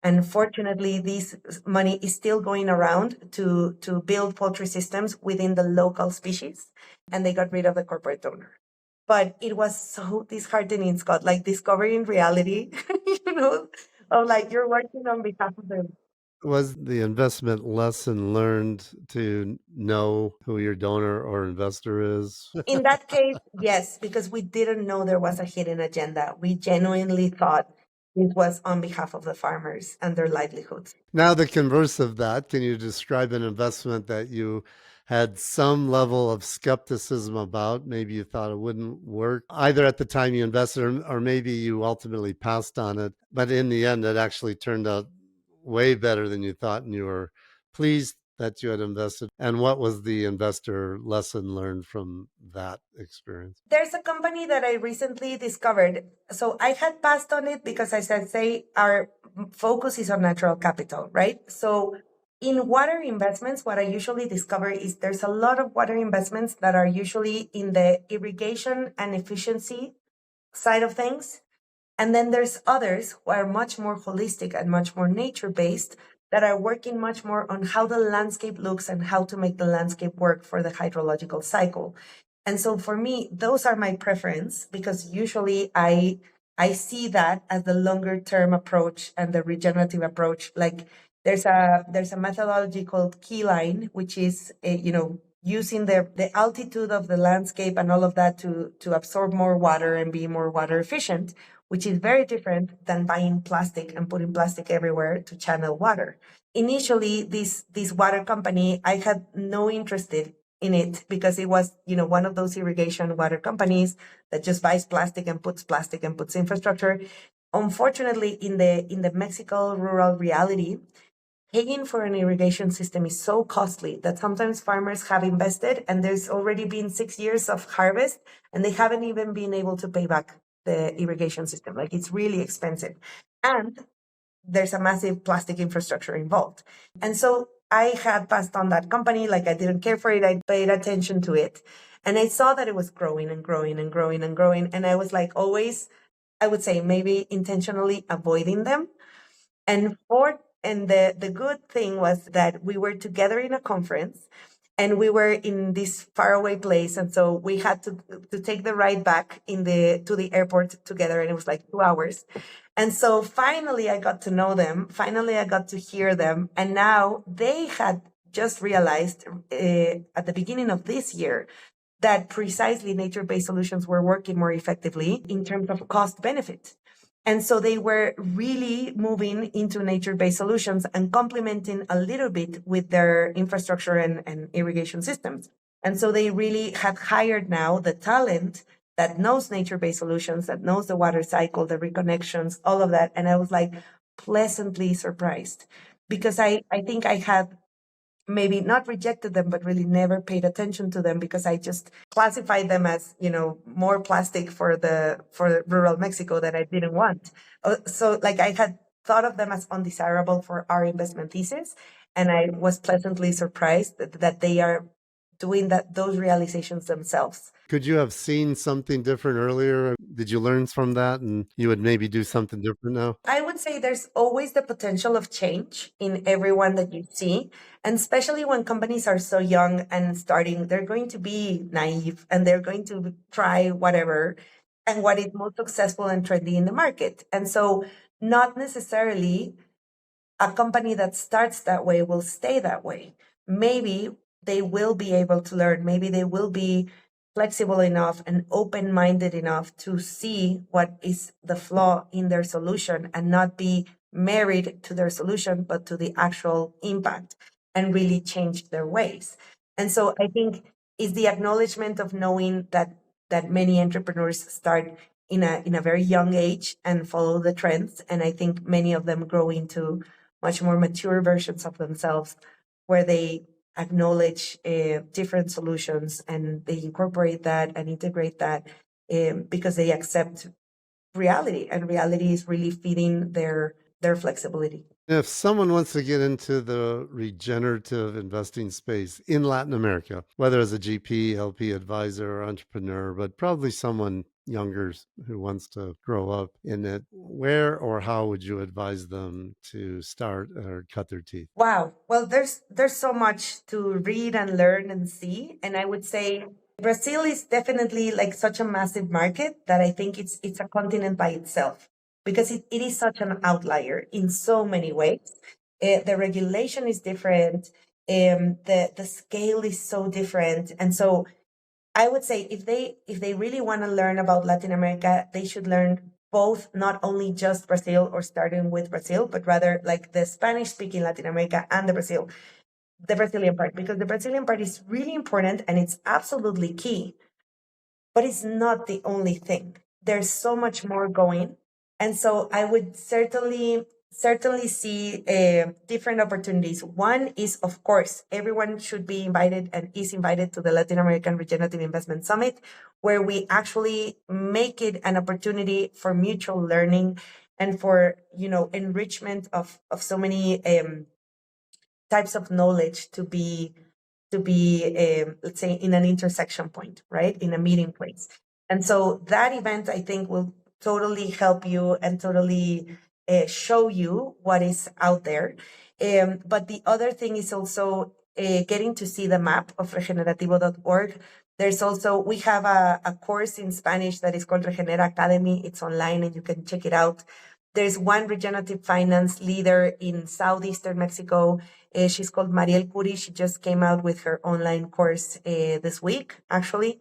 And fortunately, this money is still going around to build poultry systems within the local species. And they got rid of the corporate donor. But it was so disheartening, Scott, like discovering reality, you know, of like you're working on behalf of them. Was the investment lesson learned to know who your donor or investor is? In that case, yes, because we didn't know there was a hidden agenda. We genuinely thought this was on behalf of the farmers and their livelihoods. Now, the converse of that, can you describe an investment that you had some level of skepticism about? Maybe you thought it wouldn't work, either at the time you invested or maybe you ultimately passed on it. But in the end, it actually turned out way better than you thought, and you were pleased that you had invested. And what was the investor lesson learned from that experience? There's a company that I recently discovered. So I had passed on it because, as I say, our focus is on natural capital, right? So in water investments, what I usually discover is there's a lot of water investments that are usually in the irrigation and efficiency side of things. And then there's others who are much more holistic and much more nature based that are working much more on how the landscape looks and how to make the landscape work for the hydrological cycle. And so for me, those are my preference because usually I see that as the longer term approach and the regenerative approach. Like there's a methodology called keyline, which is using the altitude of the landscape and all of that to absorb more water and be more water efficient, which is very different than buying plastic and putting plastic everywhere to channel water. Initially, this water company, I had no interest in it because it was, one of those irrigation water companies that just buys plastic and puts infrastructure. Unfortunately, in the Mexico rural reality, paying for an irrigation system is so costly that sometimes farmers have invested and there's already been 6 years of harvest and they haven't even been able to pay back the irrigation system. Like it's really expensive. And there's a massive plastic infrastructure involved. And so I had passed on that company, like I didn't care for it. I paid attention to it. And I saw that it was growing and growing and growing and growing. And I was like always, I would say maybe intentionally avoiding them. And the good thing was that we were together in a conference and we were in this faraway place. And so we had to take the ride back to the airport together. And it was like 2 hours. And so finally I got to know them. Finally, I got to hear them. And now they had just realized at the beginning of this year that precisely nature-based solutions were working more effectively in terms of cost benefit. And so they were really moving into nature-based solutions and complementing a little bit with their infrastructure and irrigation systems. And so they really have hired now the talent that knows nature-based solutions, that knows the water cycle, the reconnections, all of that. And I was like pleasantly surprised because I think I had maybe not rejected them, but really never paid attention to them because I just classified them as, more plastic for rural Mexico that I didn't want. So like I had thought of them as undesirable for our investment thesis. And I was pleasantly surprised that they are doing those realizations themselves. Could you have seen something different earlier? Did you learn from that and you would maybe do something different now? I would say there's always the potential of change in everyone that you see. And especially when companies are so young and starting, they're going to be naive and they're going to try whatever and what is most successful and trendy in the market. And so not necessarily a company that starts that way will stay that way. Maybe they will be able to learn. Maybe they will be flexible enough and open-minded enough to see what is the flaw in their solution and not be married to their solution, but to the actual impact and really change their ways. And so I think it's the acknowledgement of knowing that many entrepreneurs start in a very young age and follow the trends. And I think many of them grow into much more mature versions of themselves where they acknowledge different solutions and they incorporate that and integrate that because they accept reality, and reality is really feeding their their flexibility. If someone wants to get into the regenerative investing space in Latin America, whether as a GP, LP advisor, or entrepreneur, but probably someone younger who wants to grow up in it, where or how would you advise them to start or cut their teeth? Wow. Well, there's so much to read and learn and see, and I would say Brazil is definitely like such a massive market that I think it's a continent by itself because it is such an outlier in so many ways. The regulation is different. The scale is so different, and so I would say if they really want to learn about Latin America, they should learn both, not only just Brazil or starting with Brazil, but rather like the Spanish speaking Latin America and the Brazilian part, because the Brazilian part is really important and it's absolutely key, but it's not the only thing. There's so much more going. And so I would certainly see different opportunities. One is, of course, everyone should be invited and is invited to the Latin American Regenerative Investment Summit, where we actually make it an opportunity for mutual learning and for, enrichment of so many types of knowledge to be let's say in an intersection point, right, in a meeting place. And so that event, I think, will totally help you and totally show you what is out there. But the other thing is also getting to see the map of regenerativo.org. We have a course in Spanish that is called Regenera Academy. It's online and you can check it out. There's one regenerative finance leader in southeastern Mexico. She's called Mariel Curi. She just came out with her online course this week, actually.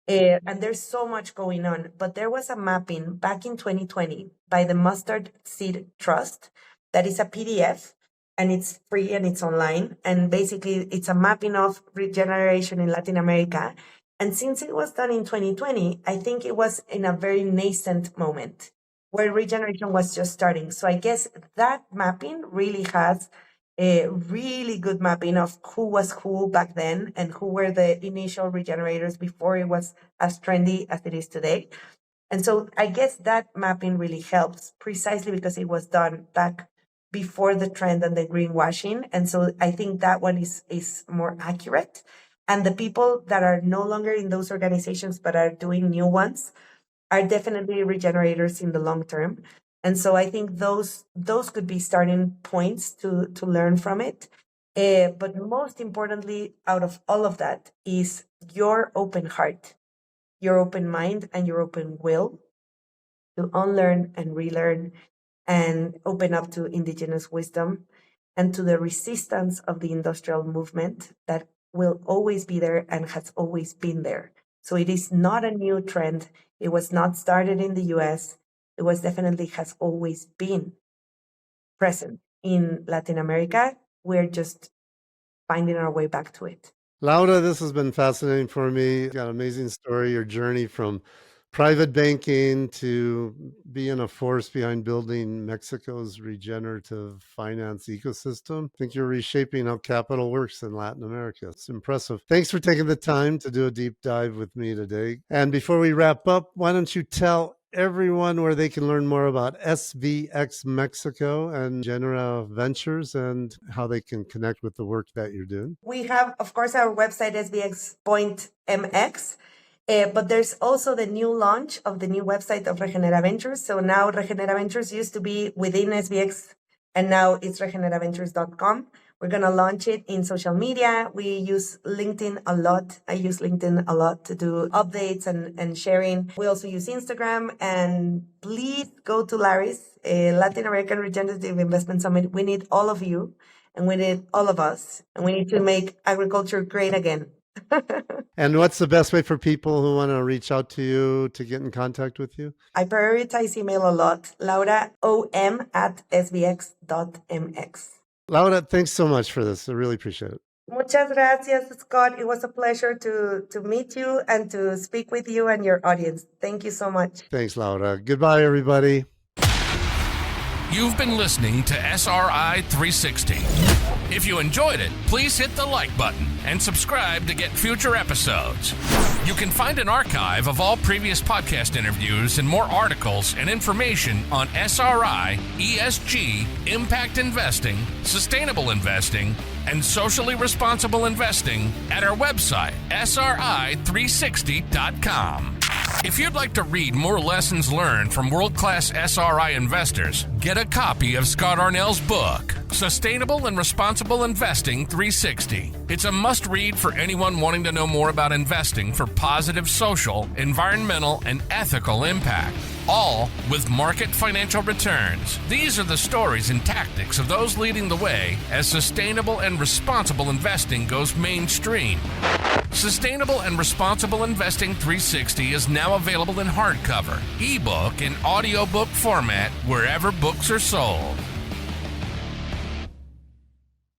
And there's so much going on. But there was a mapping back in 2020 by the Mustard Seed Trust that is a PDF, and it's free and it's online. And basically, it's a mapping of regeneration in Latin America. And since it was done in 2020, I think it was in a very nascent moment where regeneration was just starting. So I guess that mapping really has a really good mapping of who was who back then and who were the initial regenerators before it was as trendy as it is today. And so I guess that mapping really helps precisely because it was done back before the trend and the greenwashing. And so I think that one is more accurate. And the people that are no longer in those organizations but are doing new ones are definitely regenerators in the long term. And so I think those could be starting points to learn from it. But most importantly, out of all of that is your open heart, your open mind, and your open will to unlearn and relearn and open up to indigenous wisdom and to the resistance of the industrial movement that will always be there and has always been there. So it is not a new trend. It was not started in the US. It was definitely has always been present in Latin America. We're just finding our way back to it. Laura, this has been fascinating for me. You got an amazing story, your journey from private banking to being a force behind building Mexico's regenerative finance ecosystem. I think you're reshaping how capital works in Latin America. It's impressive. Thanks for taking the time to do a deep dive with me today. And before we wrap up, why don't you tell everyone where they can learn more about SVX Mexico and Regenerative Ventures and how they can connect with the work that you're doing? We have, of course, our website, svx.mx. But there's also the new launch of the new website of Regenerative Ventures. So now Regenerative Ventures used to be within SVX, and now it's regenerateventures.com. We're going to launch it in social media. We use LinkedIn a lot. I use LinkedIn a lot to do updates and sharing. We also use Instagram. And please go to Larry's Latin American Regenerative Investment Summit. We need all of you, and we need all of us, and we need to make agriculture great again. And what's the best way for people who want to reach out to you to get in contact with you? I prioritize email a lot. lauraom@svx.mx. Laura, thanks so much for this. I really appreciate it. Muchas gracias, Scott. It was a pleasure to meet you and to speak with you and your audience. Thank you so much. Thanks, Laura. Goodbye, everybody. You've been listening to SRI 360. If you enjoyed it, please hit the like button and subscribe to get future episodes. You can find an archive of all previous podcast interviews and more articles and information on SRI, ESG, impact investing, sustainable investing, and socially responsible investing at our website, sri360.com. If you'd like to read more lessons learned from world-class SRI investors, get a copy of Scott Arnell's book, Sustainable and Responsible Investing 360. It's a must-read for anyone wanting to know more about investing for positive social, environmental, and ethical impact, all with market financial returns. These are the stories and tactics of those leading the way as sustainable and responsible investing goes mainstream. Sustainable and Responsible Investing 360 is now available in hardcover, ebook, and audiobook format wherever books are sold.